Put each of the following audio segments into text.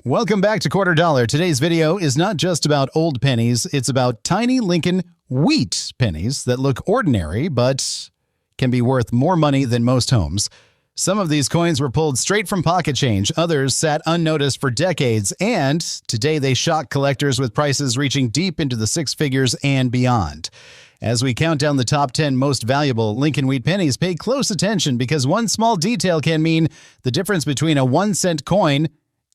Welcome back to Quarter Dollar. Today's video is not just about old pennies, it's about tiny Lincoln wheat pennies that look ordinary but can be worth more money than most homes. Some of these coins were pulled straight from pocket change, others sat unnoticed for decades, and today they shock collectors with prices reaching deep into the six figures and beyond. As we count down the top 10 most valuable Lincoln wheat pennies, pay close attention because one small detail can mean the difference between a 1-cent coin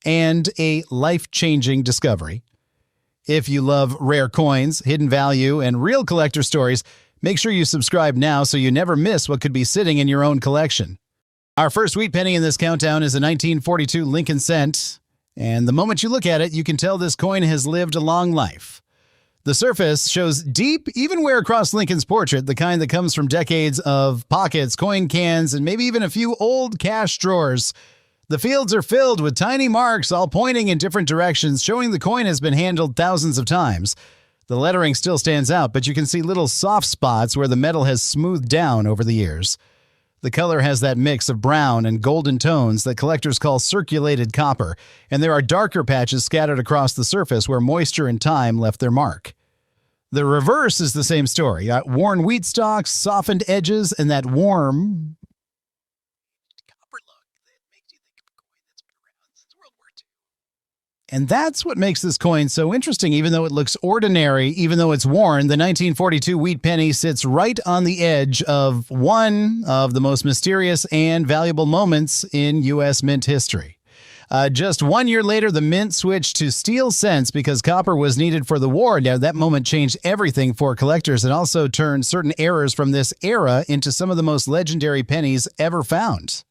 and a life-changing discovery. If you love rare coins, hidden value, and real collector stories, make sure you subscribe now so you never miss what could be sitting in your own collection. Our first wheat penny in this countdown is a 1942 Lincoln cent, and the moment you look at it, you can tell this coin has lived a long life. The surface shows deep, even wear across Lincoln's portrait, the kind that comes from decades of pockets, coin cans, and maybe even a few old cash drawers. The fields are filled with tiny marks, all pointing in different directions, showing the coin has been handled thousands of times. The lettering still stands out, but you can see little soft spots where the metal has smoothed down over the years. The color has that mix of brown and golden tones that collectors call circulated copper, and there are darker patches scattered across the surface where moisture and time left their mark. The reverse is the same story. Worn wheat stalks, softened edges, and that warm copper look that makes you think of a coin that's been around since World War II. And that's what makes this coin so interesting. Even though it looks ordinary, even though it's worn, the 1942 wheat penny sits right on the edge of one of the most mysterious and valuable moments in U.S. mint history. Just 1 year later, the mint switched to steel cents because copper was needed for the war. Now, that moment changed everything for collectors and also turned certain errors from this era into some of the most legendary pennies ever found.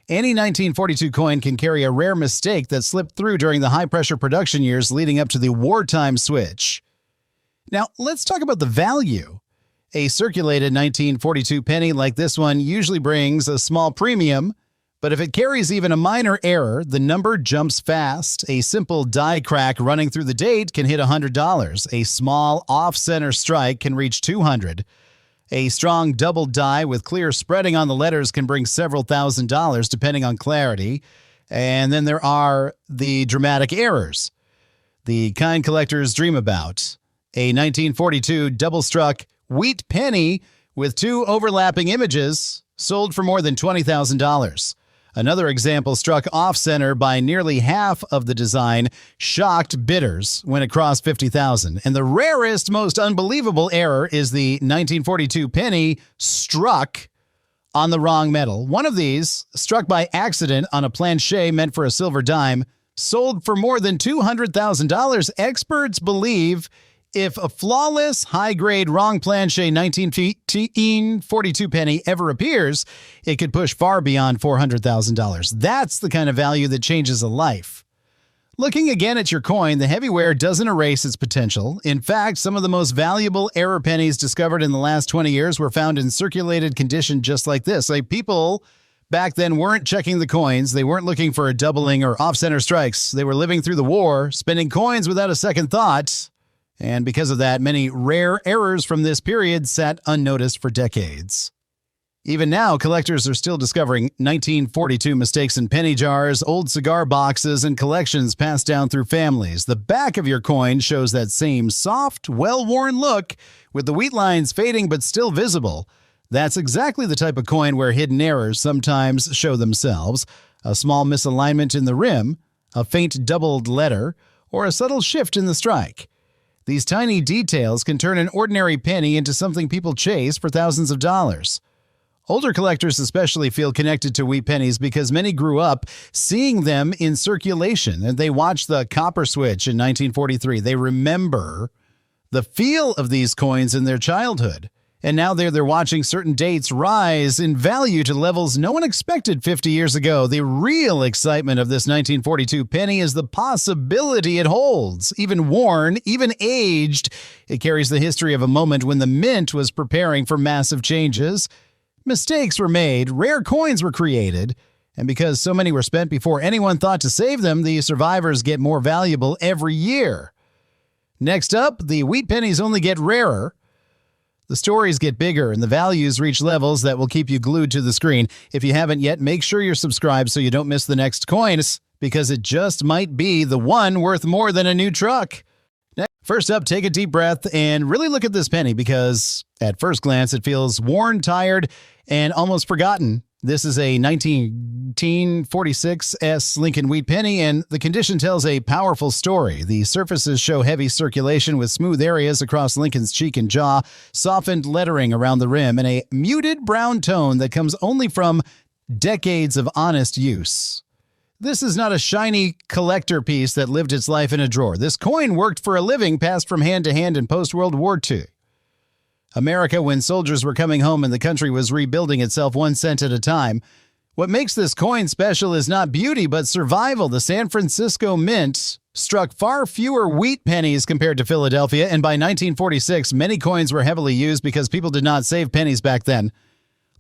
Any 1942 coin can carry a rare mistake that slipped through during the high-pressure production years leading up to the wartime switch. Now, let's talk about the value. A circulated 1942 penny like this one usually brings a small premium, but if it carries even a minor error, the number jumps fast. A simple die crack running through the date can hit $100. A small off-center strike can reach $200. A strong double die with clear spreading on the letters can bring several $1,000s depending on clarity. And then there are the dramatic errors, the kind collectors dream about. A 1942 double-struck wheat penny with two overlapping images sold for more than $20,000. Another example struck off-center by nearly half of the design, shocked bidders when it crossed $50,000. And the rarest, most unbelievable error is the 1942 penny struck on the wrong metal. One of these, struck by accident on a planche meant for a silver dime, sold for more than $200,000. Experts believe if a flawless, high-grade, wrong planche 1942 penny ever appears, it could push far beyond $400,000. That's the kind of value that changes a life. Looking again at your coin, the heavy wear doesn't erase its potential. In fact, some of the most valuable error pennies discovered in the last 20 years were found in circulated condition just like this. Like, people back then weren't checking the coins. They weren't looking for a doubling or off-center strikes. They were living through the war, spending coins without a second thought. And because of that, many rare errors from this period sat unnoticed for decades. Even now, collectors are still discovering 1942 mistakes in penny jars, old cigar boxes, and collections passed down through families. The back of your coin shows that same soft, well-worn look, with the wheat lines fading but still visible. That's exactly the type of coin where hidden errors sometimes show themselves. A small misalignment in the rim, a faint doubled letter, or a subtle shift in the strike. These tiny details can turn an ordinary penny into something people chase for thousands of dollars. Older collectors especially feel connected to wheat pennies because many grew up seeing them in circulation, and they watched the copper switch in 1943. They remember the feel of these coins in their childhood. And now they're watching certain dates rise in value to levels no one expected 50 years ago. The real excitement of this 1942 penny is the possibility it holds. Even worn, even aged, it carries the history of a moment when the mint was preparing for massive changes. Mistakes were made, rare coins were created, and because so many were spent before anyone thought to save them, the survivors get more valuable every year. Next up, the wheat pennies only get rarer. The stories get bigger and the values reach levels that will keep you glued to the screen. If you haven't yet, make sure you're subscribed so you don't miss the next coin. because it just might be the one worth more than a new truck. First up, take a deep breath and really look at this penny because at first glance it feels worn, tired, and almost forgotten. This is a 1946 Lincoln Wheat penny, and the condition tells a powerful story. The surfaces show heavy circulation with smooth areas across Lincoln's cheek and jaw, softened lettering around the rim, and a muted brown tone that comes only from decades of honest use. This is not a shiny collector piece that lived its life in a drawer. This coin worked for a living, passed from hand to hand in post-World War II. America, when soldiers were coming home and the country was rebuilding itself 1 cent at a time. What makes this coin special is not beauty, but survival. The San Francisco Mint struck far fewer wheat pennies compared to Philadelphia, and by 1946, many coins were heavily used because people did not save pennies back then.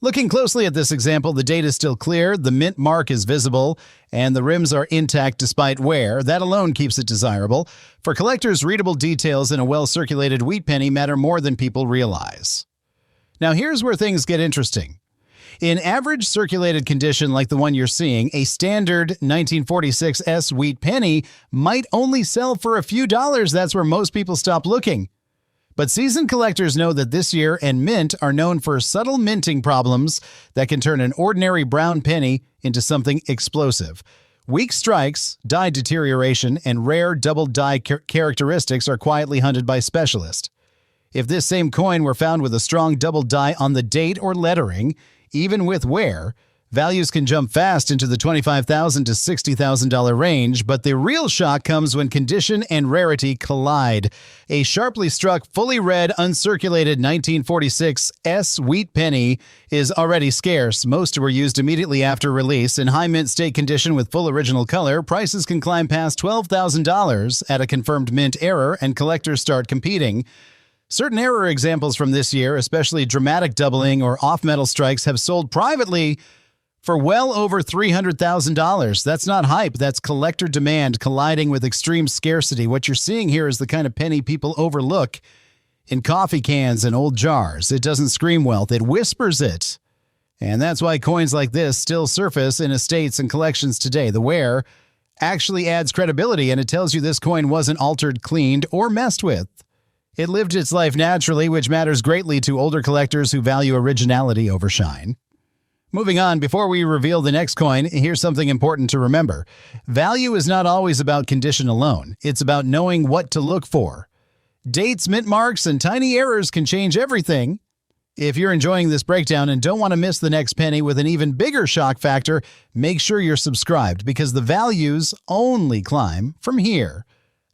Looking closely at this example, the date is still clear, the mint mark is visible, and the rims are intact despite wear. That alone keeps it desirable. For collectors, readable details in a well-circulated wheat penny matter more than people realize. Now here's where things get interesting. In average circulated condition like the one you're seeing, a standard 1946 wheat penny might only sell for a few dollars. That's where most people stop looking. But seasoned collectors know that this year and mint are known for subtle minting problems that can turn an ordinary brown penny into something explosive. Weak strikes, die deterioration, and rare double die characteristics are quietly hunted by specialists. If this same coin were found with a strong double die on the date or lettering, even with wear, values can jump fast into the $25,000 to $60,000 range, but the real shock comes when condition and rarity collide. A sharply struck, fully red, uncirculated 1946 wheat penny is already scarce. Most were used immediately after release. In high mint state condition with full original color, prices can climb past $12,000 at a confirmed mint error, and collectors start competing. Certain error examples from this year, especially dramatic doubling or off-metal strikes, have sold privately for well over $300,000. That's not hype. That's collector demand colliding with extreme scarcity. What you're seeing here is the kind of penny people overlook in coffee cans and old jars. It doesn't scream wealth. It whispers it. And that's why coins like this still surface in estates and collections today. The wear actually adds credibility, and it tells you this coin wasn't altered, cleaned, or messed with. It lived its life naturally, which matters greatly to older collectors who value originality over shine. Moving on, before we reveal the next coin, here's something important to remember. Value is not always about condition alone. It's about knowing what to look for. Dates, mint marks, and tiny errors can change everything. If you're enjoying this breakdown and don't want to miss the next penny with an even bigger shock factor, make sure you're subscribed because the values only climb from here.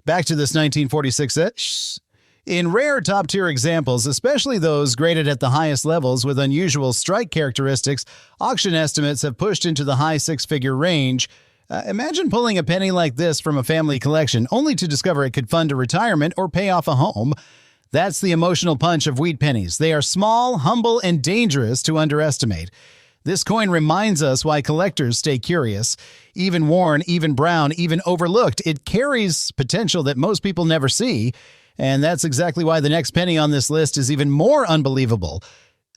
Back to this 1946. In rare top-tier examples, especially those graded at the highest levels with unusual strike characteristics, auction estimates have pushed into the high six-figure range. Imagine pulling a penny like this from a family collection, only to discover it could fund a retirement or pay off a home. That's the emotional punch of wheat pennies. They are small, humble, and dangerous to underestimate. This coin reminds us why collectors stay curious. Even worn, even brown, even overlooked, it carries potential that most people never see. And that's exactly why the next penny on this list is even more unbelievable.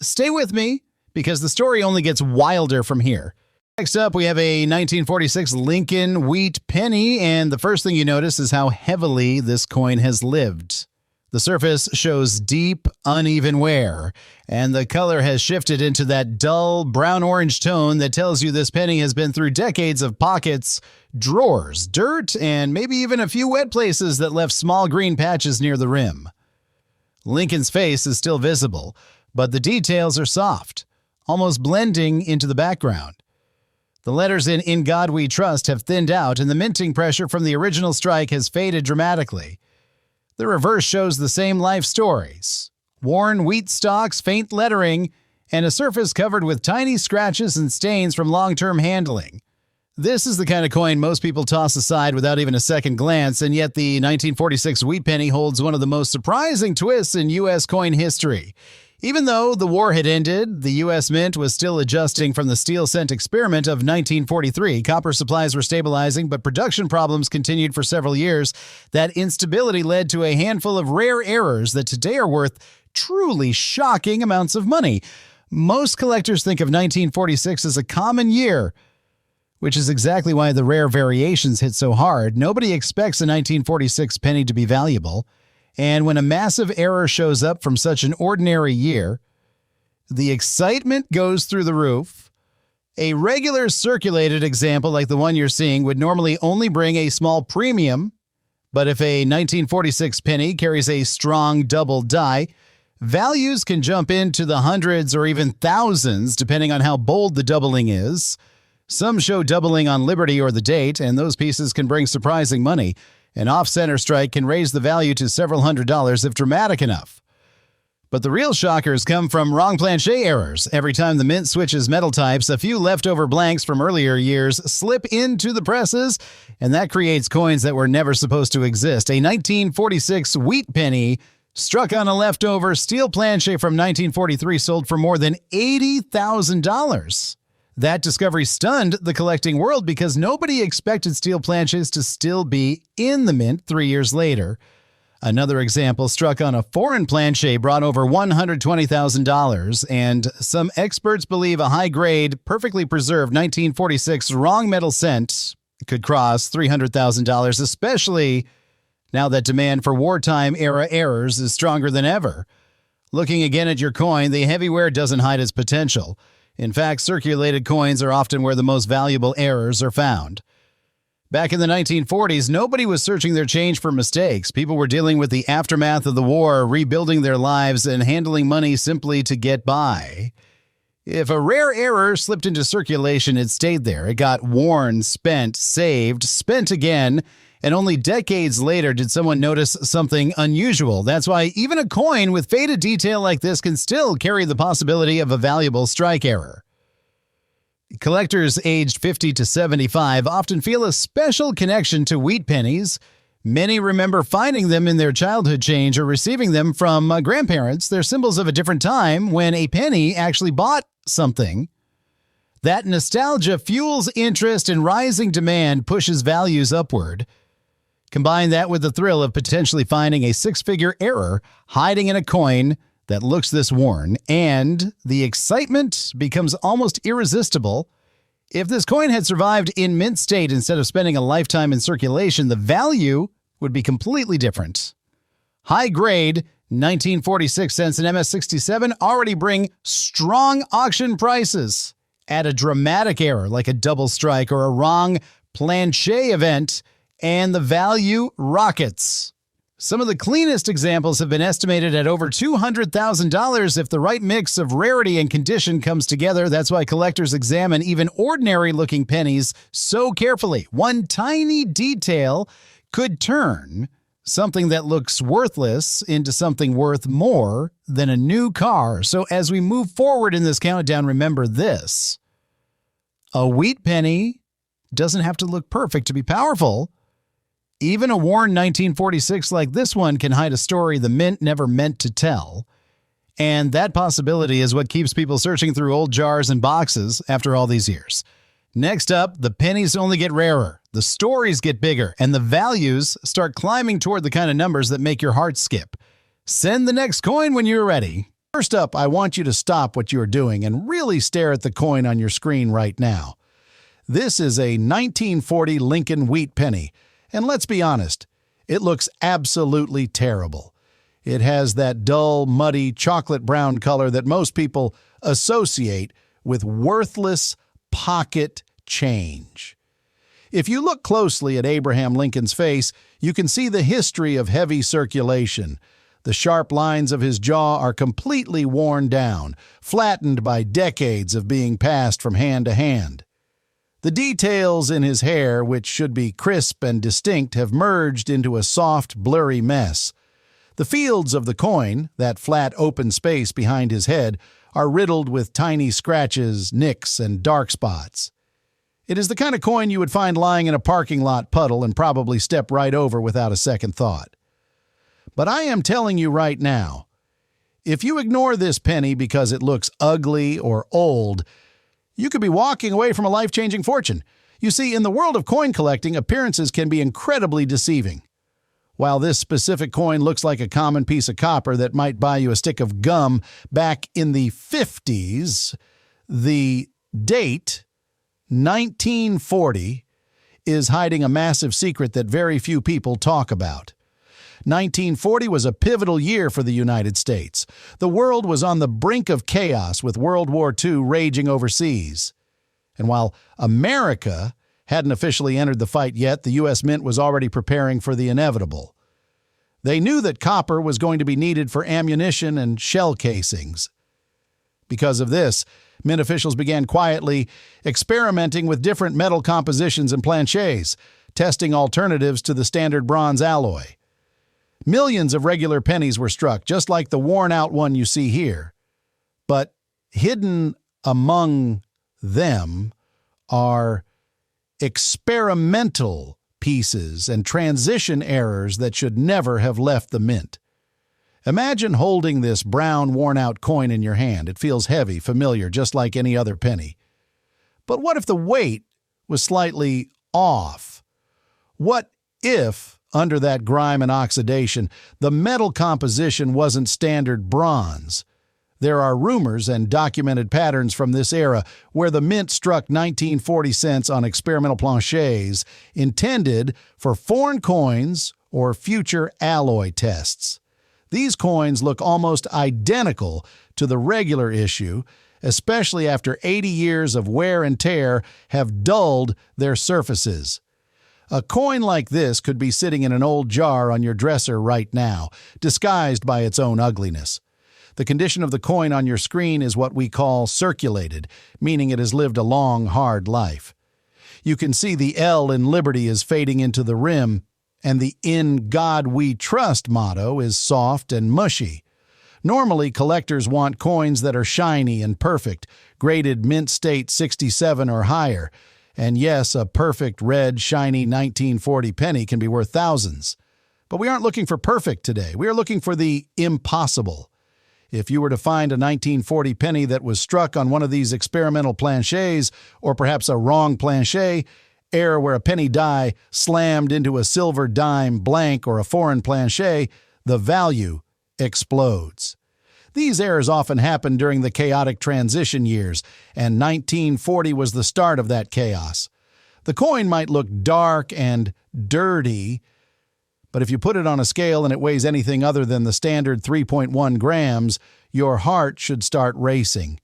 Stay with me, because the story only gets wilder from here. Next up, we have a 1946 Lincoln Wheat penny, and the first thing you notice is how heavily this coin has lived. The surface shows deep, uneven wear, and the color has shifted into that dull brown-orange tone that tells you this penny has been through decades of pockets, drawers, dirt, and maybe even a few wet places that left small green patches near the rim. Lincoln's face is still visible, but the details are soft, almost blending into the background. The letters in God We Trust have thinned out, and the minting pressure from the original strike has faded dramatically. The reverse shows the same life stories. Worn wheat stalks, faint lettering, and a surface covered with tiny scratches and stains from long-term handling. This is the kind of coin most people toss aside without even a second glance, and yet the 1946 wheat penny holds one of the most surprising twists in U.S. coin history. Even though the war had ended, the U.S. Mint was still adjusting from the steel cent experiment of 1943. Copper supplies were stabilizing, but production problems continued for several years. That instability led to a handful of rare errors that today are worth truly shocking amounts of money. Most collectors think of 1946 as a common year. which is exactly why the rare variations hit so hard. Nobody expects a 1946 penny to be valuable, and when a massive error shows up from such an ordinary year, the excitement goes through the roof. A regular circulated example like the one you're seeing would normally only bring a small premium, but if a 1946 penny carries a strong double die, values can jump into the hundreds or even thousands depending on how bold the doubling is. Some show doubling on Liberty or the date, and those pieces can bring surprising money. An off-center strike can raise the value to several $100s if dramatic enough. But the real shockers come from wrong planchet errors. Every time the mint switches metal types, a few leftover blanks from earlier years slip into the presses, and that creates coins that were never supposed to exist. A 1946 wheat penny struck on a leftover steel planchet from 1943 sold for more than $80,000. That discovery stunned the collecting world because nobody expected steel planches to still be in the mint 3 years later. Another example struck on a foreign planchet brought over $120,000, and some experts believe a high-grade, perfectly preserved 1946 wrong metal cent could cross $300,000, especially now that demand for wartime-era errors is stronger than ever. Looking again at your coin, the heavyware doesn't hide its potential. In fact, circulated coins are often where the most valuable errors are found. Back in the 1940s, nobody was searching their change for mistakes. People were dealing with the aftermath of the war, rebuilding their lives, and handling money simply to get by. If a rare error slipped into circulation, it stayed there. It got worn, spent, saved, spent again, and only decades later did someone notice something unusual. That's why even a coin with faded detail like this can still carry the possibility of a valuable strike error. Collectors aged 50 to 75 often feel a special connection to wheat pennies. Many remember finding them in their childhood change or receiving them from grandparents. They're symbols of a different time when a penny actually bought something. That nostalgia fuels interest, and rising demand pushes values upward. Combine that with the thrill of potentially finding a six-figure error hiding in a coin that looks this worn, and the excitement becomes almost irresistible. If this coin had survived in mint state instead of spending a lifetime in circulation, the value would be completely different. High-grade 1946 cents and MS-67 already bring strong auction prices. Add a dramatic error like a double strike or a wrong planchet event, and the value rockets. Some of the cleanest examples have been estimated at over $200,000 if the right mix of rarity and condition comes together. That's why collectors examine even ordinary-looking pennies so carefully. One tiny detail could turn something that looks worthless into something worth more than a new car. So as we move forward in this countdown, remember this. A wheat penny doesn't have to look perfect to be powerful. Even a worn 1946 like this one can hide a story the mint never meant to tell. And that possibility is what keeps people searching through old jars and boxes after all these years. Next up, the pennies only get rarer, the stories get bigger, and the values start climbing toward the kind of numbers that make your heart skip. Send the next coin when you're ready. First up, I want you to stop what you're doing and really stare at the coin on your screen right now. This is a 1940 Lincoln wheat penny. And let's be honest, it looks absolutely terrible. It has that dull, muddy, chocolate brown color that most people associate with worthless pocket change. If you look closely at Abraham Lincoln's face, you can see the history of heavy circulation. The sharp lines of his jaw are completely worn down, flattened by decades of being passed from hand to hand. The details in his hair, which should be crisp and distinct, have merged into a soft, blurry mess. The fields of the coin, that flat open space behind his head, are riddled with tiny scratches, nicks, and dark spots. It is the kind of coin you would find lying in a parking lot puddle and probably step right over without a second thought. But I am telling you right now, if you ignore this penny because it looks ugly or old, you could be walking away from a life-changing fortune. You see, in the world of coin collecting, appearances can be incredibly deceiving. While this specific coin looks like a common piece of copper that might buy you a stick of gum back in the 50s, the date, 1940 is hiding a massive secret that very few people talk about. 1940 was a pivotal year for the United States. The world was on the brink of chaos with World War II raging overseas. And while America hadn't officially entered the fight yet, the U.S. Mint was already preparing for the inevitable. They knew that copper was going to be needed for ammunition and shell casings. Because of this, Mint officials began quietly experimenting with different metal compositions and planchets, testing alternatives to the standard bronze alloy. Millions of regular pennies were struck, just like the worn-out one you see here. But hidden among them are experimental pieces and transition errors that should never have left the mint. Imagine holding this brown, worn-out coin in your hand. It feels heavy, familiar, just like any other penny. But what if the weight was slightly off? What if, under that grime and oxidation, the metal composition wasn't standard bronze? There are rumors and documented patterns from this era where the mint struck 1940 cents on experimental planchets intended for foreign coins or future alloy tests. These coins look almost identical to the regular issue, especially after 80 years of wear and tear have dulled their surfaces. A coin like this could be sitting in an old jar on your dresser right now, disguised by its own ugliness. The condition of the coin on your screen is what we call circulated, meaning it has lived a long, hard life. You can see the L in Liberty is fading into the rim, and the "In God We Trust" motto is soft and mushy. Normally, collectors want coins that are shiny and perfect, graded mint state 67 or higher. And yes, a perfect red, shiny 1940 penny can be worth thousands. But we aren't looking for perfect today. We are looking for the impossible. If you were to find a 1940 penny that was struck on one of these experimental planchets, or perhaps a wrong planchet, error where a penny die slammed into a silver dime blank or a foreign planchet, the value explodes. These errors often happen during the chaotic transition years, and 1940 was the start of that chaos. The coin might look dark and dirty, but if you put it on a scale and it weighs anything other than the standard 3.1 grams, your heart should start racing.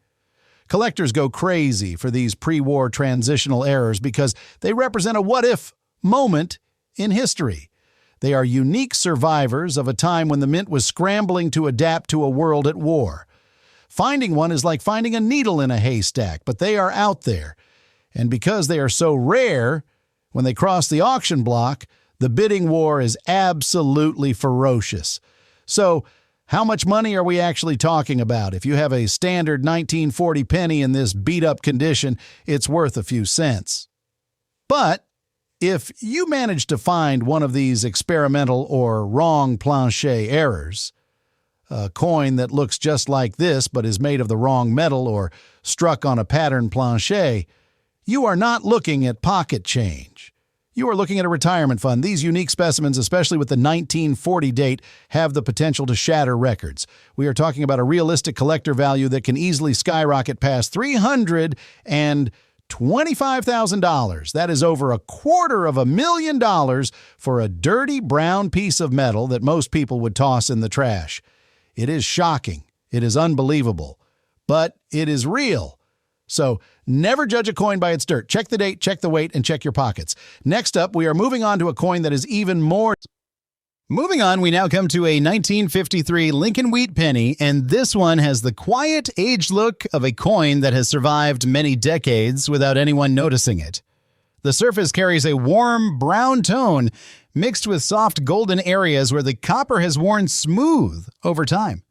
Collectors go crazy for these pre-war transitional errors because they represent a what-if moment in history. They are unique survivors of a time when the mint was scrambling to adapt to a world at war. Finding one is like finding a needle in a haystack, but they are out there. And because they are so rare, when they cross the auction block, the bidding war is absolutely ferocious. So, how much money are we actually talking about? If you have a standard 1940 penny in this beat-up condition, it's worth a few cents. But if you manage to find one of these experimental or wrong planchet errors, a coin that looks just like this but is made of the wrong metal or struck on a patterned planchet, you are not looking at pocket change. You are looking at a retirement fund. These unique specimens, especially with the 1940 date, have the potential to shatter records. We are talking about a realistic collector value that can easily skyrocket past $325,000. That is over $250,000 for a dirty brown piece of metal that most people would toss in the trash. It is shocking. It is unbelievable. But it is real. So never judge a coin by its dirt. Check the date, check the weight, and check your pockets. Next up, we are moving on to a coin that is even more. Moving on, we now come to a 1953 Lincoln Wheat penny, and this one has the quiet, aged look of a coin that has survived many decades without anyone noticing it. The surface carries a warm brown tone mixed with soft golden areas where the copper has worn smooth over time.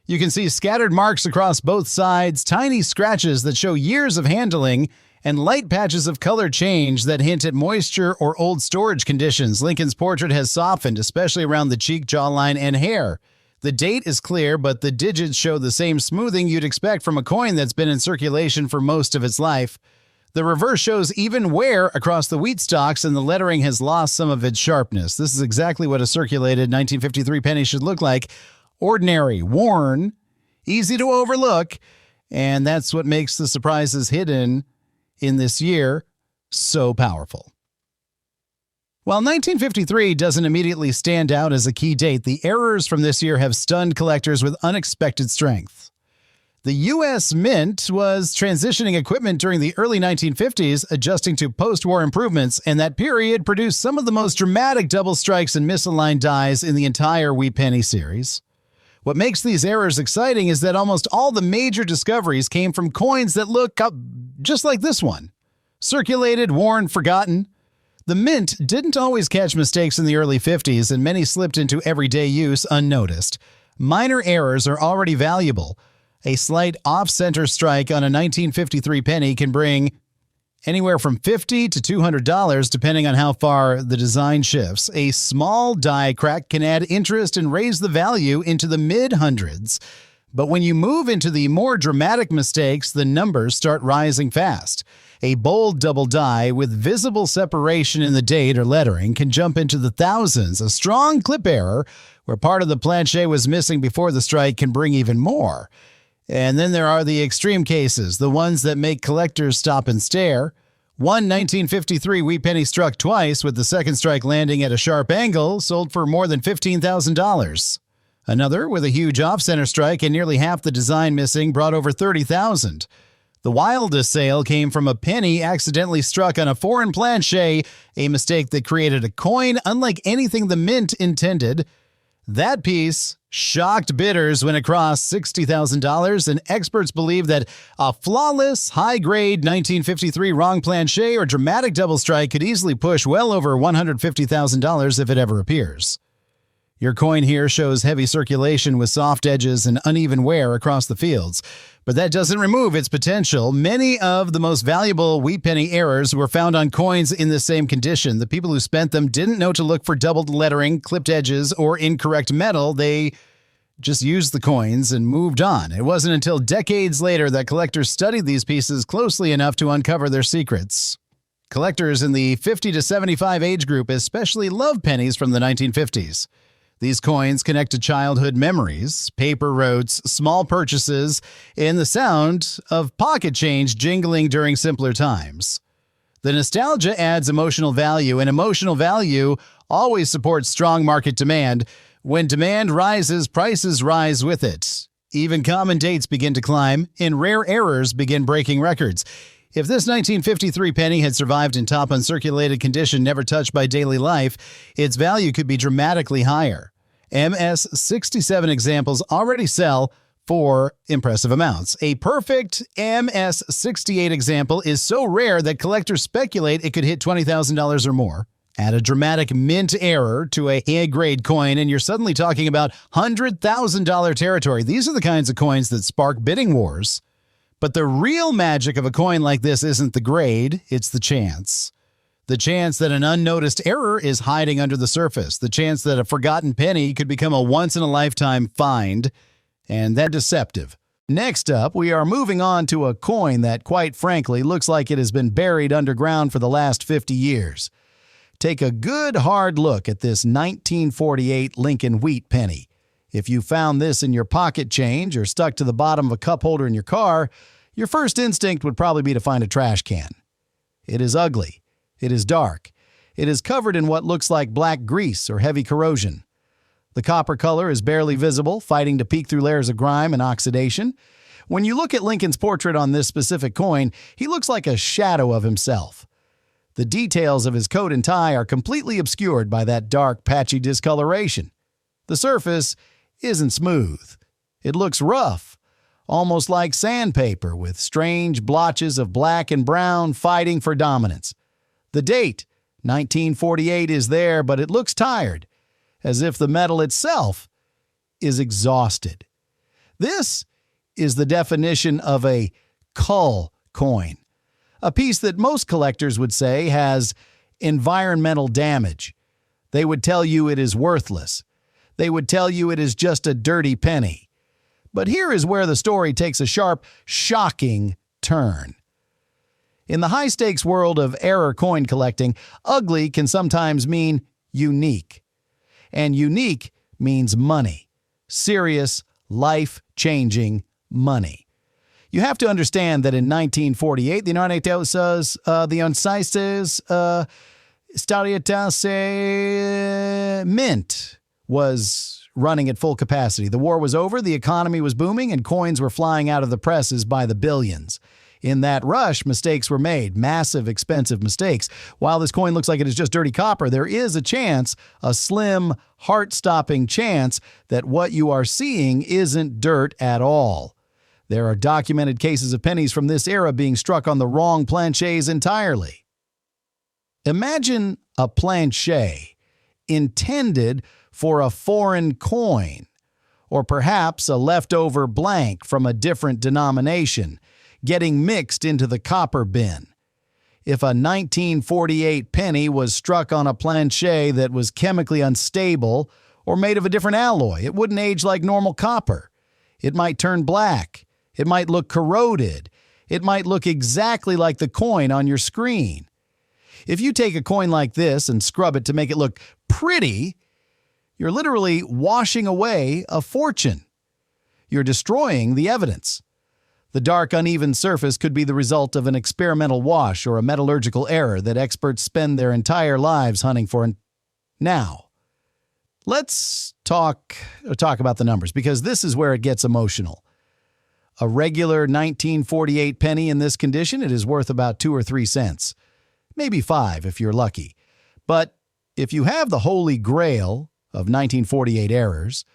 You can see scattered marks across both sides, tiny scratches that show years of handling, and light patches of color change that hint at moisture or old storage conditions. Lincoln's portrait has softened, especially around the cheek, jawline, and hair. The date is clear, but the digits show the same smoothing you'd expect from a coin that's been in circulation for most of its life. The reverse shows even wear across the wheat stalks, and the lettering has lost some of its sharpness. This is exactly what a circulated 1953 penny should look like. Ordinary, worn, easy to overlook, and that's what makes the surprises hidden in this year so powerful. While 1953 doesn't immediately stand out as a key date, the errors from this year have stunned collectors with unexpected strength. The U.S. Mint was transitioning equipment during the early 1950s, adjusting to post-war improvements, and that period produced some of the most dramatic double strikes and misaligned dies in the entire Wheat Penny series. What makes these errors exciting is that almost all the major discoveries came from coins that look just like this one. Circulated, worn, forgotten. The Mint didn't always catch mistakes in the early 50s, and many slipped into everyday use unnoticed. Minor errors are already valuable. A slight off-center strike on a 1953 penny can bring anywhere from $50 to $200 depending on how far the design shifts. A small die crack can add interest and raise the value into the mid-hundreds. But when you move into the more dramatic mistakes, the numbers start rising fast. A bold double die with visible separation in the date or lettering can jump into the thousands. A strong clip error, where part of the planche was missing before the strike, can bring even more. And then there are the extreme cases, the ones that make collectors stop and stare. One 1953 Wheat Penny struck twice, with the second strike landing at a sharp angle, sold for more than $15,000. Another, with a huge off-center strike and nearly half the design missing, brought over $30,000. The wildest sale came from a penny accidentally struck on a foreign planche, a mistake that created a coin unlike anything the Mint intended. That piece shocked bidders when it crossed $60,000, and experts believe that a flawless, high-grade 1953 wrong planche or dramatic double strike could easily push well over $150,000 if it ever appears. Your coin here shows heavy circulation with soft edges and uneven wear across the fields, but that doesn't remove its potential. Many of the most valuable Wheat Penny errors were found on coins in the same condition. The people who spent them didn't know to look for doubled lettering, clipped edges, or incorrect metal. They just used the coins and moved on. It wasn't until decades later that collectors studied these pieces closely enough to uncover their secrets. Collectors in the 50 to 75 age group especially love pennies from the 1950s. These coins connect to childhood memories, paper roads, small purchases, and the sound of pocket change jingling during simpler times. The nostalgia adds emotional value, and emotional value always supports strong market demand. When demand rises, prices rise with it. Even common dates begin to climb, and rare errors begin breaking records. If this 1953 penny had survived in top uncirculated condition, never touched by daily life, its value could be dramatically higher. MS-67 examples already sell for impressive amounts. A perfect MS-68 example is so rare that collectors speculate it could hit $20,000 or more. Add a dramatic mint error to a A-grade coin, and you're suddenly talking about $100,000 territory. These are the kinds of coins that spark bidding wars. But the real magic of a coin like this isn't the grade, it's the chance. The chance that an unnoticed error is hiding under the surface. The chance that a forgotten penny could become a once-in-a-lifetime find. And that's deceptive. Next up, we are moving on to a coin that, quite frankly, looks like it has been buried underground for the last 50 years. Take a good hard look at this 1948 Lincoln Wheat Penny. If you found this in your pocket change or stuck to the bottom of a cup holder in your car, your first instinct would probably be to find a trash can. It is ugly. It is dark. It is covered in what looks like black grease or heavy corrosion. The copper color is barely visible, fighting to peek through layers of grime and oxidation. When you look at Lincoln's portrait on this specific coin, he looks like a shadow of himself. The details of his coat and tie are completely obscured by that dark, patchy discoloration. The surface isn't smooth. It looks rough, almost like sandpaper, with strange blotches of black and brown fighting for dominance. The date, 1948, is there, but it looks tired, as if the metal itself is exhausted. This is the definition of a cull coin, a piece that most collectors would say has environmental damage. They would tell you it is worthless. They would tell you it is just a dirty penny. But here is where the story takes a sharp, shocking turn. In the high-stakes world of error coin collecting, ugly can sometimes mean unique. And unique means money. Serious, life-changing money. You have to understand that in 1948, the United States, the uncirculated mint was running at full capacity. The war was over, the economy was booming, and coins were flying out of the presses by the billions. In that rush, mistakes were made, massive, expensive mistakes. While this coin looks like it is just dirty copper, there is a chance, a slim, heart-stopping chance, that what you are seeing isn't dirt at all. There are documented cases of pennies from this era being struck on the wrong planchets entirely. Imagine a planchet intended for a foreign coin, or perhaps a leftover blank from a different denomination, getting mixed into the copper bin. If a 1948 penny was struck on a planchet that was chemically unstable or made of a different alloy, it wouldn't age like normal copper. It might turn black. It might look corroded. It might look exactly like the coin on your screen. If you take a coin like this and scrub it to make it look pretty, you're literally washing away a fortune. You're destroying the evidence. The dark, uneven surface could be the result of an experimental wash or a metallurgical error that experts spend their entire lives hunting for. Now, let's talk about the numbers, because this is where it gets emotional. A regular 1948 penny in this condition, it is worth about 2 or 3 cents. Maybe 5 if you're lucky. But if you have the holy grail of 1948 errors,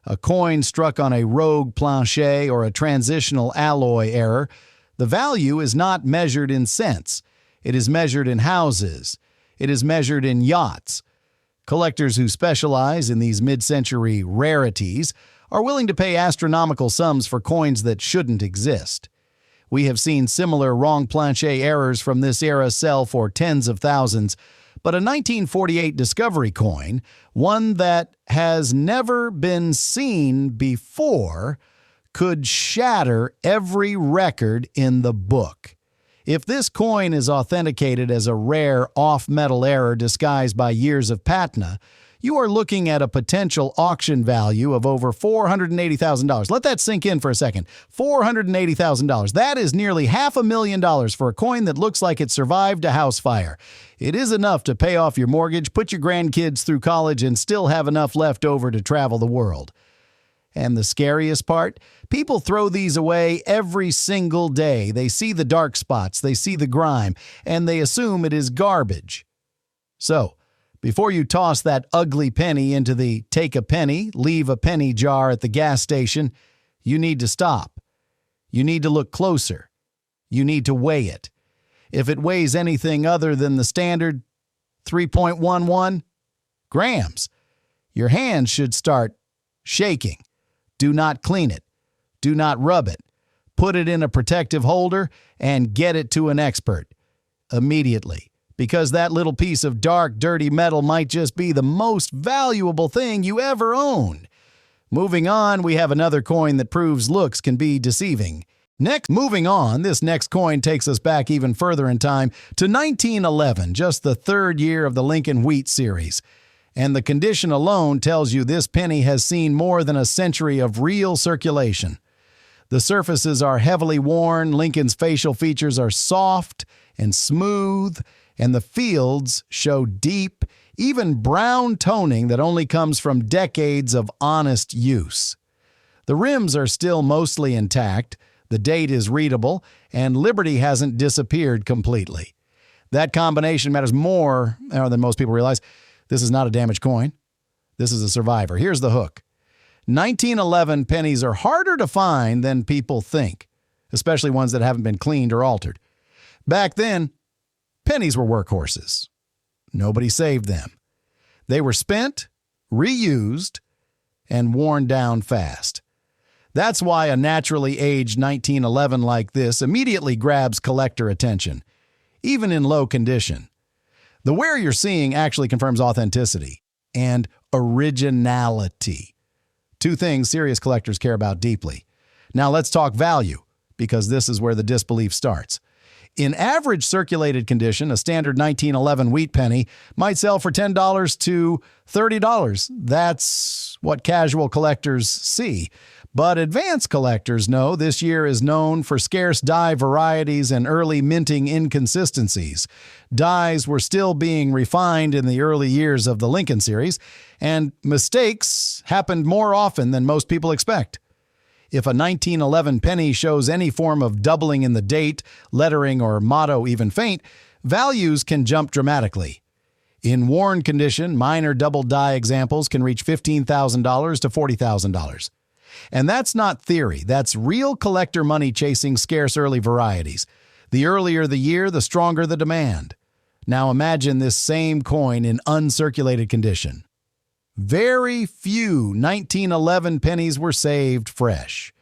a coin struck on a rogue planchet or a transitional alloy error, the value is not measured in cents. It is measured in houses. It is measured in yachts. Collectors who specialize in these mid-century rarities are willing to pay astronomical sums for coins that shouldn't exist. We have seen similar wrong planchet errors from this era sell for tens of thousands, but a 1948 discovery coin, one that has never been seen before, could shatter every record in the book. If this coin is authenticated as a rare off-metal error disguised by years of patina, you are looking at a potential auction value of over $480,000. Let that sink in for a second. $480,000. That is nearly $500,000 for a coin that looks like it survived a house fire. It is enough to pay off your mortgage, put your grandkids through college, and still have enough left over to travel the world. And the scariest part? People throw these away every single day. They see the dark spots, they see the grime, and they assume it is garbage. So, before you toss that ugly penny into the take a penny, leave a penny jar at the gas station, you need to stop. You need to look closer. You need to weigh it. If it weighs anything other than the standard 3.11 grams, your hands should start shaking. Do not clean it. Do not rub it. Put it in a protective holder and get it to an expert immediately. Because that little piece of dark, dirty metal might just be the most valuable thing you ever own. Moving on, we have another coin that proves looks can be deceiving. Moving on, this next coin takes us back even further in time to 1911, just the third year of the Lincoln Wheat series. And the condition alone tells you this penny has seen more than a century of real circulation. The surfaces are heavily worn, Lincoln's facial features are soft and smooth, and the fields show deep, even brown toning that only comes from decades of honest use. The rims are still mostly intact, the date is readable, and Liberty hasn't disappeared completely. That combination matters more than most people realize. This is not a damaged coin. This is a survivor. Here's the hook. 1911 pennies are harder to find than people think, especially ones that haven't been cleaned or altered. Back then, pennies were workhorses. Nobody saved them. They were spent, reused, and worn down fast. That's why a naturally aged 1911 like this immediately grabs collector attention, even in low condition. The wear you're seeing actually confirms authenticity and originality. Two things serious collectors care about deeply. Now let's talk value, because this is where the disbelief starts. In average circulated condition, a standard 1911 wheat penny might sell for $10 to $30. That's what casual collectors see. But advanced collectors know this year is known for scarce die varieties and early minting inconsistencies. Dies were still being refined in the early years of the Lincoln series, and mistakes happened more often than most people expect. If a 1911 penny shows any form of doubling in the date, lettering, or motto even faint, values can jump dramatically. In worn condition, minor double die examples can reach $15,000 to $40,000. And that's not theory. That's real collector money chasing scarce early varieties. The earlier the year, the stronger the demand. Now imagine this same coin in uncirculated condition. Very few 1911 pennies were saved fresh.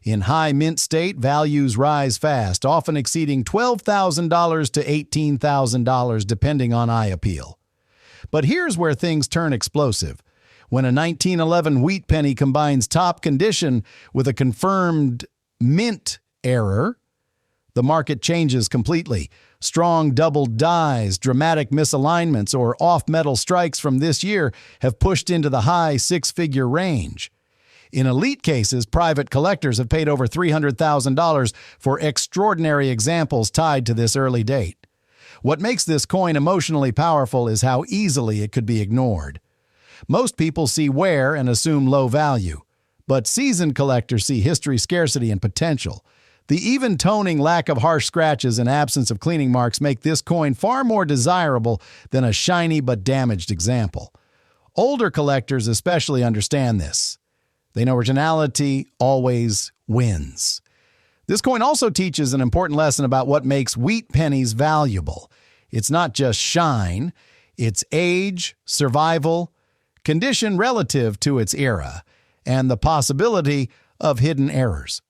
In high mint state, values rise fast, often exceeding $12,000 to $18,000 depending on eye appeal. But here's where things turn explosive. When a 1911 wheat penny combines top condition with a confirmed mint error, the market changes completely. Strong double dies, dramatic misalignments, or off-metal strikes from this year have pushed into the high six-figure range. In elite cases, private collectors have paid over $300,000 for extraordinary examples tied to this early date. What makes this coin emotionally powerful is how easily it could be ignored. Most people see wear and assume low value, but seasoned collectors see history, scarcity, and potential. The even-toning lack of harsh scratches and absence of cleaning marks make this coin far more desirable than a shiny but damaged example. Older collectors especially understand this. They know originality always wins. This coin also teaches an important lesson about what makes wheat pennies valuable. It's not just shine, it's age, survival, condition relative to its era, and the possibility of hidden errors.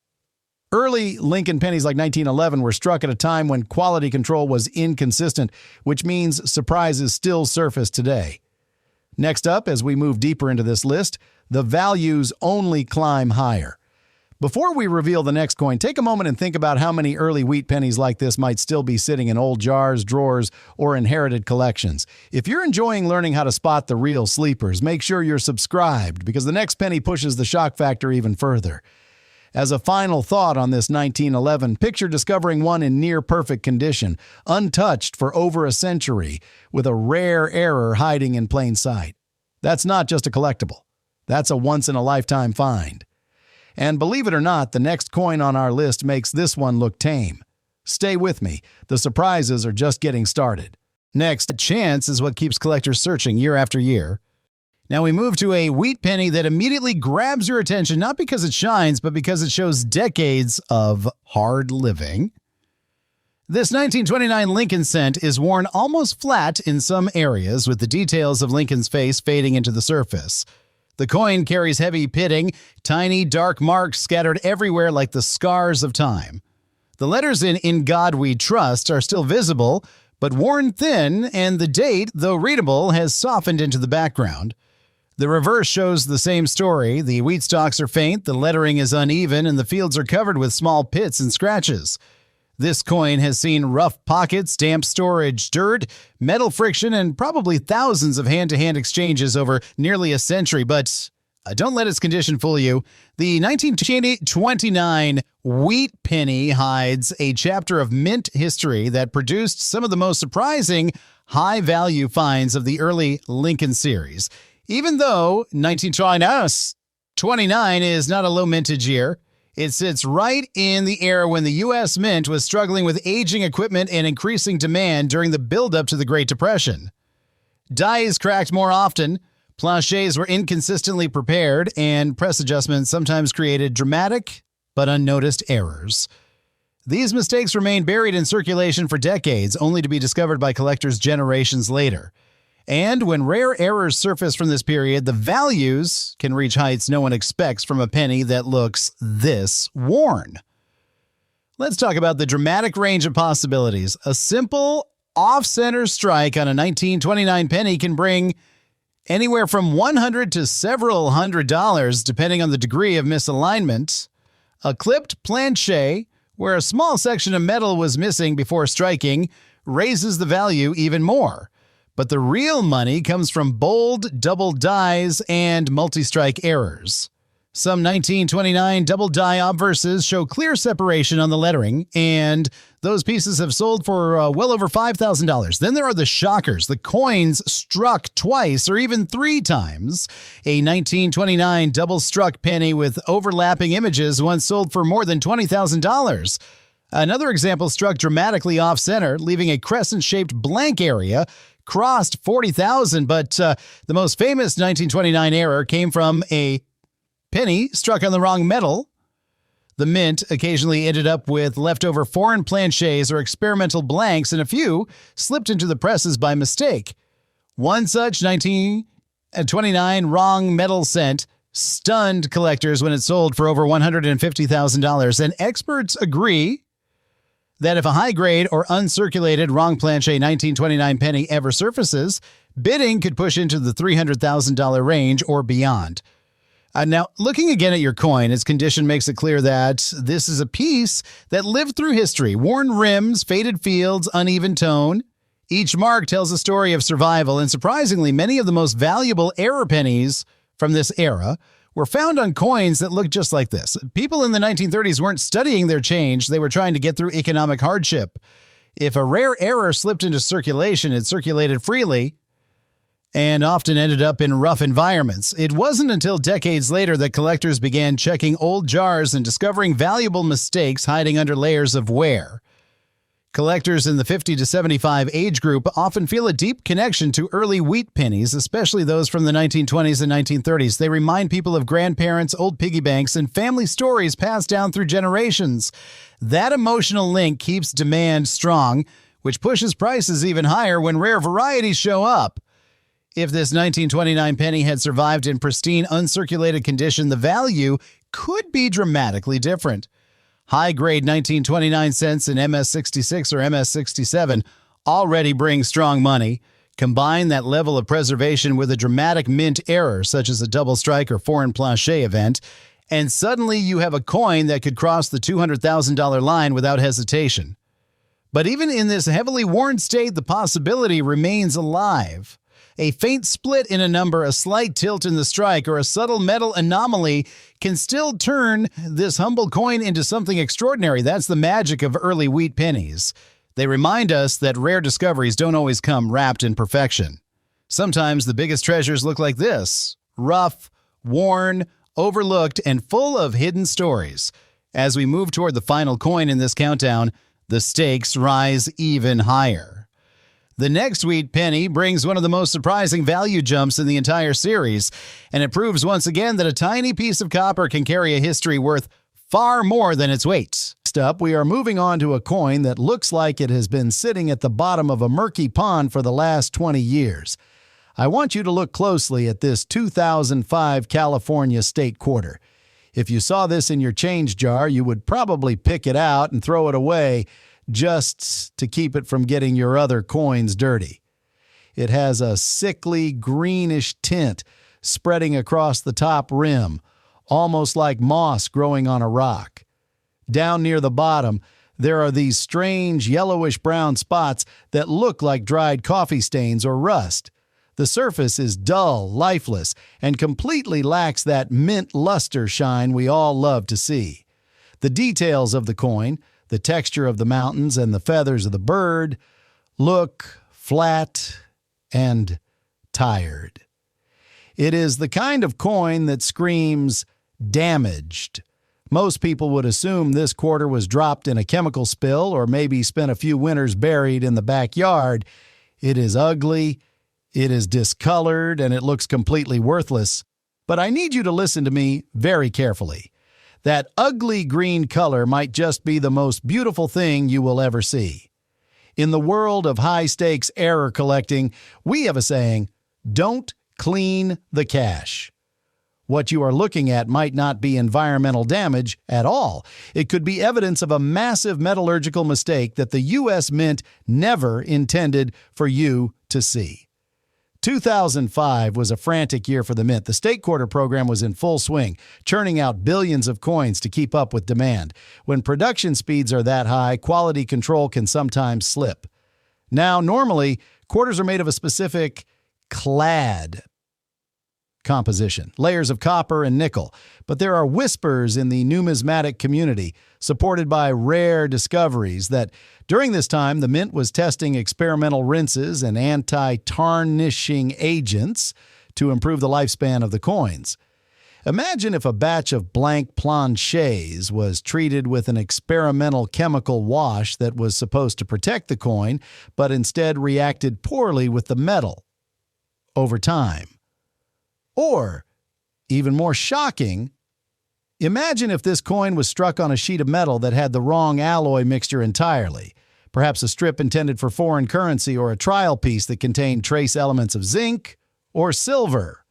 Early Lincoln pennies like 1911 were struck at a time when quality control was inconsistent, which means surprises still surface today. Next up, as we move deeper into this list, the values only climb higher. Before we reveal the next coin, take a moment and think about how many early wheat pennies like this might still be sitting in old jars, drawers, or inherited collections. If you're enjoying learning how to spot the real sleepers, make sure you're subscribed because the next penny pushes the shock factor even further. As a final thought on this 1911, picture discovering one in near-perfect condition, untouched for over a century, with a rare error hiding in plain sight. That's not just a collectible. That's a once-in-a-lifetime find. And believe it or not, the next coin on our list makes this one look tame. Stay with me. The surprises are just getting started. Next, chance is what keeps collectors searching year after year. Now we move to a wheat penny that immediately grabs your attention, not because it shines, but because it shows decades of hard living. This 1929 Lincoln cent is worn almost flat in some areas, with the details of Lincoln's face fading into the surface. The coin carries heavy pitting, tiny dark marks scattered everywhere like the scars of time. The letters in God We Trust are still visible, but worn thin, and the date, though readable, has softened into the background. The reverse shows the same story. The wheat stalks are faint, the lettering is uneven, and the fields are covered with small pits and scratches. This coin has seen rough pockets, damp storage, dirt, metal friction, and probably thousands of hand-to-hand exchanges over nearly a century, but don't let its condition fool you. The 1929 wheat penny hides a chapter of mint history that produced some of the most surprising high-value finds of the early Lincoln series. Even though 1929 is not a low mintage year, it sits right in the era when the U.S. Mint was struggling with aging equipment and increasing demand during the buildup to the Great Depression. Dies cracked more often, planchets were inconsistently prepared, and press adjustments sometimes created dramatic but unnoticed errors. These mistakes remained buried in circulation for decades, only to be discovered by collectors generations later. And when rare errors surface from this period, the values can reach heights no one expects from a penny that looks this worn. Let's talk about the dramatic range of possibilities. A simple off-center strike on a 1929 penny can bring anywhere from $100 to several $100, depending on the degree of misalignment. A clipped planchet, where a small section of metal was missing before striking, raises the value even more. But the real money comes from bold double dies and multi-strike errors. Some 1929 double die obverses show clear separation on the lettering, and those pieces have sold for well over $5,000. Then there are the shockers, the coins struck twice or even three times. A 1929 double struck penny with overlapping images once sold for more than $20,000. Another example struck dramatically off-center, leaving a crescent-shaped blank area, crossed $40,000, but the most famous 1929 error came from a penny struck on the wrong metal. The mint occasionally ended up with leftover foreign planchets or experimental blanks, and a few slipped into the presses by mistake. One such 1929 wrong metal cent stunned collectors when it sold for over $150,000, and experts agree that if a high-grade or uncirculated wrong planche 1929 penny ever surfaces, bidding could push into the $300,000 range or beyond. Now, looking again at your coin, its condition makes it clear that this is a piece that lived through history. Worn rims, faded fields, uneven tone. Each mark tells a story of survival, and surprisingly, many of the most valuable error pennies from this era were found on coins that looked just like this. People in the 1930s weren't studying their change. They were trying to get through economic hardship. If a rare error slipped into circulation, it circulated freely and often ended up in rough environments. It wasn't until decades later that collectors began checking old jars and discovering valuable mistakes hiding under layers of wear. Collectors in the 50 to 75 age group often feel a deep connection to early wheat pennies, especially those from the 1920s and 1930s. They remind people of grandparents, old piggy banks, and family stories passed down through generations. That emotional link keeps demand strong, which pushes prices even higher when rare varieties show up. If this 1929 penny had survived in pristine, uncirculated condition, the value could be dramatically different. High-grade 1929 cents in MS-66 or MS-67 already bring strong money. Combine that level of preservation with a dramatic mint error, such as a double strike or foreign planche event, and suddenly you have a coin that could cross the $200,000 line without hesitation. But even in this heavily worn state, the possibility remains alive. A faint split in a number, a slight tilt in the strike, or a subtle metal anomaly can still turn this humble coin into something extraordinary. That's the magic of early wheat pennies. They remind us that rare discoveries don't always come wrapped in perfection. Sometimes the biggest treasures look like this: rough, worn, overlooked, and full of hidden stories. As we move toward the final coin in this countdown, the stakes rise even higher. The next wheat penny brings one of the most surprising value jumps in the entire series, and it proves once again that a tiny piece of copper can carry a history worth far more than its weight. Next up, we are moving on to a coin that looks like it has been sitting at the bottom of a murky pond for the last 20 years. I want you to look closely at this 2005 California state quarter. If you saw this in your change jar, you would probably pick it out and throw it away, just to keep it from getting your other coins dirty. It has a sickly greenish tint spreading across the top rim, almost like moss growing on a rock. Down near the bottom, there are these strange yellowish-brown spots that look like dried coffee stains or rust. The surface is dull, lifeless, and completely lacks that mint luster shine we all love to see. The details of the coin, the texture of the mountains and the feathers of the bird, look flat and tired. It is the kind of coin that screams damaged. Most people would assume this quarter was dropped in a chemical spill or maybe spent a few winters buried in the backyard. It is ugly, it is discolored, and it looks completely worthless. But I need you to listen to me very carefully. That ugly green color might just be the most beautiful thing you will ever see. In the world of high-stakes error collecting, we have a saying, don't clean the cash. What you are looking at might not be environmental damage at all. It could be evidence of a massive metallurgical mistake that the U.S. Mint never intended for you to see. 2005 was a frantic year for the Mint. The state quarter program was in full swing, churning out billions of coins to keep up with demand. When production speeds are that high, quality control can sometimes slip. Now, normally, quarters are made of a specific clad composition, layers of copper and nickel. But there are whispers in the numismatic community, supported by rare discoveries, that during this time the mint was testing experimental rinses and anti-tarnishing agents to improve the lifespan of the coins. Imagine if a batch of blank planchets was treated with an experimental chemical wash that was supposed to protect the coin, but instead reacted poorly with the metal over time. Or, even more shocking, imagine if this coin was struck on a sheet of metal that had the wrong alloy mixture entirely, perhaps a strip intended for foreign currency or a trial piece that contained trace elements of zinc or silver.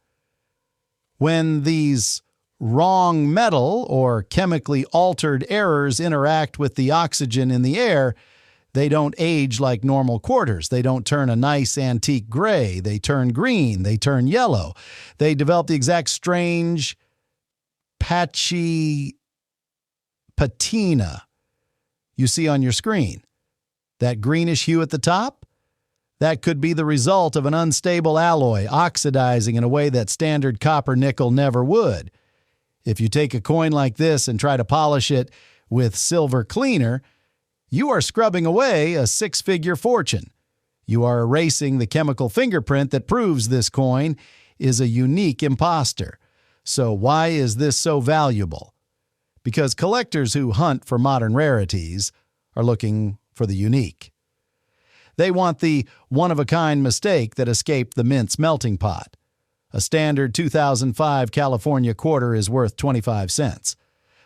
When these wrong metal or chemically altered errors interact with the oxygen in the air, they don't age like normal quarters. They don't turn a nice antique gray. They turn green. They turn yellow. They develop the exact strange, patchy patina you see on your screen. That greenish hue at the top? That could be the result of an unstable alloy oxidizing in a way that standard copper nickel never would. If you take a coin like this and try to polish it with silver cleaner, you are scrubbing away a six-figure fortune. You are erasing the chemical fingerprint that proves this coin is a unique imposter. So why is this so valuable? Because collectors who hunt for modern rarities are looking for the unique. They want the one-of-a-kind mistake that escaped the mint's melting pot. A standard 2005 California quarter is worth 25 cents.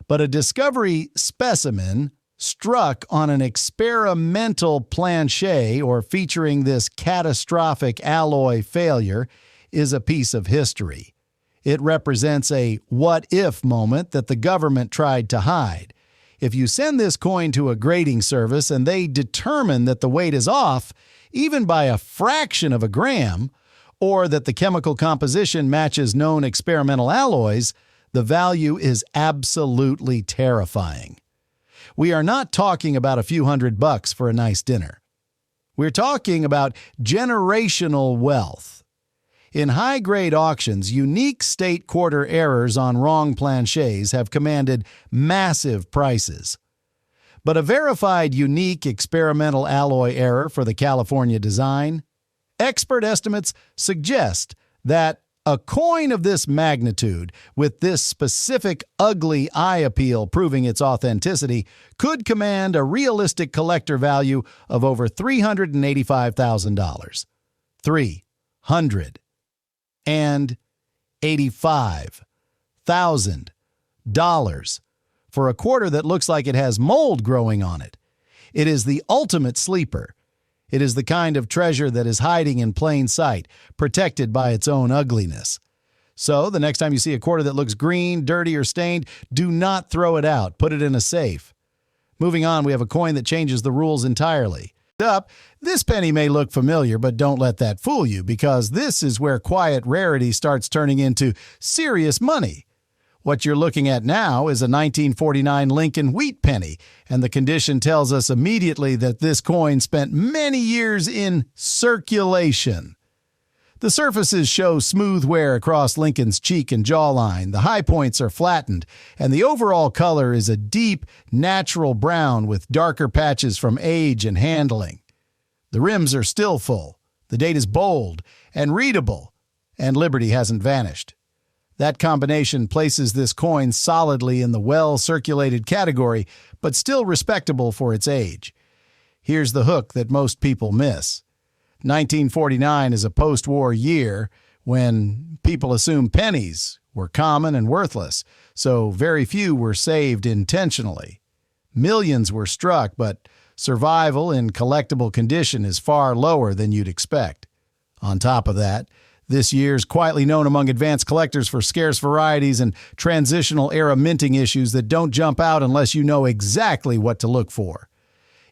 But a discovery specimen struck on an experimental planchet or featuring this catastrophic alloy failure is a piece of history. It represents a what-if moment that the government tried to hide. If you send this coin to a grading service and they determine that the weight is off, even by a fraction of a gram, or that the chemical composition matches known experimental alloys, the value is absolutely terrifying. We are not talking about a few $100 for a nice dinner. We're talking about generational wealth. In high-grade auctions, unique state quarter errors on wrong planchets have commanded massive prices. But a verified unique experimental alloy error for the California design? Expert estimates suggest that a coin of this magnitude, with this specific ugly eye appeal proving its authenticity, could command a realistic collector value of over $385,000. $385,000 for a quarter that looks like it has mold growing on it. It is the ultimate sleeper. It is the kind of treasure that is hiding in plain sight, protected by its own ugliness. So, the next time you see a quarter that looks green, dirty, or stained, do not throw it out. Put it in a safe. Moving on, we have a coin that changes the rules entirely. This penny may look familiar, but don't let that fool you, because this is where quiet rarity starts turning into serious money. What you're looking at now is a 1949 Lincoln wheat penny, and the condition tells us immediately that this coin spent many years in circulation. The surfaces show smooth wear across Lincoln's cheek and jawline, the high points are flattened, and the overall color is a deep, natural brown with darker patches from age and handling. The rims are still full, the date is bold and readable, and Liberty hasn't vanished. That combination places this coin solidly in the well-circulated category, but still respectable for its age. Here's the hook that most people miss. 1949 is a post-war year when people assumed pennies were common and worthless, so very few were saved intentionally. Millions were struck, but survival in collectible condition is far lower than you'd expect. On top of that, this year's quietly known among advanced collectors for scarce varieties and transitional era minting issues that don't jump out unless you know exactly what to look for.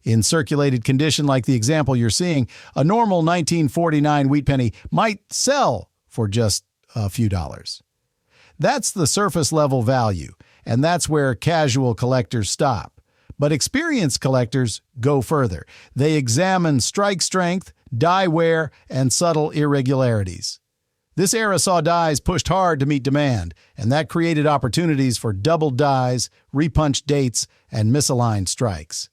In circulated condition like the example you're seeing, a normal 1949 wheat penny might sell for just a few dollars. That's the surface level value, and that's where casual collectors stop. But experienced collectors go further. They examine strike strength, die wear, and subtle irregularities. This era saw dies pushed hard to meet demand, and that created opportunities for doubled dies, repunched dates, and misaligned strikes.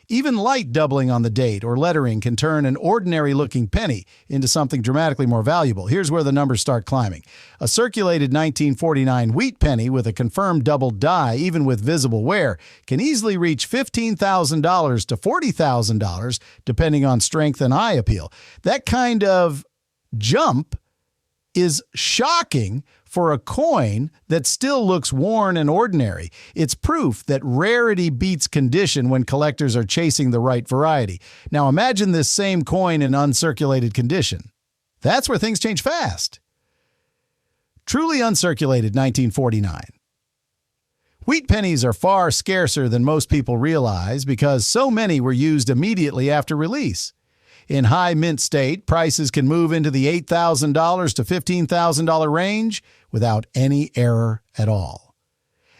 Even light doubling on the date or lettering can turn an ordinary-looking penny into something dramatically more valuable. Here's where the numbers start climbing. A circulated 1949 wheat penny with a confirmed doubled die, even with visible wear, can easily reach $15,000 to $40,000, depending on strength and eye appeal. That kind of jump is shocking for a coin that still looks worn and ordinary. It's proof that rarity beats condition when collectors are chasing the right variety. Now imagine this same coin in uncirculated condition. That's where things change fast. Truly uncirculated 1949. Wheat pennies are far scarcer than most people realize because so many were used immediately after release. In high mint state, prices can move into the $8,000 to $15,000 range without any error at all.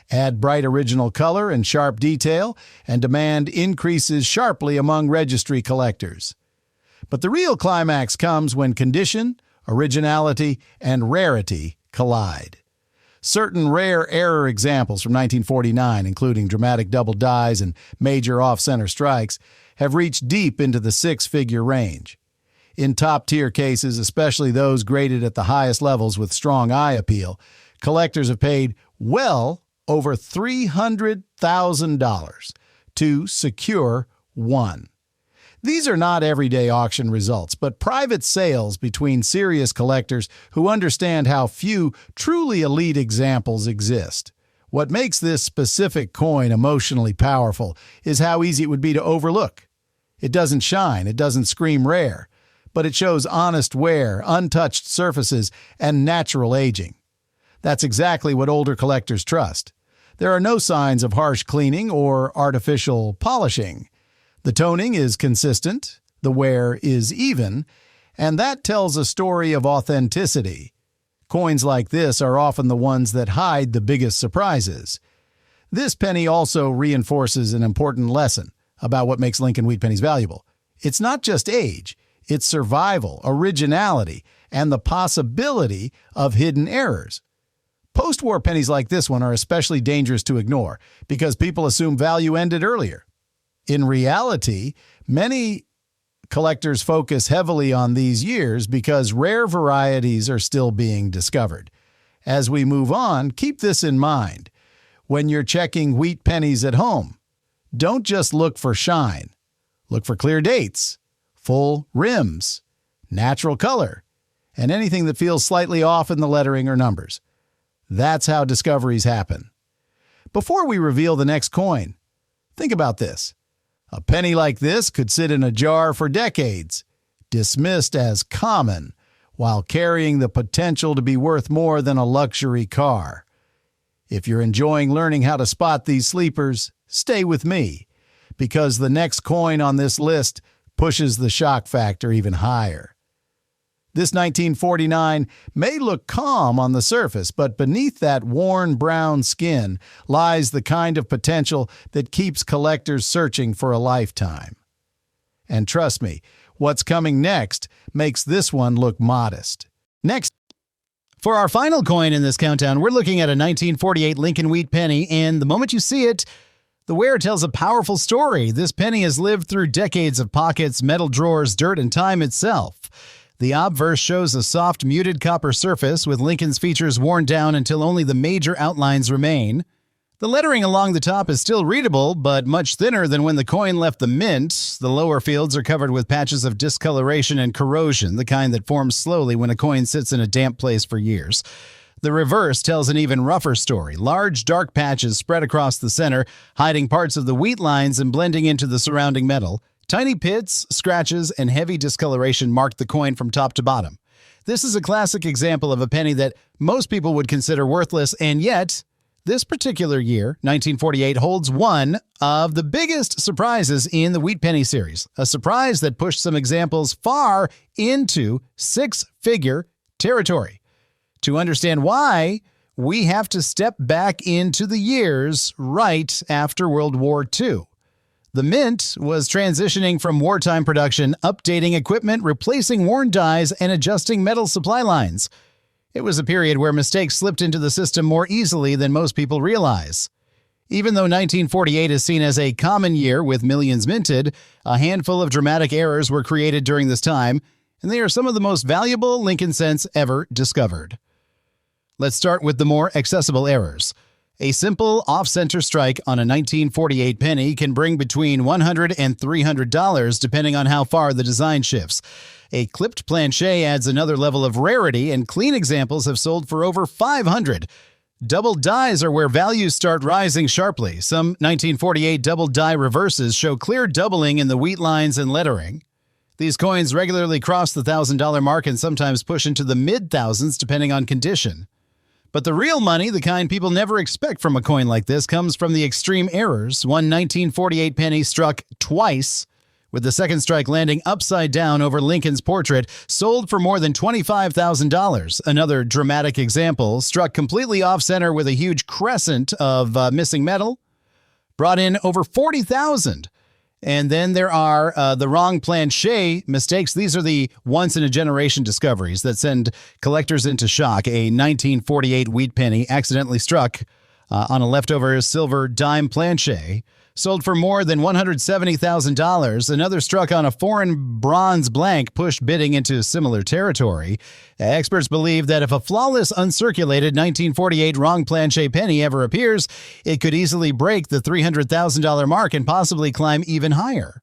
Add bright original color and sharp detail, and demand increases sharply among registry collectors. But the real climax comes when condition, originality, and rarity collide. Certain rare error examples from 1949, including dramatic double dies and major off-center strikes, have reached deep into the six-figure range. In top-tier cases, especially those graded at the highest levels with strong eye appeal, collectors have paid well over $300,000 to secure one. These are not everyday auction results, but private sales between serious collectors who understand how few truly elite examples exist. What makes this specific coin emotionally powerful is how easy it would be to overlook. It doesn't shine, it doesn't scream rare, but it shows honest wear, untouched surfaces, and natural aging. That's exactly what older collectors trust. There are no signs of harsh cleaning or artificial polishing. The toning is consistent, the wear is even, and that tells a story of authenticity. Coins like this are often the ones that hide the biggest surprises. This penny also reinforces an important lesson about what makes Lincoln wheat pennies valuable. It's not just age, it's survival, originality, and the possibility of hidden errors. Post-war pennies like this one are especially dangerous to ignore because people assume value ended earlier. In reality, many collectors focus heavily on these years because rare varieties are still being discovered. As we move on, keep this in mind. When you're checking wheat pennies at home, don't just look for shine. Look for clear dates, full rims, natural color, and anything that feels slightly off in the lettering or numbers. That's how discoveries happen. Before we reveal the next coin, think about this. A penny like this could sit in a jar for decades, dismissed as common, while carrying the potential to be worth more than a luxury car. If you're enjoying learning how to spot these sleepers, stay with me, because the next coin on this list pushes the shock factor even higher. This 1949 may look calm on the surface, but beneath that worn brown skin lies the kind of potential that keeps collectors searching for a lifetime. And trust me, what's coming next makes this one look modest. Next, for our final coin in this countdown, we're looking at a 1948 Lincoln wheat penny, and the moment you see it, the wearer tells a powerful story. This penny has lived through decades of pockets, metal drawers, dirt, and time itself. The obverse shows a soft, muted copper surface with Lincoln's features worn down until only the major outlines remain. The lettering along the top is still readable, but much thinner than when the coin left the mint. The lower fields are covered with patches of discoloration and corrosion, the kind that forms slowly when a coin sits in a damp place for years. The reverse tells an even rougher story. Large, dark patches spread across the center, hiding parts of the wheat lines and blending into the surrounding metal. Tiny pits, scratches, and heavy discoloration mark the coin from top to bottom. This is a classic example of a penny that most people would consider worthless, and yet, this particular year, 1948, holds one of the biggest surprises in the wheat penny series, a surprise that pushed some examples far into six-figure territory. To understand why, we have to step back into the years right after World War II. The mint was transitioning from wartime production, updating equipment, replacing worn dies, and adjusting metal supply lines. It was a period where mistakes slipped into the system more easily than most people realize. Even though 1948 is seen as a common year with millions minted, a handful of dramatic errors were created during this time, and they are some of the most valuable Lincoln cents ever discovered. Let's start with the more accessible errors. A simple off-center strike on a 1948 penny can bring between $100 and $300 depending on how far the design shifts. A clipped planchet adds another level of rarity, and clean examples have sold for over $500. Double dies are where values start rising sharply. Some 1948 double die reverses show clear doubling in the wheat lines and lettering. These coins regularly cross the $1,000 mark and sometimes push into the mid-thousands depending on condition. But the real money, the kind people never expect from a coin like this, comes from the extreme errors. One 1948 penny struck twice, with the second strike landing upside down over Lincoln's portrait, sold for more than $25,000. Another dramatic example, struck completely off-center with a huge crescent of missing metal, brought in over $40,000. And then there are the wrong planchet mistakes. These are the once-in-a-generation discoveries that send collectors into shock. A 1948 wheat penny accidentally struck on a leftover silver dime planchet, sold for more than $170,000. Another struck on a foreign bronze blank, pushed bidding into similar territory. Experts believe that if a flawless, uncirculated 1948 wrong planchet penny ever appears, it could easily break the $300,000 mark and possibly climb even higher.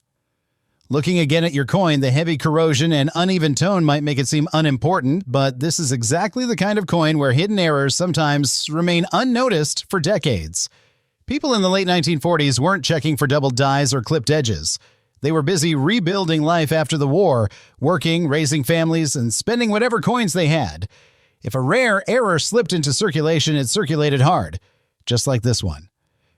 Looking again at your coin, the heavy corrosion and uneven tone might make it seem unimportant, but this is exactly the kind of coin where hidden errors sometimes remain unnoticed for decades. People in the late 1940s weren't checking for double dies or clipped edges. They were busy rebuilding life after the war, working, raising families, and spending whatever coins they had. If a rare error slipped into circulation, it circulated hard, just like this one.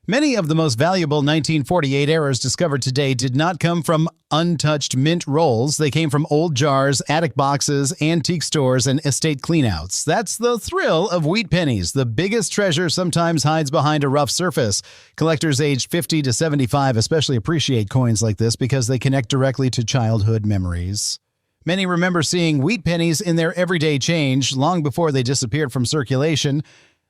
Many of the most valuable 1948 errors discovered today did not come from untouched mint rolls. They came from old jars, attic boxes, antique stores, and estate cleanouts. That's the thrill of wheat pennies. The biggest treasure sometimes hides behind a rough surface. Collectors aged 50 to 75 especially appreciate coins like this because they connect directly to childhood memories. Many remember seeing wheat pennies in their everyday change long before they disappeared from circulation.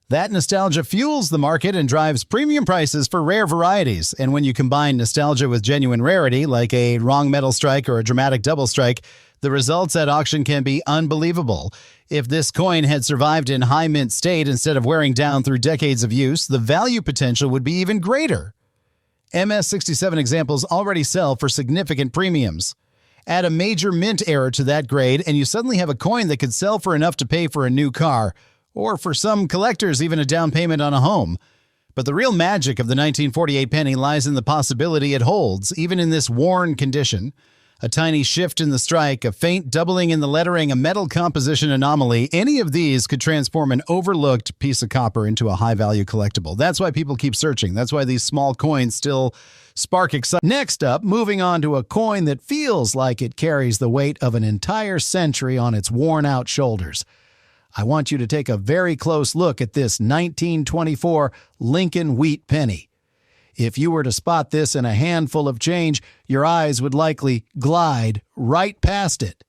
That nostalgia fuels the market and drives premium prices for rare varieties. And when you combine nostalgia with genuine rarity, like a wrong metal strike or a dramatic double strike, the results at auction can be unbelievable. If this coin had survived in high mint state instead of wearing down through decades of use, the value potential would be even greater. MS-67 examples already sell for significant premiums. Add a major mint error to that grade, and you suddenly have a coin that could sell for enough to pay for a new car, or for some collectors, even a down payment on a home. But the real magic of the 1948 penny lies in the possibility it holds, even in this worn condition. A tiny shift in the strike, a faint doubling in the lettering, a metal composition anomaly, any of these could transform an overlooked piece of copper into a high-value collectible. That's why people keep searching. That's why these small coins still spark excitement. Next up, moving on to a coin that feels like it carries the weight of an entire century on its worn-out shoulders. I want you to take a very close look at this 1924 Lincoln wheat penny. If you were to spot this in a handful of change, your eyes would likely glide right past it.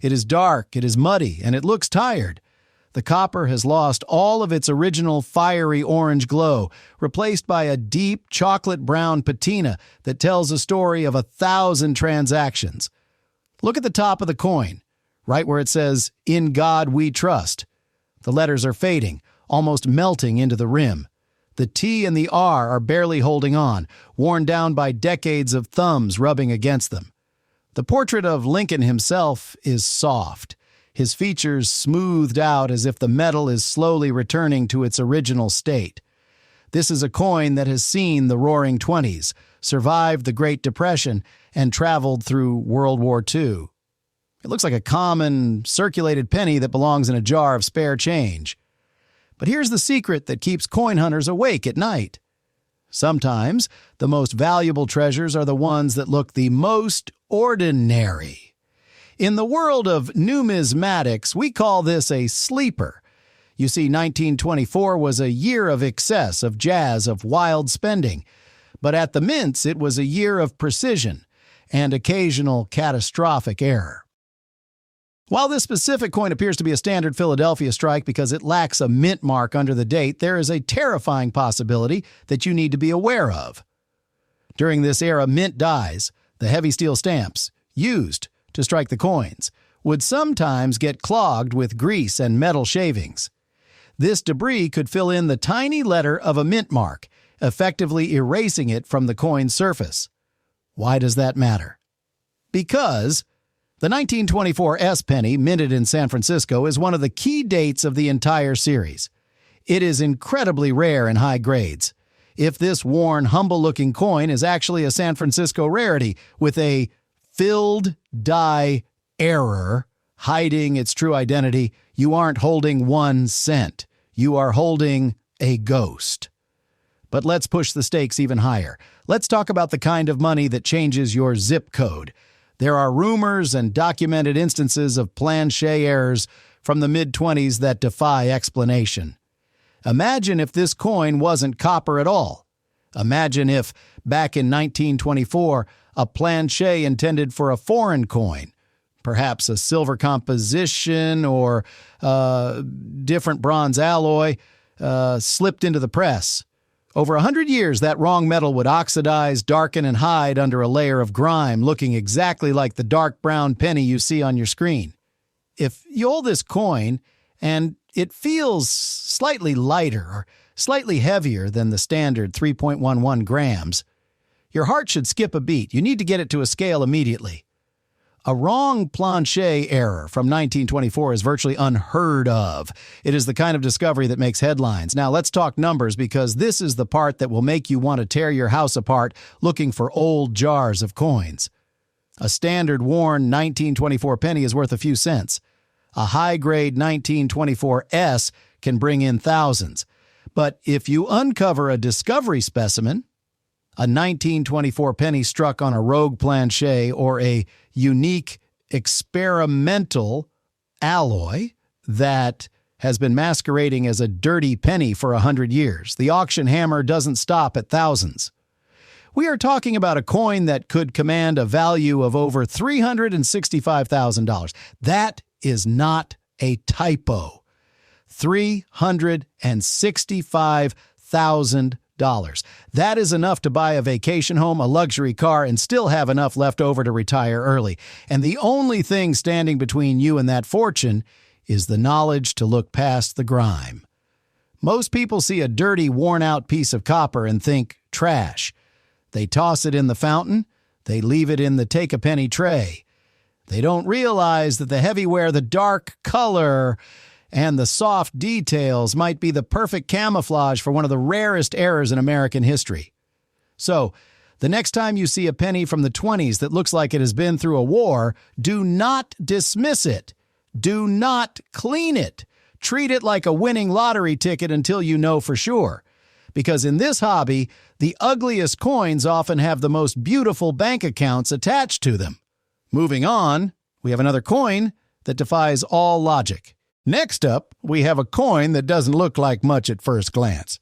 It is dark, it is muddy, and it looks tired. The copper has lost all of its original fiery orange glow, replaced by a deep chocolate brown patina that tells a story of 1,000 transactions. Look at the top of the coin, right where it says, "In God We Trust." The letters are fading, almost melting into the rim. The T and the R are barely holding on, worn down by decades of thumbs rubbing against them. The portrait of Lincoln himself is soft, his features smoothed out as if the metal is slowly returning to its original state. This is a coin that has seen the Roaring Twenties, survived the Great Depression, and traveled through World War II. It looks like a common, circulated penny that belongs in a jar of spare change. But here's the secret that keeps coin hunters awake at night. Sometimes, the most valuable treasures are the ones that look the most ordinary. In the world of numismatics, we call this a sleeper. You see, 1924 was a year of excess, of jazz, of wild spending. But at the mints, it was a year of precision and occasional catastrophic error. While this specific coin appears to be a standard Philadelphia strike because it lacks a mint mark under the date, there is a terrifying possibility that you need to be aware of. During this era, mint dies, the heavy steel stamps, used to strike the coins, would sometimes get clogged with grease and metal shavings. This debris could fill in the tiny letter of a mint mark, effectively erasing it from the coin's surface. Why does that matter? Because the 1924 S penny, minted in San Francisco, is one of the key dates of the entire series. It is incredibly rare in high grades. If this worn, humble-looking coin is actually a San Francisco rarity with a filled die error hiding its true identity, you aren't holding 1 cent. You are holding a ghost. But let's push the stakes even higher. Let's talk about the kind of money that changes your zip code. There are rumors and documented instances of planché errors from the mid-20s that defy explanation. Imagine if this coin wasn't copper at all. Imagine if, back in 1924, a planché intended for a foreign coin, perhaps a silver composition or different bronze alloy, slipped into the press. Over 100 years, that wrong metal would oxidize, darken, and hide under a layer of grime, looking exactly like the dark brown penny you see on your screen. If you hold this coin and it feels slightly lighter or slightly heavier than the standard 3.11 grams, your heart should skip a beat. You need to get it to a scale immediately. A wrong planché error from 1924 is virtually unheard of. It is the kind of discovery that makes headlines. Now, let's talk numbers because this is the part that will make you want to tear your house apart looking for old jars of coins. A standard worn 1924 penny is worth a few cents. A high-grade 1924 S can bring in thousands. But if you uncover a discovery specimen, a 1924 penny struck on a rogue planché or a unique experimental alloy that has been masquerading as a dirty penny for 100 years, the auction hammer doesn't stop at thousands. We are talking about a coin that could command a value of over $365,000. That is not a typo. $365,000. That is enough to buy a vacation home, a luxury car, and still have enough left over to retire early. And the only thing standing between you and that fortune is the knowledge to look past the grime. Most people see a dirty, worn-out piece of copper and think trash. They toss it in the fountain. They leave it in the take-a-penny tray. They don't realize that the heavyware, the dark color, and the soft details might be the perfect camouflage for one of the rarest errors in American history. So, the next time you see a penny from the 20s that looks like it has been through a war, do not dismiss it. Do not clean it. Treat it like a winning lottery ticket until you know for sure. Because in this hobby, the ugliest coins often have the most beautiful bank accounts attached to them. Moving on, we have another coin that defies all logic. Next up, we have a coin that doesn't look like much at first glance.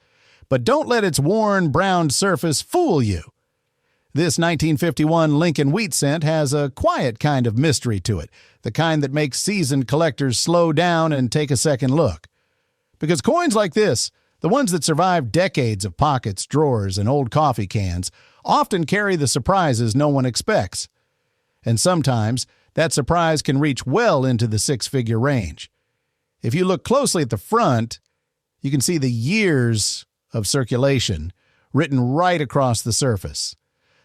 But don't let its worn, browned surface fool you. This 1951 Lincoln wheat cent has a quiet kind of mystery to it, the kind that makes seasoned collectors slow down and take a second look. Because coins like this, the ones that survive decades of pockets, drawers, and old coffee cans, often carry the surprises no one expects. And sometimes, that surprise can reach well into the six-figure range. If you look closely at the front, you can see the years of circulation written right across the surface.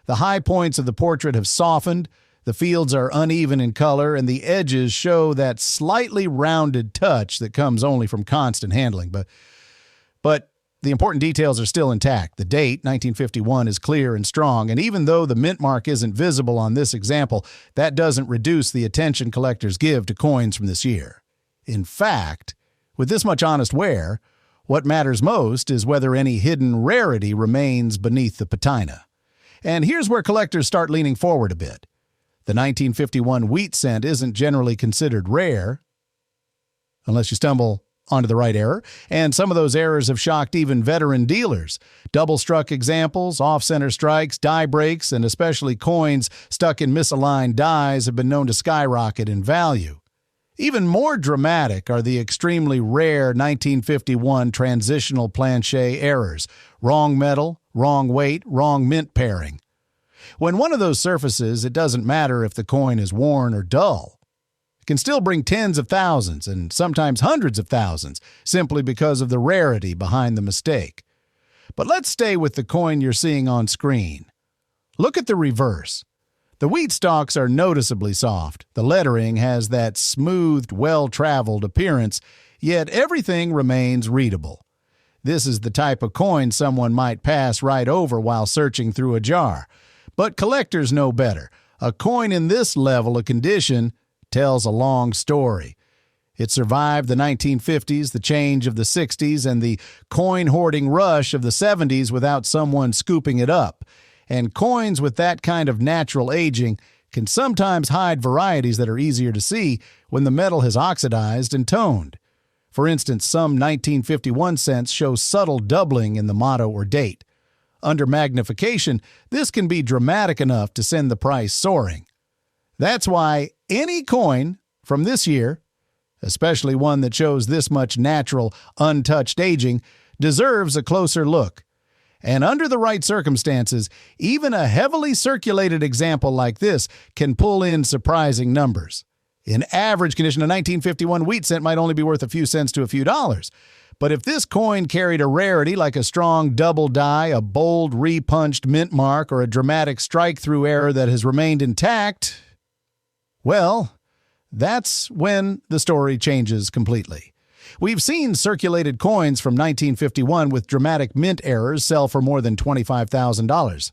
The high points of the portrait have softened, the fields are uneven in color, and the edges show that slightly rounded touch that comes only from constant handling. But the important details are still intact. The date, 1951, is clear and strong, and even though the mint mark isn't visible on this example, that doesn't reduce the attention collectors give to coins from this year. In fact, with this much honest wear, what matters most is whether any hidden rarity remains beneath the patina. And here's where collectors start leaning forward a bit. The 1951 wheat cent isn't generally considered rare, unless you stumble onto the right error, and some of those errors have shocked even veteran dealers. Double-struck examples, off-center strikes, die breaks, and especially coins stuck in misaligned dies have been known to skyrocket in value. Even more dramatic are the extremely rare 1951 transitional planchet errors: wrong metal, wrong weight, wrong mint pairing. When one of those surfaces, it doesn't matter if the coin is worn or dull. It can still bring tens of thousands and sometimes hundreds of thousands simply because of the rarity behind the mistake. But let's stay with the coin you're seeing on screen. Look at the reverse. The wheat stalks are noticeably soft. The lettering has that smoothed, well-traveled appearance, yet everything remains readable. This is the type of coin someone might pass right over while searching through a jar. But collectors know better. A coin in this level of condition tells a long story. It survived the 1950s, the change of the 60s, and the coin-hoarding rush of the 70s without someone scooping it up. And coins with that kind of natural aging can sometimes hide varieties that are easier to see when the metal has oxidized and toned. For instance, some 1951 cents show subtle doubling in the motto or date. Under magnification, this can be dramatic enough to send the price soaring. That's why any coin from this year, especially one that shows this much natural, untouched aging, deserves a closer look. And under the right circumstances, even a heavily circulated example like this can pull in surprising numbers. In average condition, a 1951 wheat cent might only be worth a few cents to a few dollars. But if this coin carried a rarity like a strong double die, a bold repunched mint mark, or a dramatic strike-through error that has remained intact, well, that's when the story changes completely. We've seen circulated coins from 1951 with dramatic mint errors sell for more than $25,000.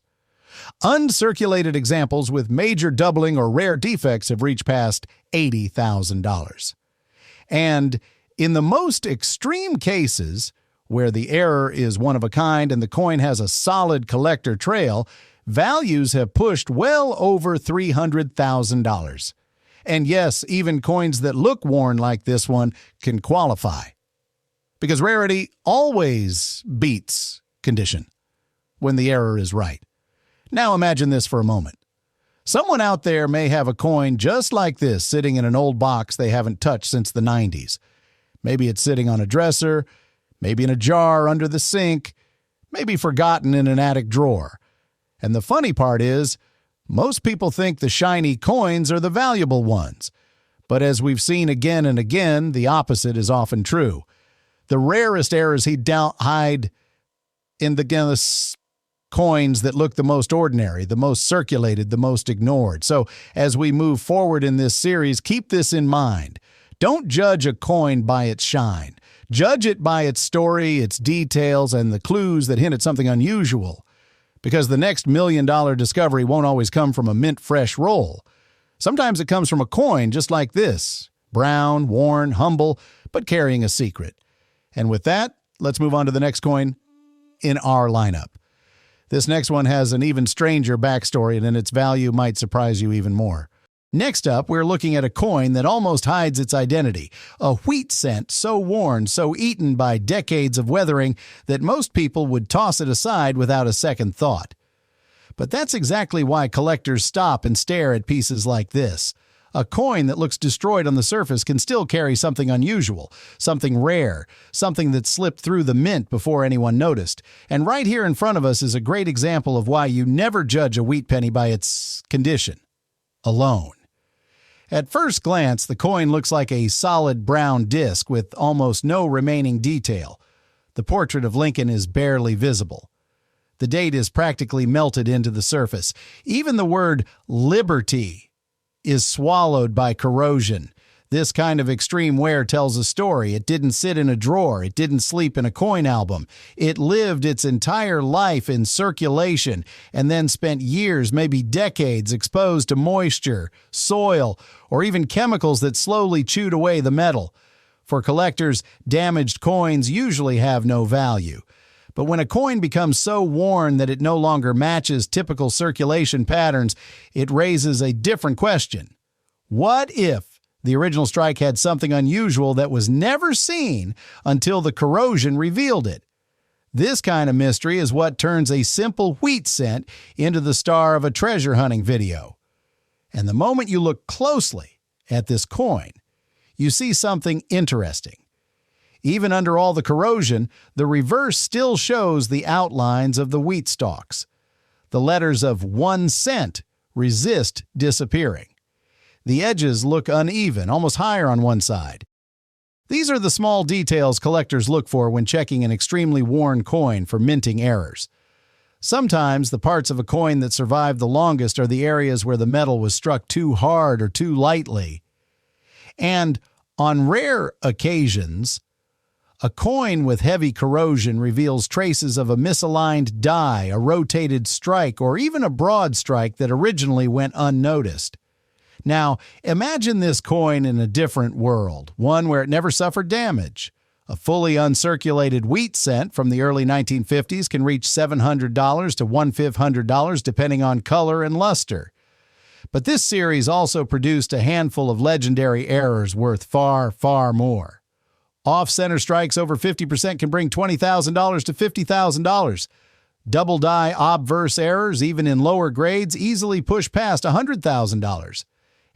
Uncirculated examples with major doubling or rare defects have reached past $80,000. And in the most extreme cases, where the error is one of a kind and the coin has a solid collector trail, values have pushed well over $300,000. And yes, even coins that look worn like this one can qualify. Because rarity always beats condition when the error is right. Now imagine this for a moment. Someone out there may have a coin just like this sitting in an old box they haven't touched since the 90s. Maybe it's sitting on a dresser, maybe in a jar under the sink, maybe forgotten in an attic drawer. And the funny part is, most people think the shiny coins are the valuable ones. But as we've seen again and again, the opposite is often true. The rarest errors hide in the coins that look the most ordinary, the most circulated, the most ignored. So as we move forward in this series, keep this in mind. Don't judge a coin by its shine. Judge it by its story, its details, and the clues that hint at something unusual. Because the next $1 million discovery won't always come from a mint-fresh roll. Sometimes it comes from a coin just like this, brown, worn, humble, but carrying a secret. And with that, let's move on to the next coin in our lineup. This next one has an even stranger backstory, and its value might surprise you even more. Next up, we're looking at a coin that almost hides its identity, a wheat cent so worn, so eaten by decades of weathering that most people would toss it aside without a second thought. But that's exactly why collectors stop and stare at pieces like this. A coin that looks destroyed on the surface can still carry something unusual, something rare, something that slipped through the mint before anyone noticed. And right here in front of us is a great example of why you never judge a wheat penny by its condition alone. At first glance, the coin looks like a solid brown disc with almost no remaining detail. The portrait of Lincoln is barely visible. The date is practically melted into the surface. Even the word liberty is swallowed by corrosion. This kind of extreme wear tells a story. It didn't sit in a drawer. It didn't sleep in a coin album. It lived its entire life in circulation and then spent years, maybe decades, exposed to moisture, soil, or even chemicals that slowly chewed away the metal. For collectors, damaged coins usually have no value. But when a coin becomes so worn that it no longer matches typical circulation patterns, it raises a different question. What if the original strike had something unusual that was never seen until the corrosion revealed it? This kind of mystery is what turns a simple wheat cent into the star of a treasure hunting video. And the moment you look closely at this coin, you see something interesting. Even under all the corrosion, the reverse still shows the outlines of the wheat stalks. The letters of 1 cent resist disappearing. The edges look uneven, almost higher on one side. These are the small details collectors look for when checking an extremely worn coin for minting errors. Sometimes the parts of a coin that survive the longest are the areas where the metal was struck too hard or too lightly. And on rare occasions, a coin with heavy corrosion reveals traces of a misaligned die, a rotated strike, or even a broad strike that originally went unnoticed. Now, imagine this coin in a different world, one where it never suffered damage. A fully uncirculated wheat cent from the early 1950s can reach $700 to $1,500 depending on color and luster. But this series also produced a handful of legendary errors worth far, far more. Off-center strikes over 50% can bring $20,000 to $50,000. Double die obverse errors, even in lower grades, easily push past $100,000.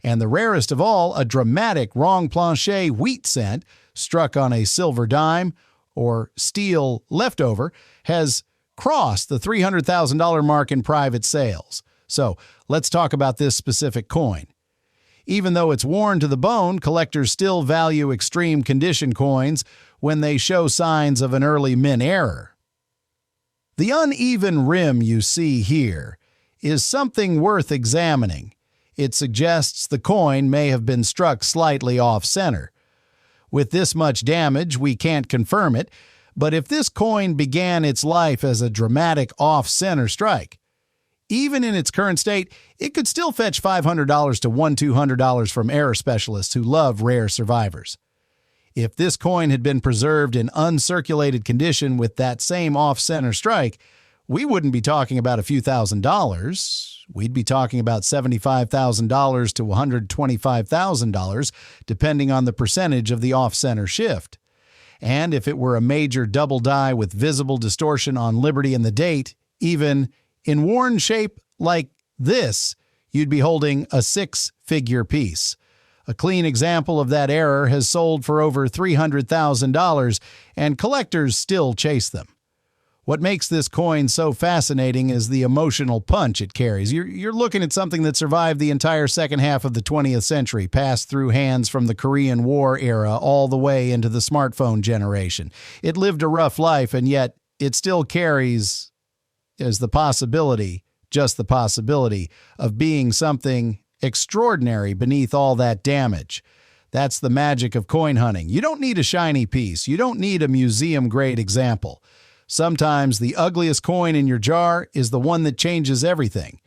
And the rarest of all, a dramatic wrong planché wheat cent struck on a silver dime or steel leftover has crossed the $300,000 mark in private sales. So let's talk about this specific coin. Even though it's worn to the bone, collectors still value extreme condition coins when they show signs of an early mint error. The uneven rim you see here is something worth examining. It suggests the coin may have been struck slightly off-center. With this much damage, we can't confirm it, but if this coin began its life as a dramatic off-center strike, even in its current state, it could still fetch $500 to $1,200 from error specialists who love rare survivors. If this coin had been preserved in uncirculated condition with that same off-center strike, we wouldn't be talking about a few $1,000s. We'd be talking about $75,000 to $125,000, depending on the percentage of the off-center shift. And if it were a major double die with visible distortion on Liberty and the date, even in worn shape like this, you'd be holding a 6-figure piece. A clean example of that error has sold for over $300,000, and collectors still chase them. What makes this coin so fascinating is the emotional punch it carries. You're looking at something that survived the entire second half of the 20th century, passed through hands from the Korean War era all the way into the smartphone generation. It lived a rough life, and yet it still carries as the possibility, just the possibility, of being something extraordinary beneath all that damage. That's the magic of coin hunting. You don't need a shiny piece. You don't need a museum-grade example. Sometimes the ugliest coin in your jar is the one that changes everything.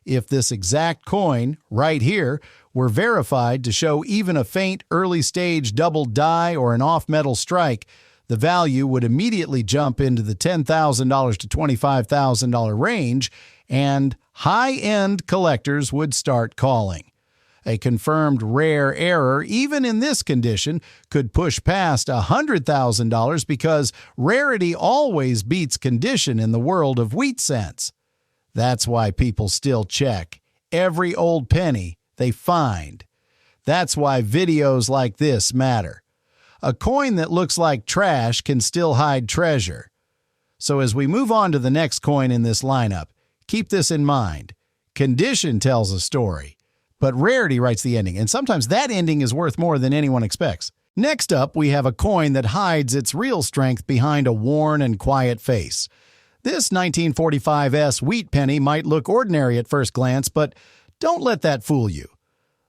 If this exact coin, right here, were verified to show even a faint early-stage double die or an off-metal strike, the value would immediately jump into the $10,000 to $25,000 range, and high-end collectors would start calling. A confirmed rare error, even in this condition, could push past $100,000 because rarity always beats condition in the world of wheat cents. That's why people still check every old penny they find. That's why videos like this matter. A coin that looks like trash can still hide treasure. So as we move on to the next coin in this lineup, keep this in mind. Condition tells a story, but rarity writes the ending, and sometimes that ending is worth more than anyone expects. Next up, we have a coin that hides its real strength behind a worn and quiet face. This 1945 wheat penny might look ordinary at first glance, but don't let that fool you.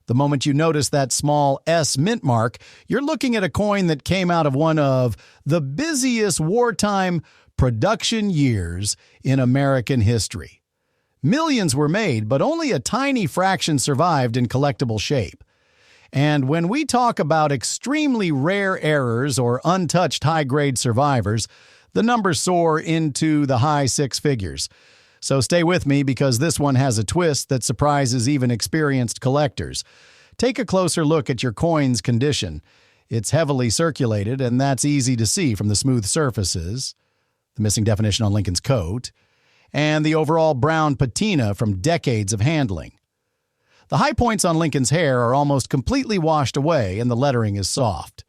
The moment you notice that small S mint mark, you're looking at a coin that came out of one of the busiest wartime production years in American history. Millions were made, but only a tiny fraction survived in collectible shape. And when we talk about extremely rare errors or untouched high-grade survivors, the numbers soar into the high six figures. So stay with me because this one has a twist that surprises even experienced collectors. Take a closer look at your coin's condition. It's heavily circulated, and that's easy to see from the smooth surfaces, the missing definition on Lincoln's coat, and the overall brown patina from decades of handling. The high points on Lincoln's hair are almost completely washed away and the lettering is soft.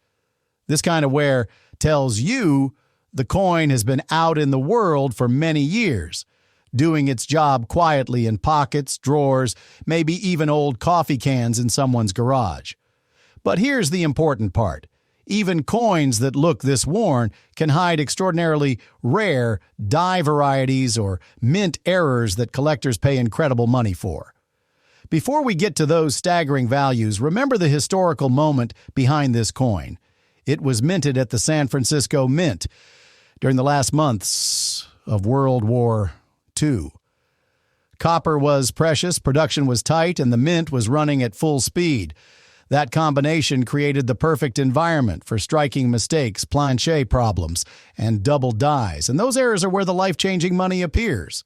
This kind of wear tells you the coin has been out in the world for many years, doing its job quietly in pockets, drawers, maybe even old coffee cans in someone's garage. But here's the important part. Even coins that look this worn can hide extraordinarily rare die varieties or mint errors that collectors pay incredible money for. Before we get to those staggering values, remember the historical moment behind this coin. It was minted at the San Francisco Mint during the last months of World War II. Copper was precious, production was tight, and the mint was running at full speed. That combination created the perfect environment for striking mistakes, planché problems, and double dies. And those errors are where the life-changing money appears.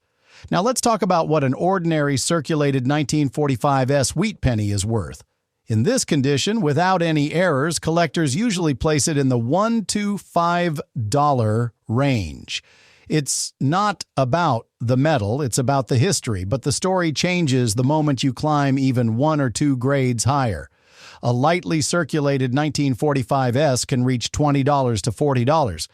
Now let's talk about what an ordinary circulated 1945 wheat penny is worth. In this condition, without any errors, collectors usually place it in the $1 to $5 range. It's not about the metal, it's about the history, but the story changes the moment you climb even 1 or 2 grades higher. A lightly circulated 1945 can reach $20 to $40.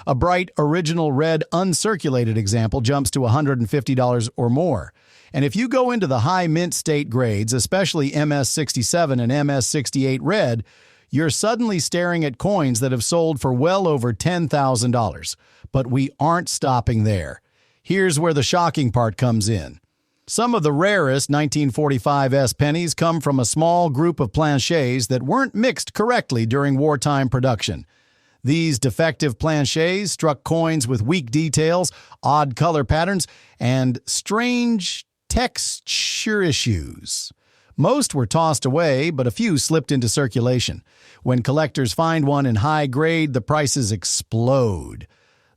A bright original red uncirculated example jumps to $150 or more. And if you go into the high mint state grades, especially MS67 and MS68 red, you're suddenly staring at coins that have sold for well over $10,000. But we aren't stopping there. Here's where the shocking part comes in. Some of the rarest 1945 pennies come from a small group of planchets that weren't mixed correctly during wartime production. These defective planchets struck coins with weak details, odd color patterns, and strange texture issues. Most were tossed away, but a few slipped into circulation. When collectors find one in high grade, the prices explode.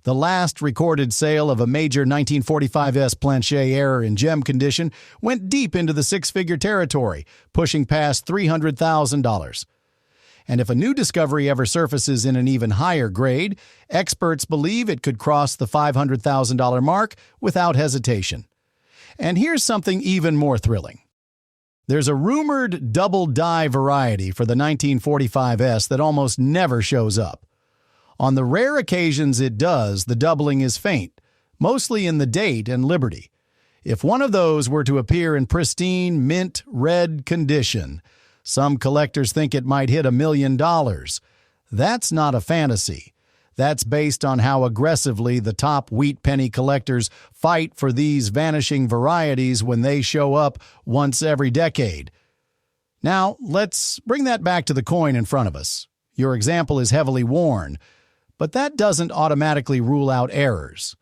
The last recorded sale of a major 1945 planchet error in gem condition went deep into the six-figure territory, pushing past $300,000. And if a new discovery ever surfaces in an even higher grade, experts believe it could cross the $500,000 mark without hesitation. And here's something even more thrilling. There's a rumored double die variety for the 1945 that almost never shows up. On the rare occasions it does, the doubling is faint, mostly in the date and Liberty. If one of those were to appear in pristine mint red condition, some collectors think it might hit $1 million. That's not a fantasy. That's based on how aggressively the top wheat penny collectors fight for these vanishing varieties when they show up once every decade. Now, let's bring that back to the coin in front of us. Your example is heavily worn, but that doesn't automatically rule out errors.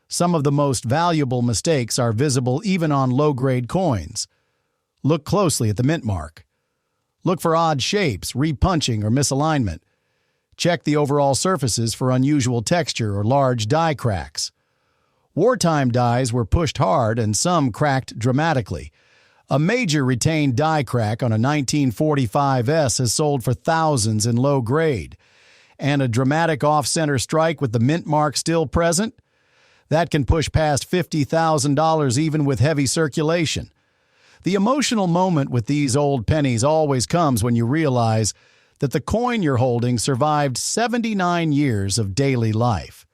Some of the most valuable mistakes are visible even on low-grade coins. Look closely at the mint mark. Look for odd shapes, repunching, or misalignment. Check the overall surfaces for unusual texture or large die cracks. Wartime dies were pushed hard and some cracked dramatically. A major retained die crack on a 1945 has sold for thousands in low grade. And a dramatic off-center strike with the mint mark still present? That can push past $50,000 even with heavy circulation. The emotional moment with these old pennies always comes when you realize that the coin you're holding survived 79 years of daily life.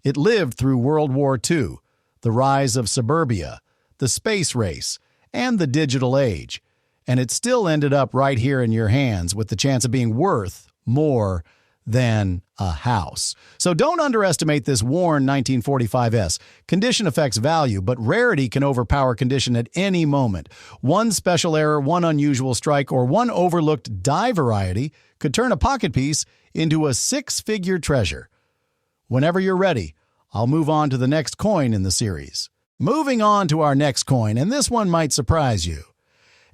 It lived through World War II, the rise of suburbia, the space race, and the digital age, and it still ended up right here in your hands with the chance of being worth more than a house. So don't underestimate this worn 1945 Condition affects value, but rarity can overpower condition at any moment. One special error, one unusual strike, or one overlooked die variety could turn a pocket piece into a six-figure treasure. Whenever you're ready, I'll move on to the next coin in the series. Moving on to our next coin, and this one might surprise you.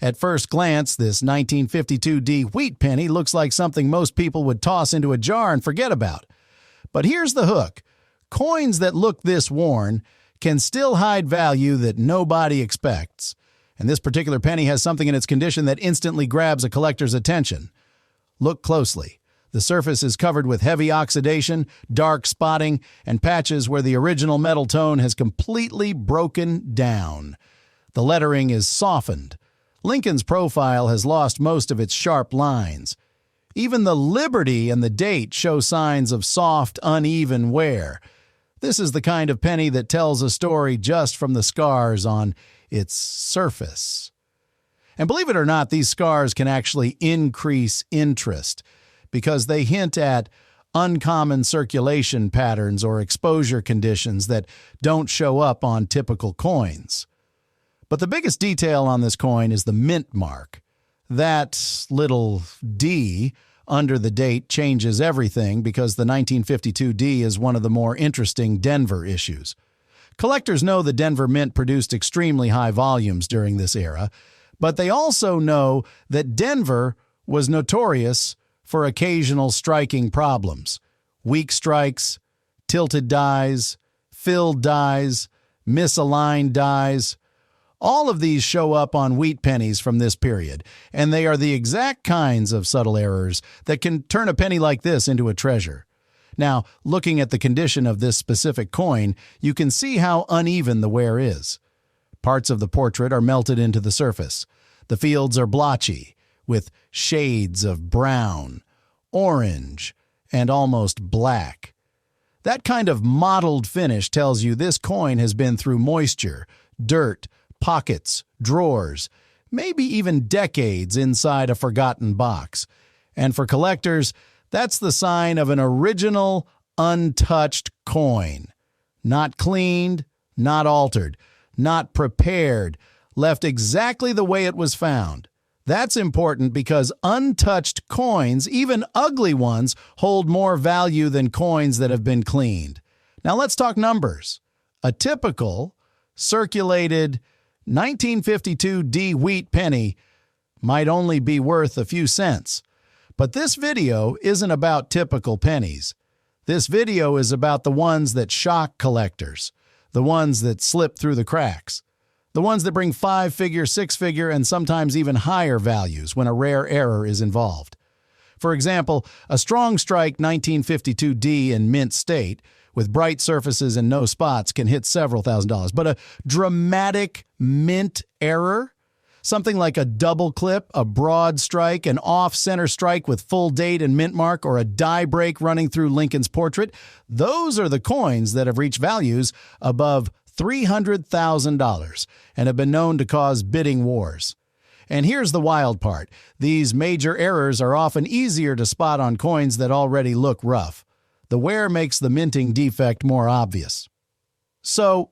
At first glance, this 1952D wheat penny looks like something most people would toss into a jar and forget about. But here's the hook. Coins that look this worn can still hide value that nobody expects. And this particular penny has something in its condition that instantly grabs a collector's attention. Look closely. The surface is covered with heavy oxidation, dark spotting, and patches where the original metal tone has completely broken down. The lettering is softened, Lincoln's profile has lost most of its sharp lines. Even the Liberty and the date show signs of soft, uneven wear. This is the kind of penny that tells a story just from the scars on its surface. And believe it or not, these scars can actually increase interest because they hint at uncommon circulation patterns or exposure conditions that don't show up on typical coins. But the biggest detail on this coin is the mint mark. That little D under the date changes everything because the 1952 D is one of the more interesting Denver issues. Collectors know the Denver Mint produced extremely high volumes during this era, but they also know that Denver was notorious for occasional striking problems. Weak strikes, tilted dies, filled dies, misaligned dies. All of these show up on wheat pennies from this period, and they are the exact kinds of subtle errors that can turn a penny like this into a treasure. Now, looking at the condition of this specific coin, you can see how uneven the wear is. Parts of the portrait are melted into the surface. The fields are blotchy, with shades of brown, orange, and almost black. That kind of mottled finish tells you this coin has been through moisture, dirt, pockets, drawers, maybe even decades inside a forgotten box. And for collectors, that's the sign of an original, untouched coin. Not cleaned, not altered, not prepared, left exactly the way it was found. That's important because untouched coins, even ugly ones, hold more value than coins that have been cleaned. Now let's talk numbers. A typical, circulated 1952 D wheat penny might only be worth a few cents. But this video isn't about typical pennies. This video is about the ones that shock collectors, the ones that slip through the cracks, the ones that bring 5-figure, 6-figure, and sometimes even higher values when a rare error is involved. For example, a strong strike 1952 D in mint state with bright surfaces and no spots can hit several $1,000s. But a dramatic mint error, something like a double clip, a broad strike, an off-center strike with full date and mint mark, or a die break running through Lincoln's portrait, those are the coins that have reached values above $300,000 and have been known to cause bidding wars. And here's the wild part. These major errors are often easier to spot on coins that already look rough. The wear makes the minting defect more obvious. So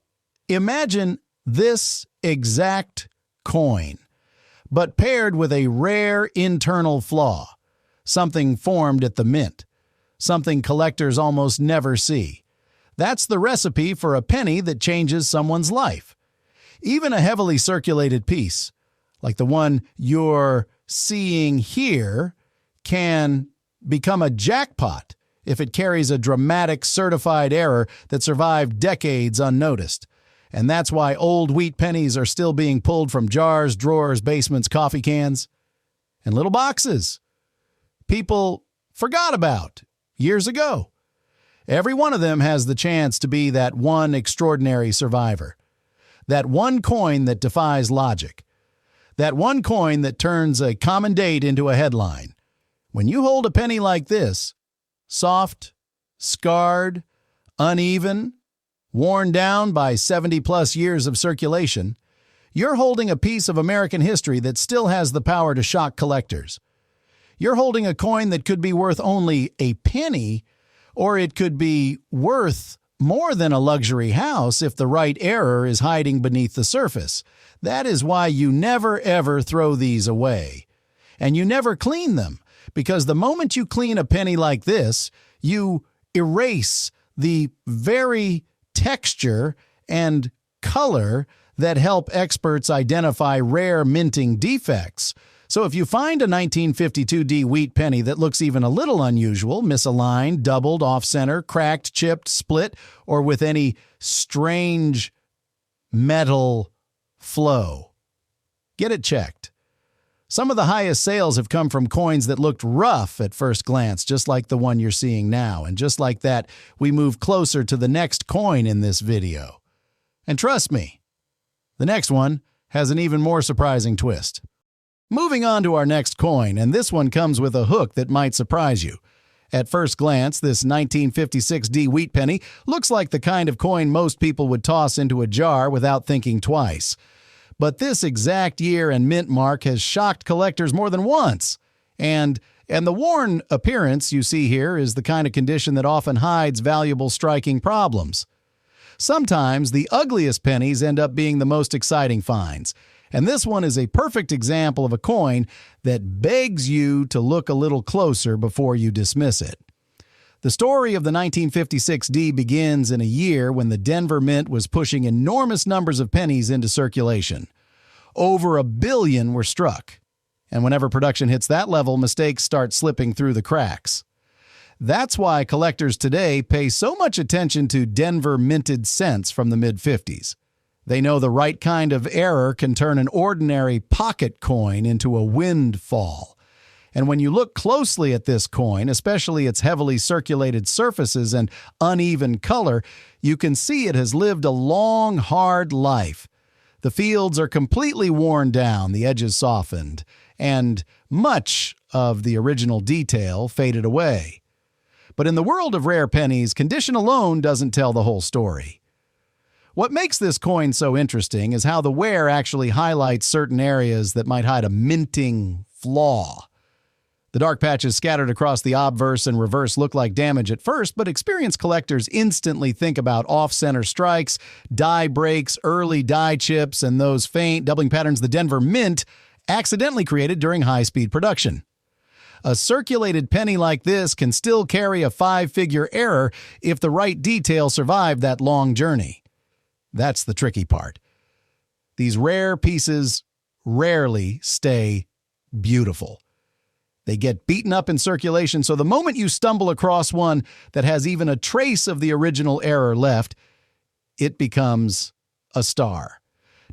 imagine this exact coin, but paired with a rare internal flaw, something formed at the mint, something collectors almost never see. That's the recipe for a penny that changes someone's life. Even a heavily circulated piece, like the one you're seeing here, can become a jackpot if it carries a dramatic certified error that survived decades unnoticed. And that's why old wheat pennies are still being pulled from jars, drawers, basements, coffee cans, and little boxes people forgot about years ago. Every one of them has the chance to be that one extraordinary survivor, that one coin that defies logic, that one coin that turns a common date into a headline. When you hold a penny like this, soft, scarred, uneven, worn down by 70-plus years of circulation, you're holding a piece of American history that still has the power to shock collectors. You're holding a coin that could be worth only a penny, or it could be worth more than a luxury house if the right error is hiding beneath the surface. That is why you never, ever throw these away. And you never clean them, because the moment you clean a penny like this, you erase the very texture and color that help experts identify rare minting defects. So if you find a 1952 D wheat penny that looks even a little unusual, misaligned, doubled, off-center, cracked, chipped, split, or with any strange metal flow, get it checked. Some of the highest sales have come from coins that looked rough at first glance, just like the one you're seeing now. And just like that, we move closer to the next coin in this video. And trust me, the next one has an even more surprising twist. Moving on to our next coin, and this one comes with a hook that might surprise you. At first glance, this 1956D wheat penny looks like the kind of coin most people would toss into a jar without thinking twice. But this exact year and mint mark has shocked collectors more than once. And the worn appearance you see here is the kind of condition that often hides valuable striking problems. Sometimes the ugliest pennies end up being the most exciting finds. And this one is a perfect example of a coin that begs you to look a little closer before you dismiss it. The story of the 1956D begins in a year when the Denver Mint was pushing enormous numbers of pennies into circulation. Over 1 billion were struck. And whenever production hits that level, mistakes start slipping through the cracks. That's why collectors today pay so much attention to Denver minted cents from the mid-50s. They know the right kind of error can turn an ordinary pocket coin into a windfall. And when you look closely at this coin, especially its heavily circulated surfaces and uneven color, you can see it has lived a long, hard life. The fields are completely worn down, the edges softened, and much of the original detail faded away. But in the world of rare pennies, condition alone doesn't tell the whole story. What makes this coin so interesting is how the wear actually highlights certain areas that might hide a minting flaw. The dark patches scattered across the obverse and reverse look like damage at first, but experienced collectors instantly think about off-center strikes, die breaks, early die chips, and those faint doubling patterns the Denver Mint accidentally created during high-speed production. A circulated penny like this can still carry a 5-figure error if the right detail survived that long journey. That's the tricky part. These rare pieces rarely stay beautiful. They get beaten up in circulation, so the moment you stumble across one that has even a trace of the original error left, it becomes a star.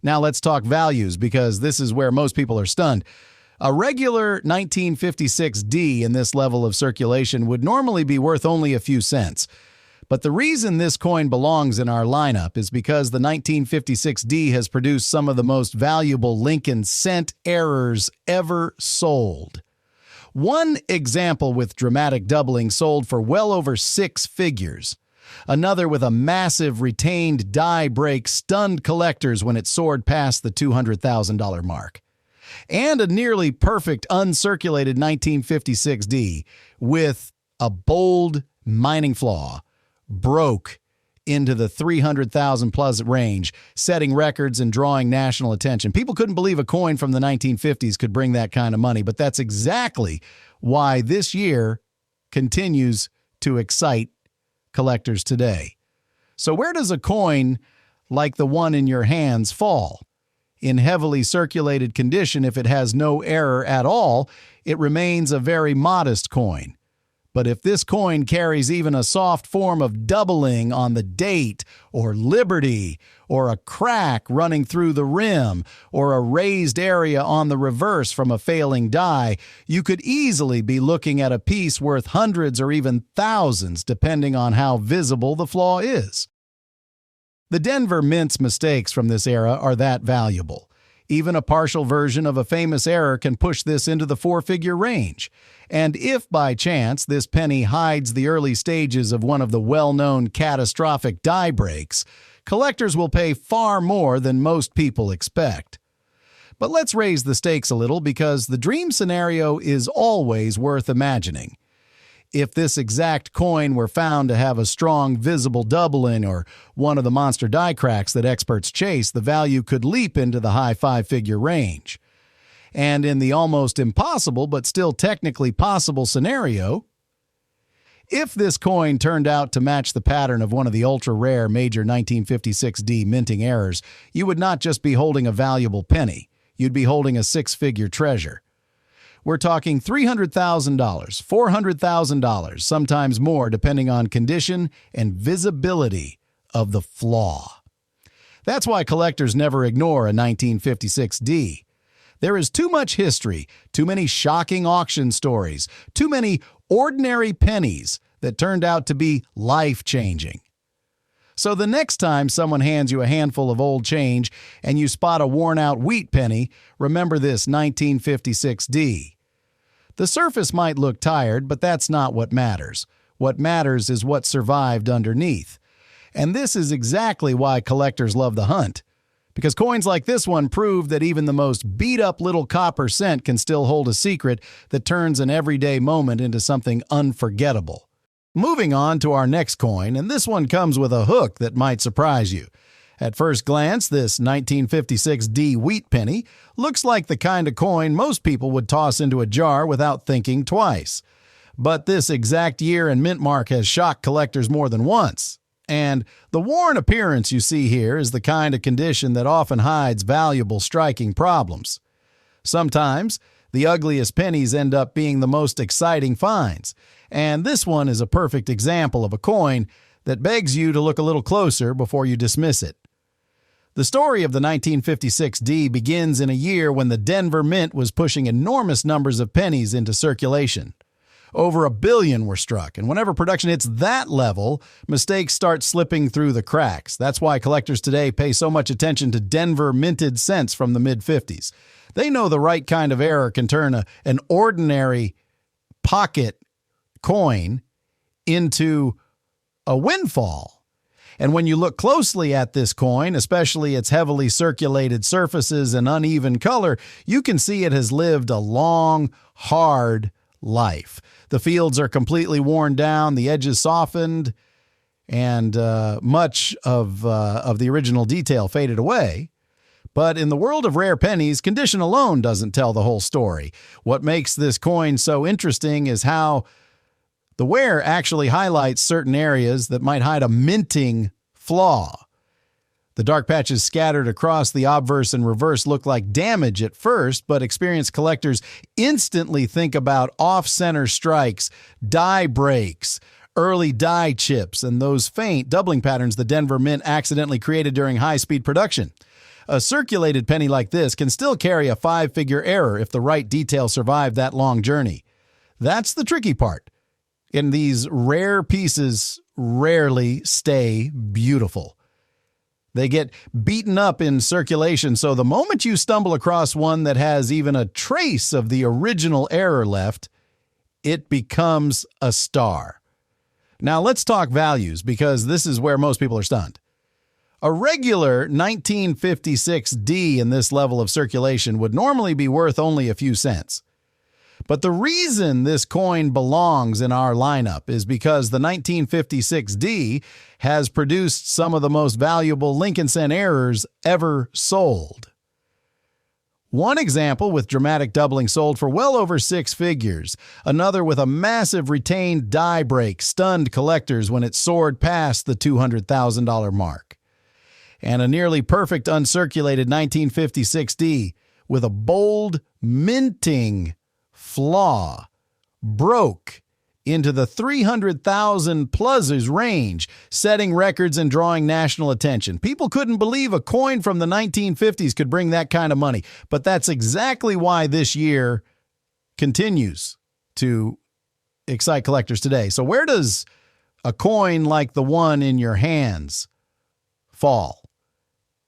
Now let's talk values, because this is where most people are stunned. A regular 1956D in this level of circulation would normally be worth only a few cents. But the reason this coin belongs in our lineup is because the 1956D has produced some of the most valuable Lincoln cent errors ever sold. One example with dramatic doubling sold for well over 6 figures. Another with a massive retained die break stunned collectors when it soared past the $200,000 mark. And a nearly perfect uncirculated 1956D with a bold mining flaw broke into the 300,000 plus range, setting records and drawing national attention. People couldn't believe a coin from the 1950s could bring that kind of money, but that's exactly why this year continues to excite collectors today. So where does a coin like the one in your hands fall? In heavily circulated condition, if it has no error at all, it remains a very modest coin. But if this coin carries even a soft form of doubling on the date, or liberty, or a crack running through the rim, or a raised area on the reverse from a failing die, you could easily be looking at a piece worth hundreds or even thousands, depending on how visible the flaw is. The Denver Mint's mistakes from this era are that valuable. Even a partial version of a famous error can push this into the 4-figure range. And if by chance this penny hides the early stages of one of the well-known catastrophic die breaks, collectors will pay far more than most people expect. But let's raise the stakes a little, because the dream scenario is always worth imagining. If this exact coin were found to have a strong visible doubling or one of the monster die cracks that experts chase, the value could leap into the high 5-figure range. And in the almost impossible but still technically possible scenario, if this coin turned out to match the pattern of one of the ultra-rare major 1956D minting errors, you would not just be holding a valuable penny, you'd be holding a 6-figure treasure. We're talking $300,000, $400,000, sometimes more, depending on condition and visibility of the flaw. That's why collectors never ignore a 1956D. There is too much history, too many shocking auction stories, too many ordinary pennies that turned out to be life-changing. So the next time someone hands you a handful of old change and you spot a worn-out wheat penny, remember this 1956D. The surface might look tired, but that's not what matters. What matters is what survived underneath. And this is exactly why collectors love the hunt. Because coins like this one prove that even the most beat-up little copper cent can still hold a secret that turns an everyday moment into something unforgettable. Moving on to our next coin, and this one comes with a hook that might surprise you. At first glance, this 1956D wheat penny looks like the kind of coin most people would toss into a jar without thinking twice. But this exact year and mint mark has shocked collectors more than once. And the worn appearance you see here is the kind of condition that often hides valuable striking problems. Sometimes, the ugliest pennies end up being the most exciting finds, and this one is a perfect example of a coin that begs you to look a little closer before you dismiss it. The story of the 1956D begins in a year when the Denver Mint was pushing enormous numbers of pennies into circulation. Over 1 billion were struck, and whenever production hits that level, mistakes start slipping through the cracks. That's why collectors today pay so much attention to Denver minted cents from the mid-50s. They know the right kind of error can turn an ordinary pocket coin into a windfall. And when you look closely at this coin, especially its heavily circulated surfaces and uneven color, you can see it has lived a long, hard life. The fields are completely worn down, the edges softened, and much of the original detail faded away. But in the world of rare pennies, condition alone doesn't tell the whole story. What makes this coin so interesting is how the wear actually highlights certain areas that might hide a minting flaw. The dark patches scattered across the obverse and reverse look like damage at first, but experienced collectors instantly think about off-center strikes, die breaks, early die chips, and those faint doubling patterns the Denver Mint accidentally created during high-speed production. A circulated penny like this can still carry a 5-figure error if the right detail survived that long journey. That's the tricky part. And these rare pieces rarely stay beautiful. They get beaten up in circulation, so the moment you stumble across one that has even a trace of the original error left, it becomes a star. Now let's talk values, because this is where most people are stunned. A regular 1956D in this level of circulation would normally be worth only a few cents. But the reason this coin belongs in our lineup is because the 1956D has produced some of the most valuable Lincoln cent errors ever sold. One example with dramatic doubling sold for well over 6 figures. Another with a massive retained die break stunned collectors when it soared past the $200,000 mark. And a nearly perfect uncirculated 1956D with a bold minting flaw broke into the 300,000 pluses range, setting records and drawing national attention. People couldn't believe a coin from the 1950s could bring that kind of money, but that's exactly why this year continues to excite collectors today. So where does a coin like the one in your hands fall?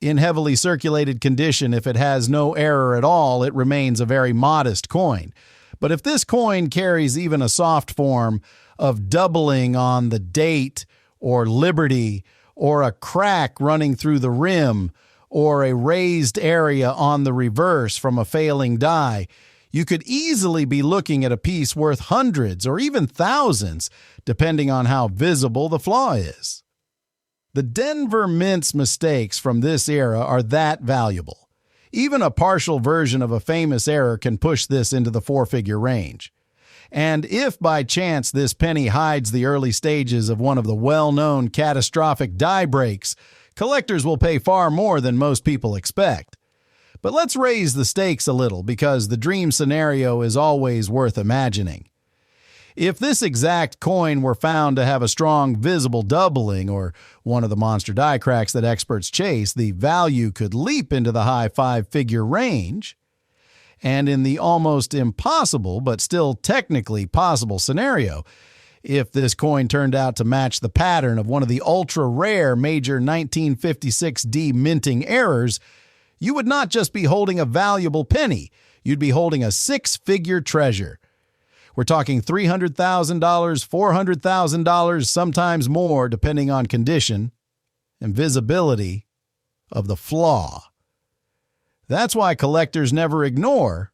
In heavily circulated condition, if it has no error at all, it remains a very modest coin. But if this coin carries even a soft form of doubling on the date or liberty, or a crack running through the rim, or a raised area on the reverse from a failing die, you could easily be looking at a piece worth hundreds or even thousands, depending on how visible the flaw is. The Denver Mint's mistakes from this era are that valuable. Even a partial version of a famous error can push this into the 4-figure range. And if by chance this penny hides the early stages of one of the well-known catastrophic die breaks, collectors will pay far more than most people expect. But let's raise the stakes a little, because the dream scenario is always worth imagining. If this exact coin were found to have a strong visible doubling, or one of the monster die cracks that experts chase, the value could leap into the high 5-figure range. And in the almost impossible, but still technically possible scenario, If this coin turned out to match the pattern of one of the ultra-rare major 1956D minting errors, you would not just be holding a valuable penny, you'd be holding a six-figure treasure. We're talking $300,000, $400,000, sometimes more, depending on condition and visibility of the flaw. That's why collectors never ignore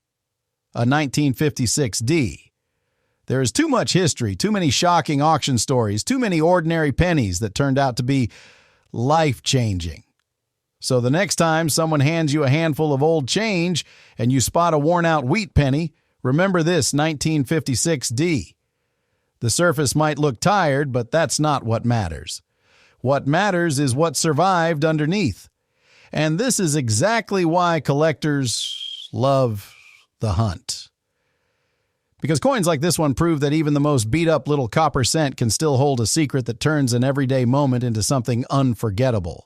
a 1956D. There is too much history, too many shocking auction stories, too many ordinary pennies that turned out to be life-changing. So the next time someone hands you a handful of old change and you spot a worn-out wheat penny, remember this 1956D. The surface might look tired, but that's not what matters. What matters is what survived underneath. And this is exactly why collectors love the hunt. Because coins like this one prove that even the most beat-up little copper cent can still hold a secret that turns an everyday moment into something unforgettable.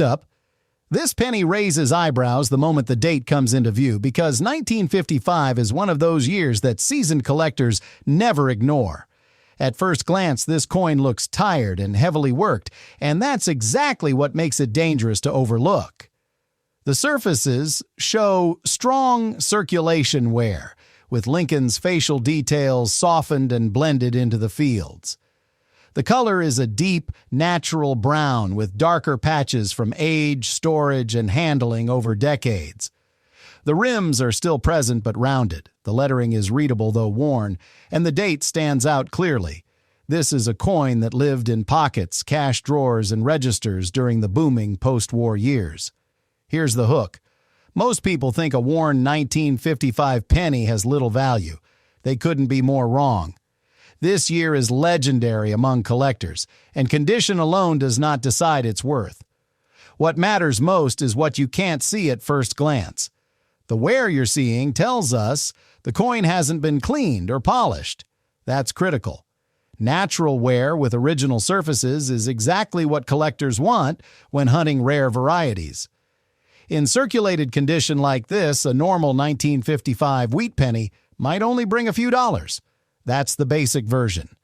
Up, this penny raises eyebrows the moment the date comes into view because 1955 is one of those years that seasoned collectors never ignore. At first glance, this coin looks tired and heavily worked, and that's exactly what makes it dangerous to overlook. The surfaces show strong circulation wear, with Lincoln's facial details softened and blended into the fields. The color is a deep, natural brown with darker patches from age, storage, and handling over decades. The rims are still present but rounded. The lettering is readable though worn, and the date stands out clearly. This is a coin that lived in pockets, cash drawers, and registers during the booming post-war years. Here's the hook. Most people think a worn 1955 penny has little value. They couldn't be more wrong. This year is legendary among collectors, and condition alone does not decide its worth. What matters most is what you can't see at first glance. The wear you're seeing tells us the coin hasn't been cleaned or polished. That's critical. Natural wear with original surfaces is exactly what collectors want when hunting rare varieties. In circulated condition like this, a normal 1955 wheat penny might only bring a few dollars. That's the basic version.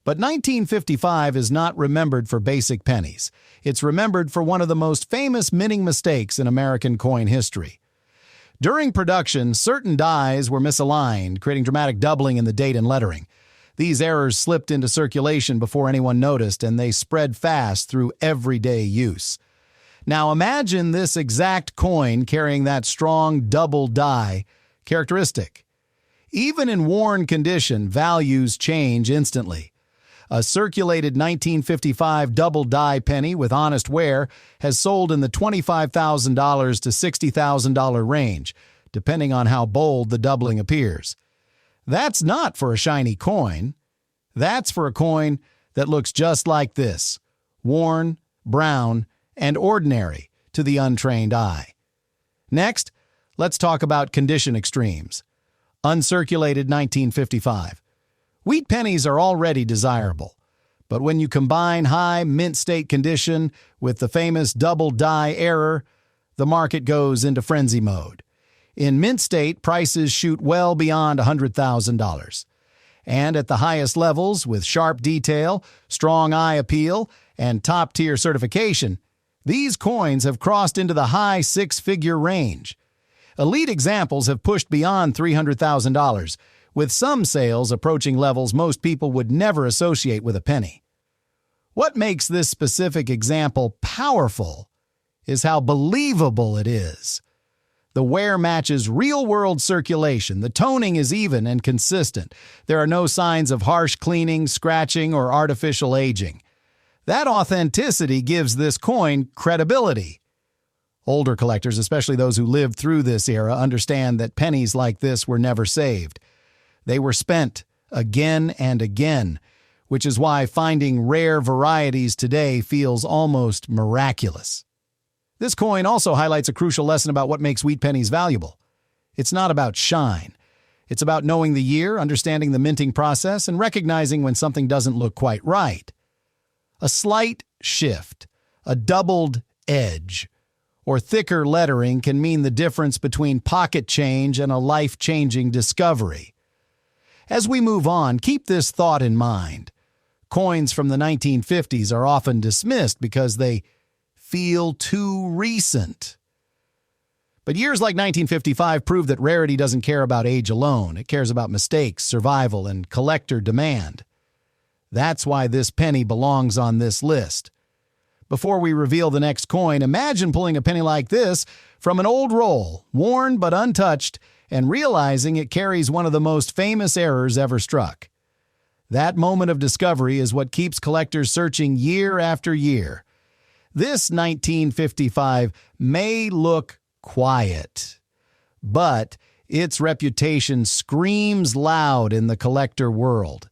But 1955 is not remembered for basic pennies. It's remembered for one of the most famous minting mistakes in American coin history. During production, certain dies were misaligned, creating dramatic doubling in the date and lettering. These errors slipped into circulation before anyone noticed, and they spread fast through everyday use. Now imagine this exact coin carrying that strong double die characteristic. Even in worn condition, values change instantly. A circulated 1955 double die penny with honest wear has sold in the $25,000 to $60,000 range, depending on how bold the doubling appears. That's not for a shiny coin. That's for a coin that looks just like this, worn, brown, and ordinary to the untrained eye. Next, let's talk about condition extremes. Uncirculated 1955. Wheat pennies are already desirable, but when you combine high mint state condition with the famous double die error, the market goes into frenzy mode. In mint state, prices shoot well beyond $100,000. And at the highest levels, with sharp detail, strong eye appeal, and top-tier certification, these coins have crossed into the high six-figure range. Elite examples have pushed beyond $300,000, with some sales approaching levels most people would never associate with a penny. What makes this specific example powerful is how believable it is. The wear matches real-world circulation. The toning is even and consistent. There are no signs of harsh cleaning, scratching, or artificial aging. That authenticity gives this coin credibility. Older collectors, especially those who lived through this era, understand that pennies like this were never saved. They were spent again and again, which is why finding rare varieties today feels almost miraculous. This coin also highlights a crucial lesson about what makes wheat pennies valuable. It's not about shine. It's about knowing the year, understanding the minting process, and recognizing when something doesn't look quite right. A slight shift, a doubled edge, or thicker lettering can mean the difference between pocket change and a life-changing discovery. As we move on, keep this thought in mind. Coins from the 1950s are often dismissed because they feel too recent. But years like 1955 prove that rarity doesn't care about age alone. It cares about mistakes, survival, and collector demand. That's why this penny belongs on this list. Before we reveal the next coin, imagine pulling a penny like this from an old roll, worn but untouched, and realizing it carries one of the most famous errors ever struck. That moment of discovery is what keeps collectors searching year after year. This 1955 may look quiet, but its reputation screams loud in the collector world.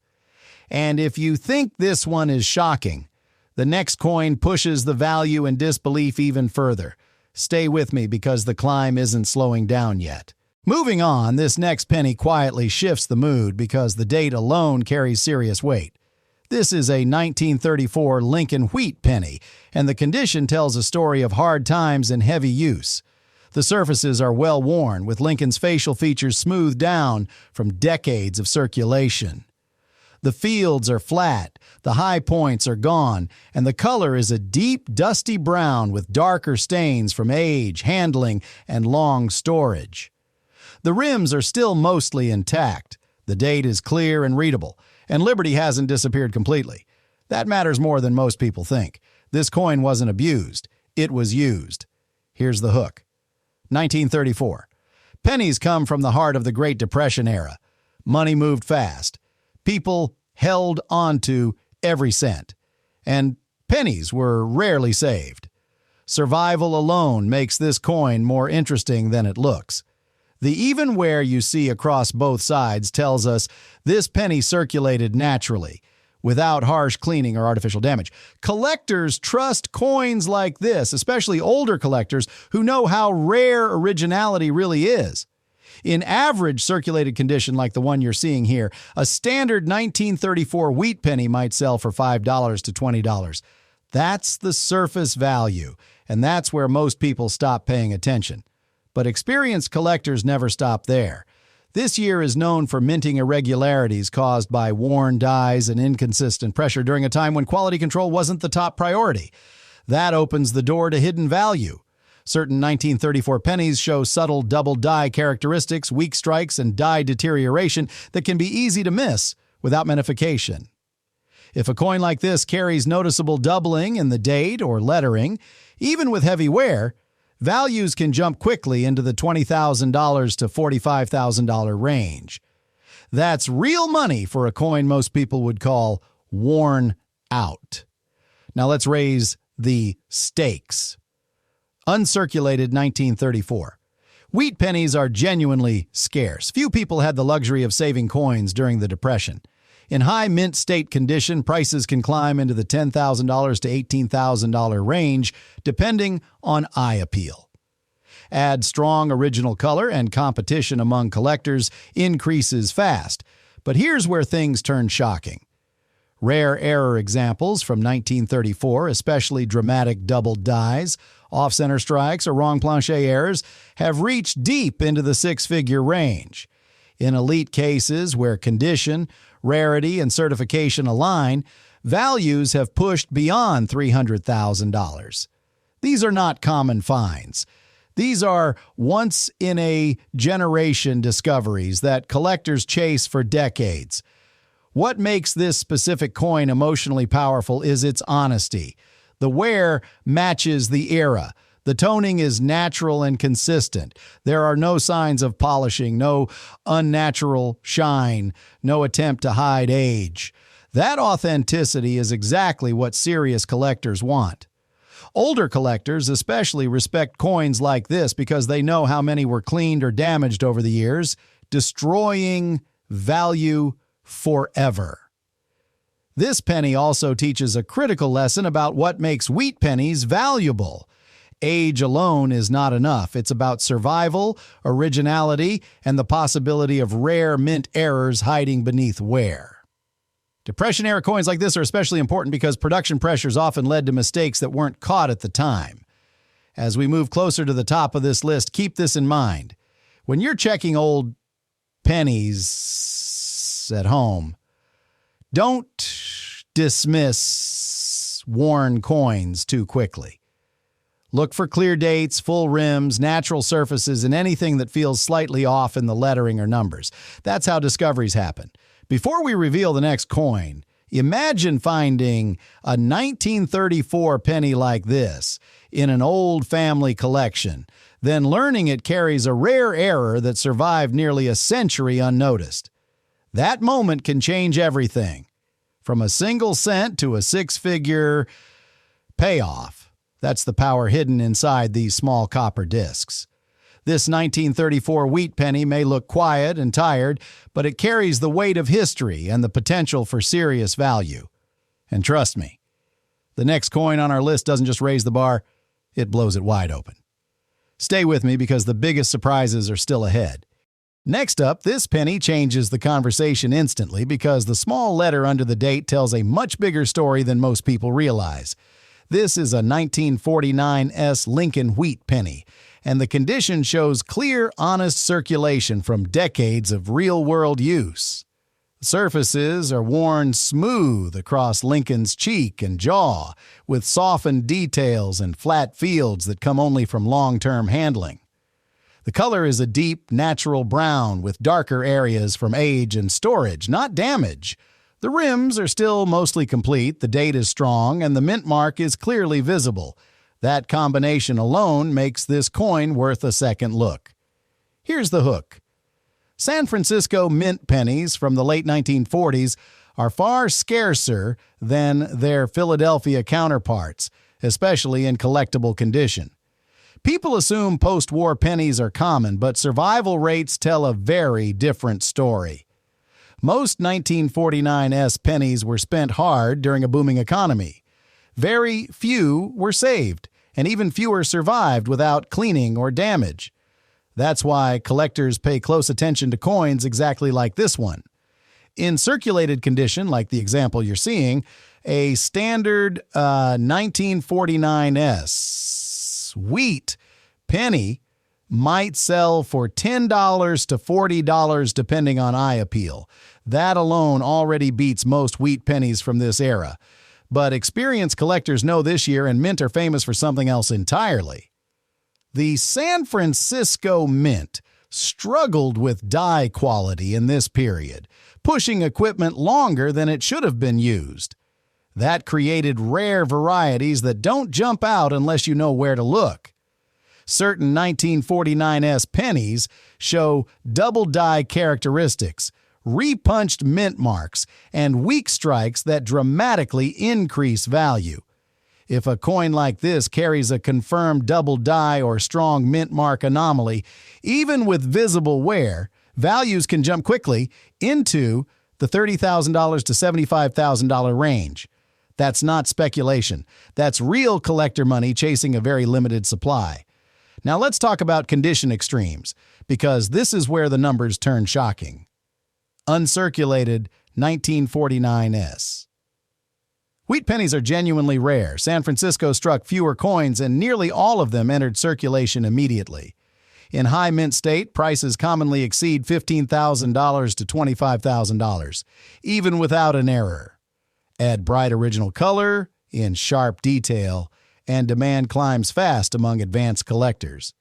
And if you think this one is shocking, the next coin pushes the value and disbelief even further. Stay with me because the climb isn't slowing down yet. Moving on, this next penny quietly shifts the mood because the date alone carries serious weight. This is a 1934 Lincoln wheat penny, and the condition tells a story of hard times and heavy use. The surfaces are well worn, with Lincoln's facial features smoothed down from decades of circulation. The fields are flat, the high points are gone, and the color is a deep, dusty brown with darker stains from age, handling, and long storage. The rims are still mostly intact. The date is clear and readable, and Liberty hasn't disappeared completely. That matters more than most people think. This coin wasn't abused. It was used. Here's the hook. 1934. Pennies come from the heart of the Great Depression era. Money moved fast. People held on to every cent, and pennies were rarely saved. Survival alone makes this coin more interesting than it looks. The even wear you see across both sides tells us this penny circulated naturally, without harsh cleaning or artificial damage. Collectors trust coins like this, especially older collectors who know how rare originality really is. In average circulated condition like the one you're seeing here, a standard 1934 wheat penny might sell for $5 to $20. That's the surface value, and that's where most people stop paying attention. But experienced collectors never stop there. This year is known for minting irregularities caused by worn dies and inconsistent pressure during a time when quality control wasn't the top priority. That opens the door to hidden value. Certain 1934 pennies show subtle double die characteristics, weak strikes, and die deterioration that can be easy to miss without magnification. If a coin like this carries noticeable doubling in the date or lettering, even with heavy wear, values can jump quickly into the $20,000 to $45,000 range. That's real money for a coin most people would call worn out. Now let's raise the stakes. Uncirculated 1934. Wheat pennies are genuinely scarce. Few people had the luxury of saving coins during the Depression. In high mint state condition, prices can climb into the $10,000 to $18,000 range, depending on eye appeal. Add strong original color and competition among collectors increases fast. But here's where things turn shocking. Rare error examples from 1934, especially dramatic doubled dies, off-center strikes, or wrong planche errors, have reached deep into the six-figure range. In elite cases where condition, rarity, and certification align, values have pushed beyond $300,000. These are not common finds. These are once-in-a-generation discoveries that collectors chase for decades. What makes this specific coin emotionally powerful is its honesty. The wear matches the era. The toning is natural and consistent. There are no signs of polishing, no unnatural shine, no attempt to hide age. That authenticity is exactly what serious collectors want. Older collectors especially respect coins like this because they know how many were cleaned or damaged over the years, destroying value forever. This penny also teaches a critical lesson about what makes wheat pennies valuable. Age alone is not enough. It's about survival, originality, and the possibility of rare mint errors hiding beneath wear. Depression-era coins like this are especially important because production pressures often led to mistakes that weren't caught at the time. As we move closer to the top of this list, keep this in mind. When you're checking old pennies at home, don't dismiss worn coins too quickly. Look for clear dates, full rims, natural surfaces, and anything that feels slightly off in the lettering or numbers. That's how discoveries happen. Before we reveal the next coin, imagine finding a 1934 penny like this in an old family collection, then learning it carries a rare error that survived nearly a century unnoticed. That moment can change everything, from a single cent to a six-figure payoff. That's the power hidden inside these small copper discs. This 1934 wheat penny may look quiet and tired, but it carries the weight of history and the potential for serious value. And trust me, the next coin on our list doesn't just raise the bar, it blows it wide open. Stay with me because the biggest surprises are still ahead. Next up, this penny changes the conversation instantly because the small letter under the date tells a much bigger story than most people realize. This is a 1949 Lincoln wheat penny, and the condition shows clear, honest circulation from decades of real-world use. The surfaces are worn smooth across Lincoln's cheek and jaw, with softened details and flat fields that come only from long-term handling. The color is a deep, natural brown with darker areas from age and storage, not damage. The rims are still mostly complete, the date is strong, and the mint mark is clearly visible. That combination alone makes this coin worth a second look. Here's the hook. San Francisco mint pennies from the late 1940s are far scarcer than their Philadelphia counterparts, especially in collectible condition. People assume post-war pennies are common, but survival rates tell a very different story. Most 1949 pennies were spent hard during a booming economy. Very few were saved, and even fewer survived without cleaning or damage. That's why collectors pay close attention to coins exactly like this one. In circulated condition, like the example you're seeing, a standard 1949 wheat penny might sell for $10 to $40 depending on eye appeal. That alone already beats most wheat pennies from this era. But experienced collectors know this year and mint are famous for something else entirely. The San Francisco Mint struggled with die quality in this period, pushing equipment longer than it should have been used. That created rare varieties that don't jump out unless you know where to look. Certain 1949 pennies show double die characteristics, repunched mint marks, and weak strikes that dramatically increase value. If a coin like this carries a confirmed double die or strong mint mark anomaly, even with visible wear, values can jump quickly into the $30,000 to $75,000 range. That's not speculation. That's real collector money chasing a very limited supply. Now let's talk about condition extremes, because this is where the numbers turn shocking. Uncirculated 1949 Wheat pennies are genuinely rare. San Francisco struck fewer coins, and nearly all of them entered circulation immediately. In high mint state, prices commonly exceed $15,000 to $25,000, even without an error. Add bright original color, in sharp detail, and demand climbs fast among advanced collectors.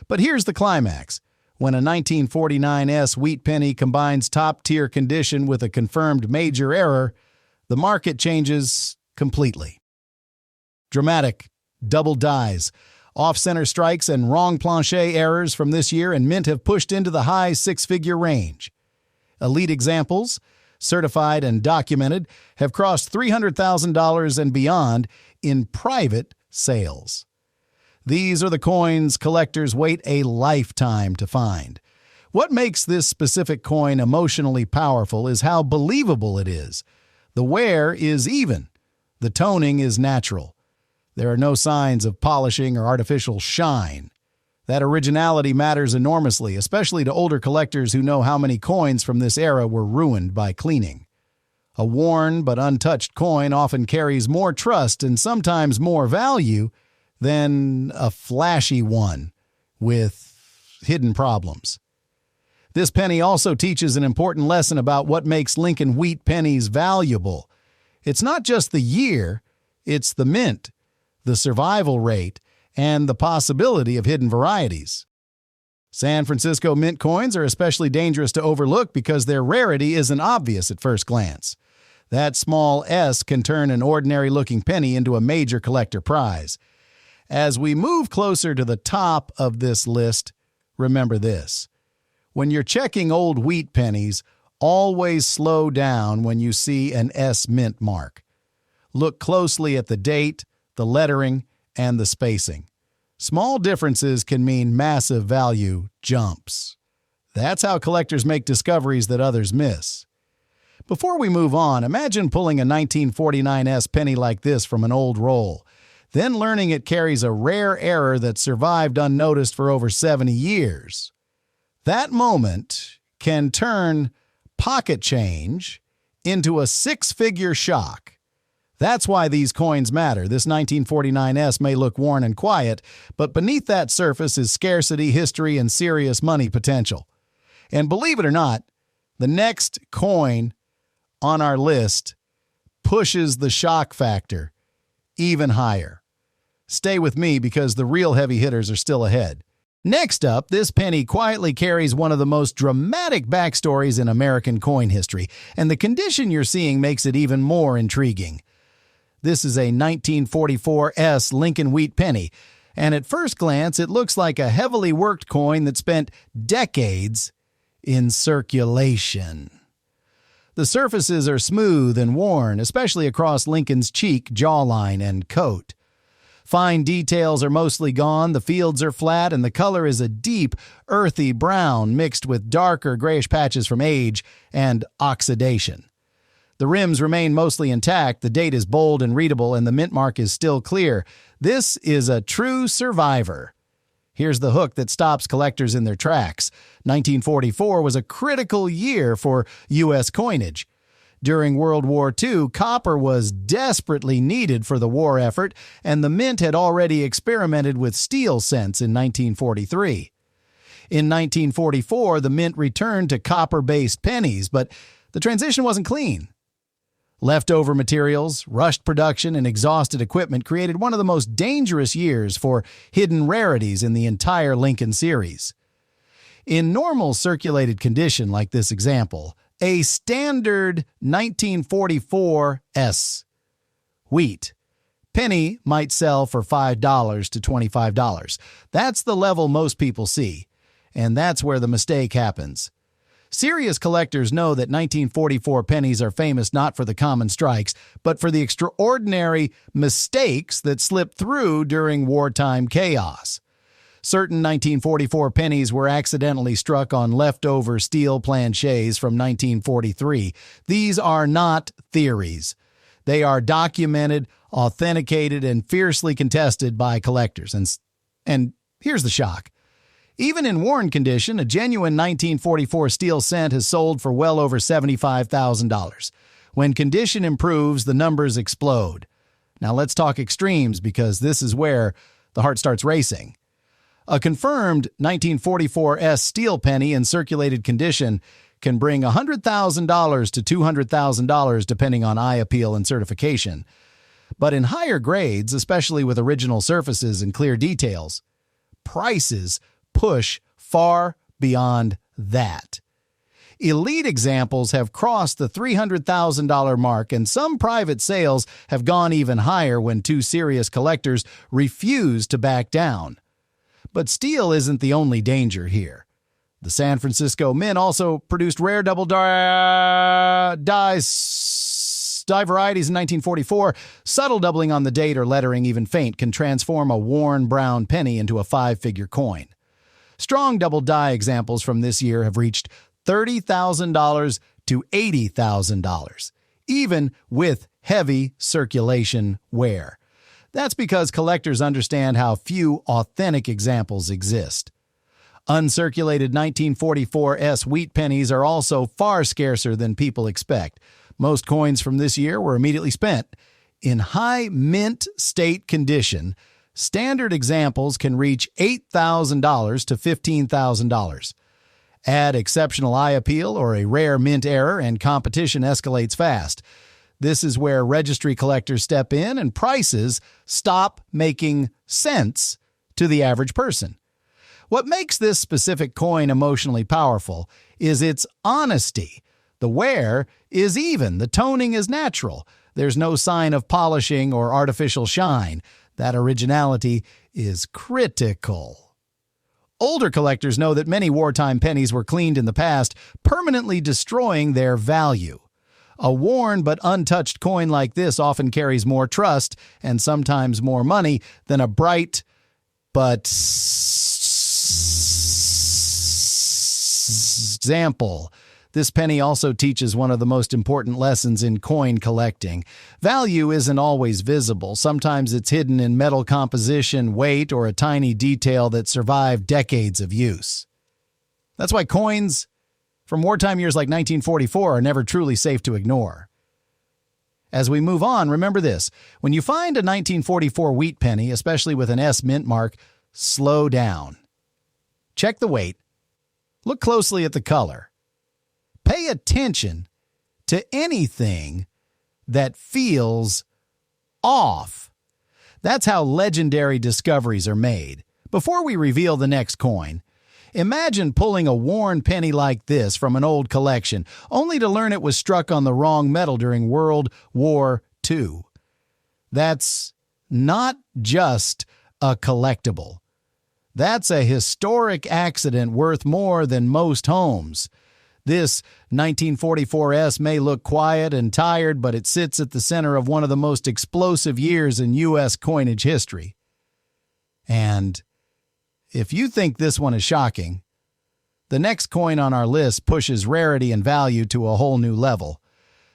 But here's the climax. When a 1949 wheat penny combines top-tier condition with a confirmed major error, the market changes completely. Dramatic, double dies, off-center strikes, and wrong plancher errors from this year and mint have pushed into the high six-figure range. Elite examples, certified and documented, have crossed $300,000 and beyond in private sales. These are the coins collectors wait a lifetime to find. What makes this specific coin emotionally powerful is how believable it is. The wear is even. The toning is natural. There are no signs of polishing or artificial shine. That originality matters enormously, especially to older collectors who know how many coins from this era were ruined by cleaning. A worn but untouched coin often carries more trust and sometimes more value than a flashy one with hidden problems. This penny also teaches an important lesson about what makes Lincoln wheat pennies valuable. It's not just the year, it's the mint, the survival rate, and the possibility of hidden varieties. San Francisco mint coins are especially dangerous to overlook because their rarity isn't obvious at first glance. That small S can turn an ordinary-looking penny into a major collector prize. As we move closer to the top of this list, remember this. When you're checking old wheat pennies, always slow down when you see an S mint mark. Look closely at the date, the lettering, and the spacing. Small differences can mean massive value jumps. That's how collectors make discoveries that others miss. Before we move on, imagine pulling a 1949 S penny like this from an old roll, then learning it carries a rare error that survived unnoticed for over 70 years. That moment can turn pocket change into a six-figure shock. That's why these coins matter. This 1949 S may look worn and quiet, but beneath that surface is scarcity, history, and serious money potential. And believe it or not, the next coin on our list pushes the shock factor even higher. Stay with me because the real heavy hitters are still ahead. Next up, this penny quietly carries one of the most dramatic backstories in American coin history, and the condition you're seeing makes it even more intriguing. This is a 1944 S Lincoln wheat penny, and at first glance it looks like a heavily worked coin that spent decades in circulation. The surfaces are smooth and worn, especially across Lincoln's cheek, jawline, and coat. Fine details are mostly gone, the fields are flat, and the color is a deep, earthy brown mixed with darker grayish patches from age and oxidation. The rims remain mostly intact, the date is bold and readable, and the mint mark is still clear. This is a true survivor. Here's the hook that stops collectors in their tracks. 1944 was a critical year for U.S. coinage. During World War II, copper was desperately needed for the war effort, and the mint had already experimented with steel cents in 1943. In 1944, the mint returned to copper-based pennies, but the transition wasn't clean. Leftover materials, rushed production, and exhausted equipment created one of the most dangerous years for hidden rarities in the entire Lincoln series. In normal circulated condition like this example, a standard 1944 S wheat penny might sell for $5 to $25. That's the level most people see, and that's where the mistake happens. Serious collectors know that 1944 pennies are famous not for the common strikes, but for the extraordinary mistakes that slipped through during wartime chaos. Certain 1944 pennies were accidentally struck on leftover steel planchets from 1943. These are not theories. They are documented, authenticated, and fiercely contested by collectors. And here's the shock. Even in worn condition, a genuine 1944 steel cent has sold for well over $75,000. When condition improves, the numbers explode. Now let's talk extremes because this is where the heart starts racing. A confirmed 1944 S steel penny in circulated condition can bring $100,000 to $200,000 depending on eye appeal and certification. But in higher grades, especially with original surfaces and clear details, prices push far beyond that. Elite examples have crossed the $300,000 mark, and some private sales have gone even higher when two serious collectors refuse to back down. But steel isn't the only danger here. The San Francisco Mint also produced rare double die varieties in 1944. Subtle doubling on the date or lettering, even faint, can transform a worn brown penny into a five-figure coin. Strong double die examples from this year have reached $30,000 to $80,000, even with heavy circulation wear. That's because collectors understand how few authentic examples exist. Uncirculated 1944 wheat pennies are also far scarcer than people expect. Most coins from this year were immediately spent. In high mint state condition, standard examples can reach $8,000 to $15,000. Add exceptional eye appeal or a rare mint error, and competition escalates fast. This is where registry collectors step in and prices stop making sense to the average person. What makes this specific coin emotionally powerful is its honesty. The wear is even, the toning is natural. There's no sign of polishing or artificial shine. That originality is critical. Older collectors know that many wartime pennies were cleaned in the past, permanently destroying their value. A worn but untouched coin like this often carries more trust and sometimes more money than a bright but example. This penny also teaches one of the most important lessons in coin collecting. Value isn't always visible. Sometimes it's hidden in metal composition, weight, or a tiny detail that survived decades of use. That's why coins from wartime years like 1944 are never truly safe to ignore. As we move on, remember this. When you find a 1944 wheat penny, especially with an S mint mark, slow down. Check the weight. Look closely at the color. Pay attention to anything that feels off. That's how legendary discoveries are made. Before we reveal the next coin, imagine pulling a worn penny like this from an old collection, only to learn it was struck on the wrong metal during World War II. That's not just a collectible. That's a historic accident worth more than most homes. This 1944 may look quiet and tired, but it sits at the center of one of the most explosive years in U.S. coinage history. And if you think this one is shocking, the next coin on our list pushes rarity and value to a whole new level.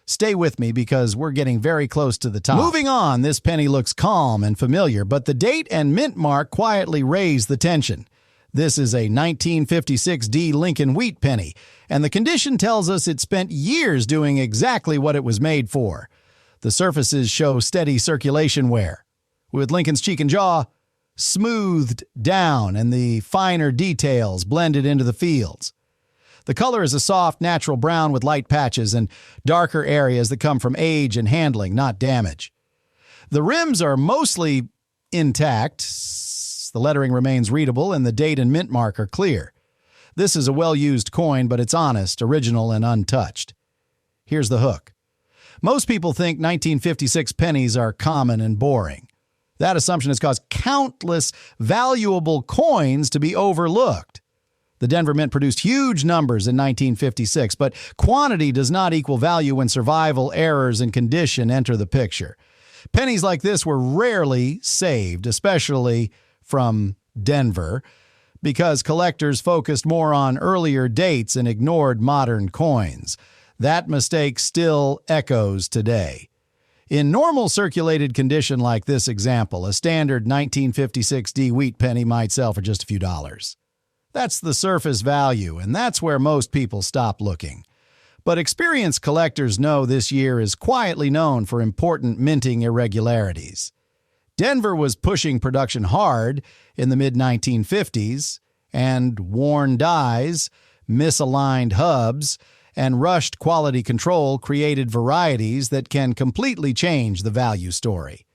Stay with me because we're getting very close to the top. Moving on, this penny looks calm and familiar, but the date and mint mark quietly raise the tension. This is a 1956 D Lincoln wheat penny, and the condition tells us it spent years doing exactly what it was made for. The surfaces show steady circulation wear, with Lincoln's cheek and jaw smoothed down and the finer details blended into the fields. The color is a soft, natural brown with light patches and darker areas that come from age and handling, not damage. The rims are mostly intact. The lettering remains readable, and the date and mint mark are clear. This is a well-used coin, but it's honest, original, and untouched. Here's the hook. Most people think 1956 pennies are common and boring. That assumption has caused countless valuable coins to be overlooked. The Denver Mint produced huge numbers in 1956, but quantity does not equal value when survival, errors, and condition enter the picture. Pennies like this were rarely saved, especially from Denver, because collectors focused more on earlier dates and ignored modern coins. That mistake still echoes today. In normal circulated condition like this example, a standard 1956 D wheat penny might sell for just a few dollars. That's the surface value, and that's where most people stop looking. But experienced collectors know this year is quietly known for important minting irregularities. Denver was pushing production hard in the mid-1950s, and worn dies, misaligned hubs, and rushed quality control created varieties that can completely change the value story.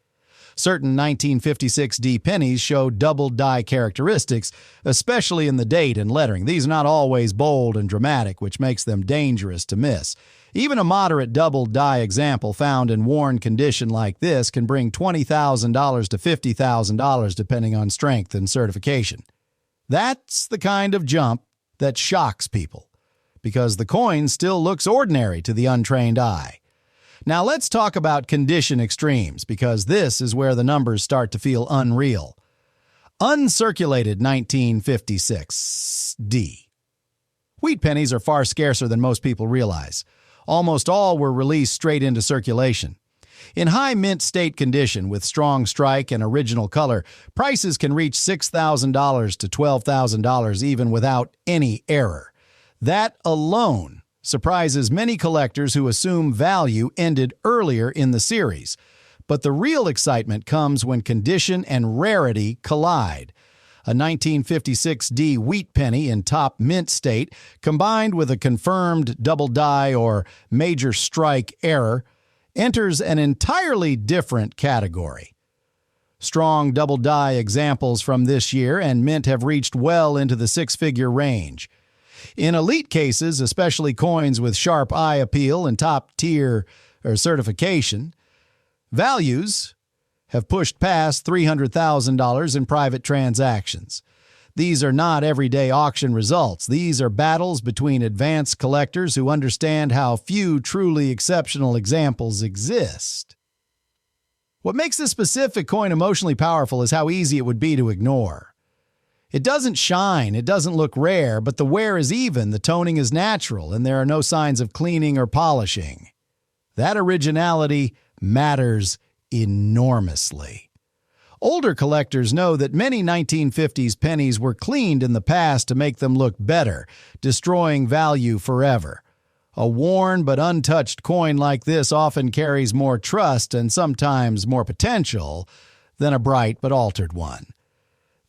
Certain 1956 D pennies show double die characteristics, especially in the date and lettering. These are not always bold and dramatic, which makes them dangerous to miss. Even a moderate double die example found in worn condition like this can bring $20,000 to $50,000 depending on strength and certification. That's the kind of jump that shocks people, because the coin still looks ordinary to the untrained eye. Now let's talk about condition extremes, because this is where the numbers start to feel unreal. Uncirculated 1956 D. Wheat pennies are far scarcer than most people realize. Almost all were released straight into circulation. In high mint state condition with strong strike and original color, prices can reach $6,000 to $12,000 even without any error. That alone surprises many collectors who assume value ended earlier in the series. But the real excitement comes when condition and rarity collide. A 1956D wheat penny in top mint state, combined with a confirmed double die or major strike error, enters an entirely different category. Strong double die examples from this year and mint have reached well into the six-figure range. In elite cases, especially coins with sharp eye appeal and top-tier certification, values have pushed past $300,000 in private transactions. These are not everyday auction results. These are battles between advanced collectors who understand how few truly exceptional examples exist. What makes this specific coin emotionally powerful is how easy it would be to ignore. It doesn't shine, it doesn't look rare, but the wear is even, the toning is natural, and there are no signs of cleaning or polishing. That originality matters enormously. Older collectors know that many 1950s pennies were cleaned in the past to make them look better, destroying value forever. A worn but untouched coin like this often carries more trust and sometimes more potential than a bright but altered one.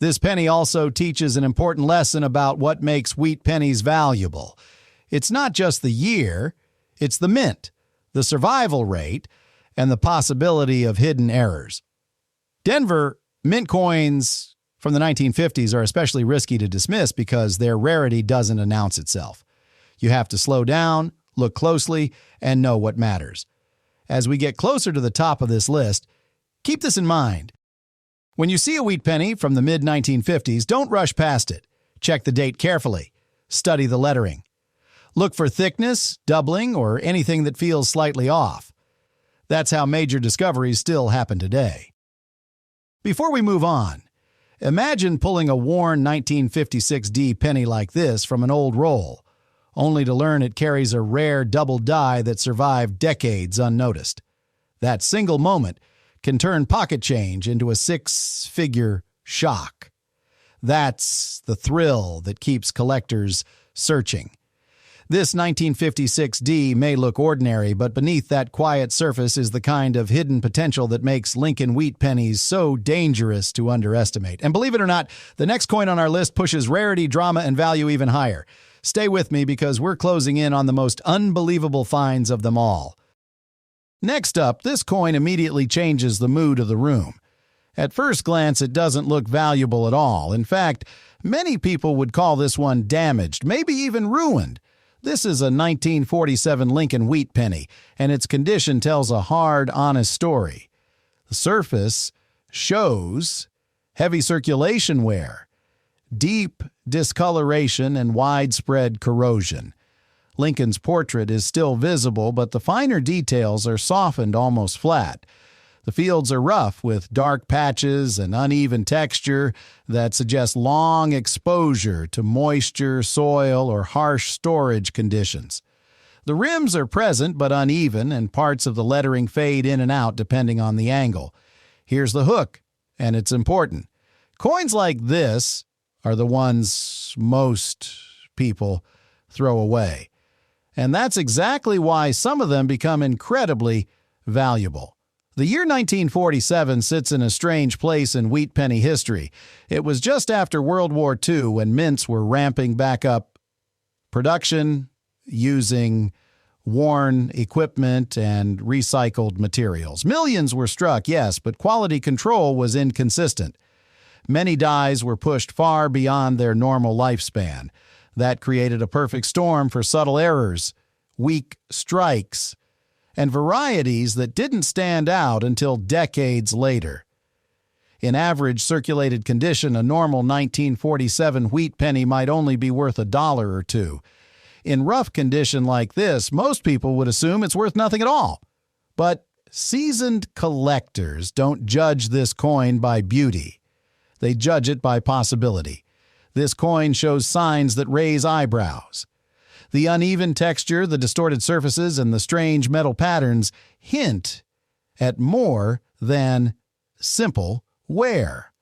This penny also teaches an important lesson about what makes wheat pennies valuable. It's not just the year, it's the mint, the survival rate, and the possibility of hidden errors. Denver mint coins from the 1950s are especially risky to dismiss because their rarity doesn't announce itself. You have to slow down, look closely, and know what matters. As we get closer to the top of this list, keep this in mind. When you see a wheat penny from the mid-1950s, don't rush past it. Check the date carefully. Study the lettering. Look for thickness, doubling, or anything that feels slightly off. That's how major discoveries still happen today. Before we move on, imagine pulling a worn 1956D penny like this from an old roll, only to learn it carries a rare double die that survived decades unnoticed. That single moment can turn pocket change into a six-figure shock. That's the thrill that keeps collectors searching. This 1956D may look ordinary, but beneath that quiet surface is the kind of hidden potential that makes Lincoln wheat pennies so dangerous to underestimate. And believe it or not, the next coin on our list pushes rarity, drama, and value even higher. Stay with me because we're closing in on the most unbelievable finds of them all. Next up, this coin immediately changes the mood of the room. At first glance, it doesn't look valuable at all. In fact, many people would call this one damaged, maybe even ruined. This is a 1947 Lincoln wheat penny, and its condition tells a hard, honest story. The surface shows heavy circulation wear, deep discoloration, and widespread corrosion. Lincoln's portrait is still visible, but the finer details are softened almost flat. The fields are rough with dark patches and uneven texture that suggest long exposure to moisture, soil, or harsh storage conditions. The rims are present but uneven, and parts of the lettering fade in and out depending on the angle. Here's the hook, and it's important. Coins like this are the ones most people throw away. And that's exactly why some of them become incredibly valuable. The year 1947 sits in a strange place in wheat penny history. It was just after World War II when mints were ramping back up production using worn equipment and recycled materials. Millions were struck, yes, but quality control was inconsistent. Many dies were pushed far beyond their normal lifespan. That created a perfect storm for subtle errors, weak strikes, and varieties that didn't stand out until decades later. In average circulated condition, a normal 1947 wheat penny might only be worth $1 or $2. In rough condition like this, most people would assume it's worth nothing at all. But seasoned collectors don't judge this coin by beauty. They judge it by possibility. This coin shows signs that raise eyebrows. The uneven texture, the distorted surfaces, and the strange metal patterns hint at more than simple wear.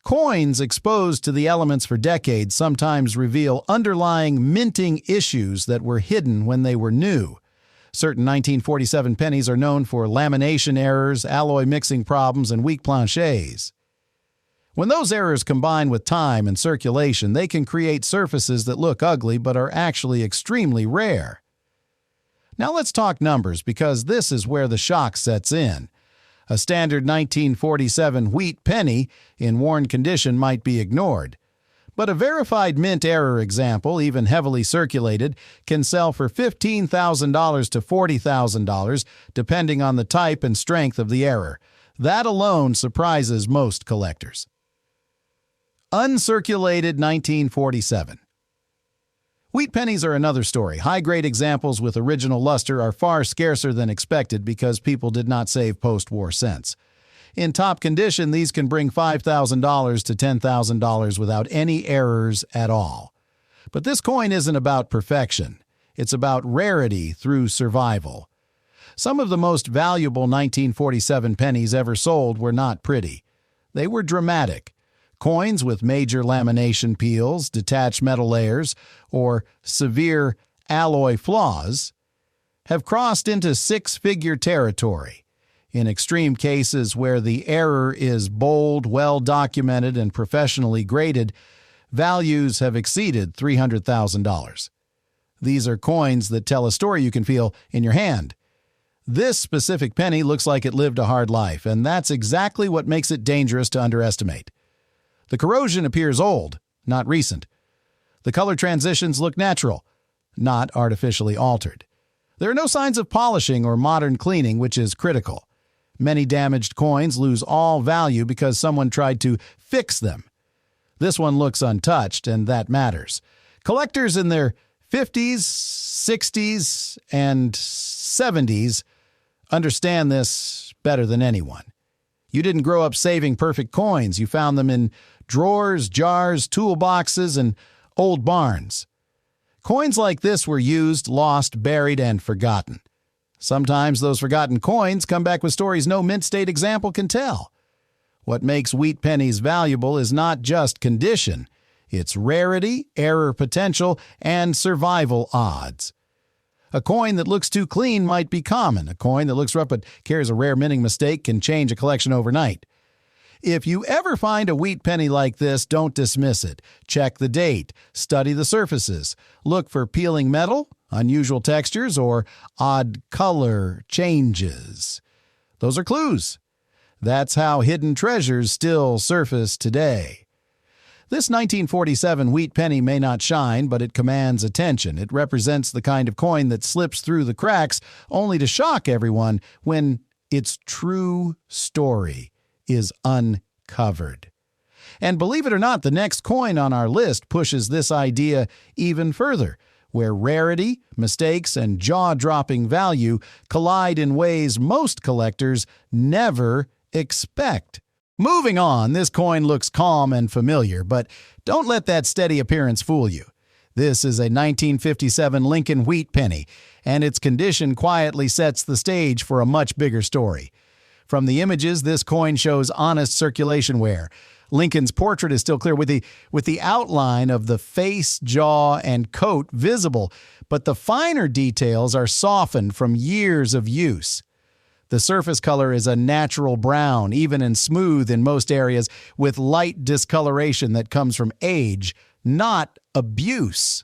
Coins exposed to the elements for decades sometimes reveal underlying minting issues that were hidden when they were new. Certain 1947 pennies are known for lamination errors, alloy mixing problems, and weak planchets. When those errors combine with time and circulation, they can create surfaces that look ugly but are actually extremely rare. Now let's talk numbers, because this is where the shock sets in. A standard 1947 wheat penny in worn condition might be ignored. But a verified mint error example, even heavily circulated, can sell for $15,000 to $40,000, depending on the type and strength of the error. That alone surprises most collectors. Uncirculated 1947. Wheat pennies are another story. High-grade examples with original luster are far scarcer than expected because people did not save post-war cents. In top condition, these can bring $5,000 to $10,000 without any errors at all. But this coin isn't about perfection. It's about rarity through survival. Some of the most valuable 1947 pennies ever sold were not pretty. They were dramatic. Coins with major lamination peels, detached metal layers, or severe alloy flaws have crossed into six-figure territory. In extreme cases where the error is bold, well-documented, and professionally graded, values have exceeded $300,000. These are coins that tell a story you can feel in your hand. This specific penny looks like it lived a hard life, and that's exactly what makes it dangerous to underestimate. The corrosion appears old, not recent. The color transitions look natural, not artificially altered. There are no signs of polishing or modern cleaning, which is critical. Many damaged coins lose all value because someone tried to fix them. This one looks untouched, and that matters. Collectors in their 50s, 60s, and 70s understand this better than anyone. You didn't grow up saving perfect coins. You found them in drawers, jars, toolboxes, and old barns. Coins like this were used, lost, buried, and forgotten. Sometimes those forgotten coins come back with stories no mint state example can tell. What makes wheat pennies valuable is not just condition. It's rarity, error potential, and survival odds. A coin that looks too clean might be common. A coin that looks rough but carries a rare minting mistake can change a collection overnight. If you ever find a wheat penny like this, don't dismiss it. Check the date. Study the surfaces. Look for peeling metal, unusual textures, or odd color changes. Those are clues. That's how hidden treasures still surface today. This 1947 wheat penny may not shine, but it commands attention. It represents the kind of coin that slips through the cracks only to shock everyone when its true story is uncovered. And believe it or not, the next coin on our list pushes this idea even further, where rarity, mistakes, and jaw-dropping value collide in ways most collectors never expect. Moving on, this coin looks calm and familiar, but don't let that steady appearance fool you. This is a 1957 Lincoln wheat penny, and its condition quietly sets the stage for a much bigger story. From the images, this coin shows honest circulation wear. Lincoln's portrait is still clear with the outline of the face, jaw, and coat visible, but the finer details are softened from years of use. The surface color is a natural brown, even and smooth in most areas, with light discoloration that comes from age, not abuse.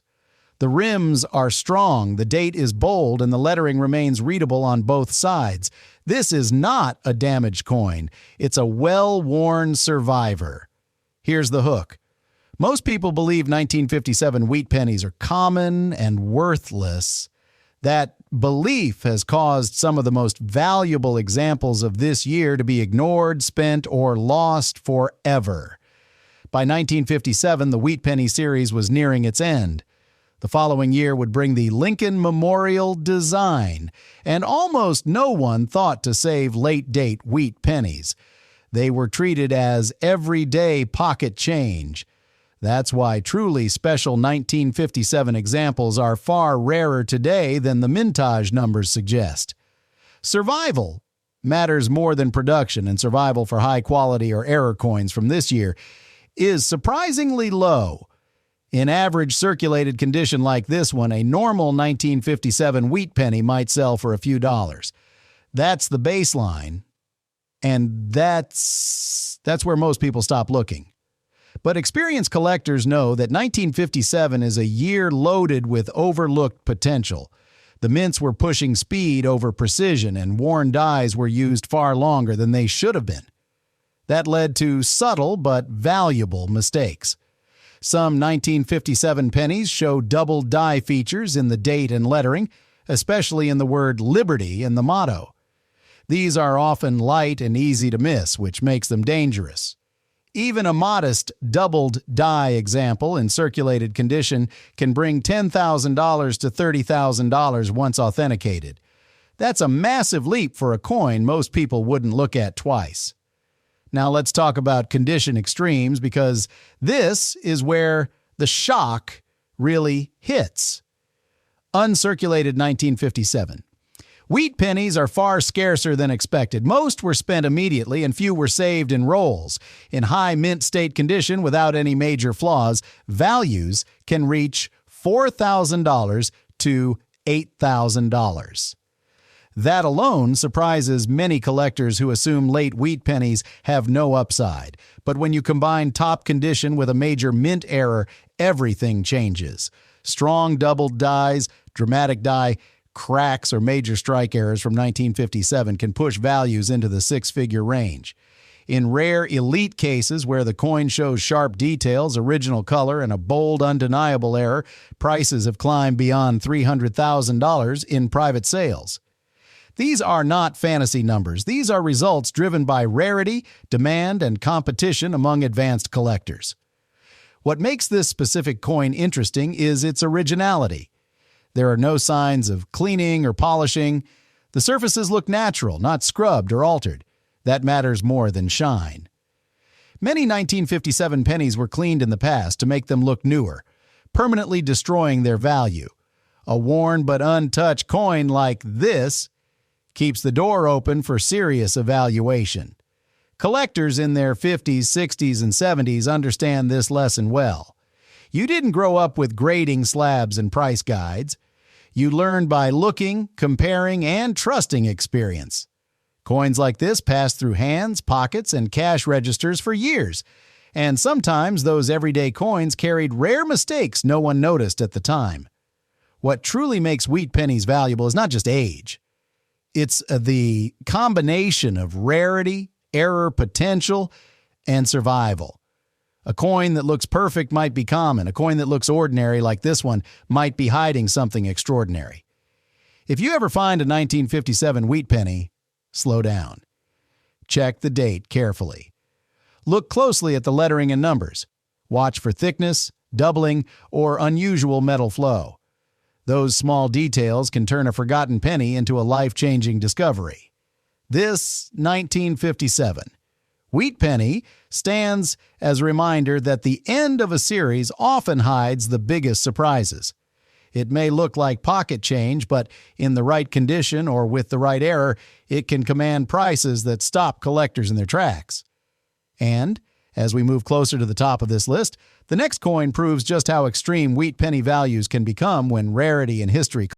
The rims are strong, the date is bold, and the lettering remains readable on both sides. This is not a damaged coin. It's a well-worn survivor. Here's the hook. Most people believe 1957 wheat pennies are common and worthless. That belief has caused some of the most valuable examples of this year to be ignored, spent, or lost forever. By 1957, the wheat penny series was nearing its end. The following year would bring the Lincoln Memorial design, and almost no one thought to save late-date wheat pennies. They were treated as everyday pocket change. That's why truly special 1957 examples are far rarer today than the mintage numbers suggest. Survival matters more than production and survival for high-quality or error coins from this year is surprisingly low. In average circulated condition like this one, a normal 1957 wheat penny might sell for a few dollars. That's the baseline, and that's where most people stop looking. But experienced collectors know that 1957 is a year loaded with overlooked potential. The mints were pushing speed over precision, and worn dies were used far longer than they should have been. That led to subtle but valuable mistakes. Some 1957 pennies show double die features in the date and lettering, especially in the word Liberty in the motto. These are often light and easy to miss, which makes them dangerous. Even a modest doubled die example in circulated condition can bring $10,000 to $30,000 once authenticated. That's a massive leap for a coin most people wouldn't look at twice. Now let's talk about condition extremes, because this is where the shock really hits. Uncirculated 1957. Wheat pennies are far scarcer than expected. Most were spent immediately and few were saved in rolls. In high mint state condition without any major flaws, values can reach $4,000 to $8,000. That alone surprises many collectors who assume late wheat pennies have no upside. But when you combine top condition with a major mint error, everything changes. Strong doubled dies, dramatic die, cracks, or major strike errors from 1957 can push values into the six-figure range. In rare elite cases where the coin shows sharp details, original color, and a bold, undeniable error, prices have climbed beyond $300,000 in private sales. These are not fantasy numbers. These are results driven by rarity, demand, and competition among advanced collectors. What makes this specific coin interesting is its originality. There are no signs of cleaning or polishing. The surfaces look natural, not scrubbed or altered. That matters more than shine. Many 1957 pennies were cleaned in the past to make them look newer, permanently destroying their value. A worn but untouched coin like this keeps the door open for serious evaluation. Collectors in their 50s, 60s, and 70s understand this lesson well. You didn't grow up with grading slabs and price guides. You learned by looking, comparing, and trusting experience. Coins like this pass through hands, pockets, and cash registers for years, and sometimes those everyday coins carried rare mistakes no one noticed at the time. What truly makes wheat pennies valuable is not just age. It's the combination of rarity, error potential, and survival. A coin that looks perfect might be common. A coin that looks ordinary, like this one, might be hiding something extraordinary. If you ever find a 1957 wheat penny, slow down. Check the date carefully. Look closely at the lettering and numbers. Watch for thickness, doubling, or unusual metal flow. Those small details can turn a forgotten penny into a life-changing discovery. This 1957 wheat penny stands as a reminder that the end of a series often hides the biggest surprises. It may look like pocket change, but in the right condition or with the right error, it can command prices that stop collectors in their tracks. And as we move closer to the top of this list, the next coin proves just how extreme wheat penny values can become when rarity and history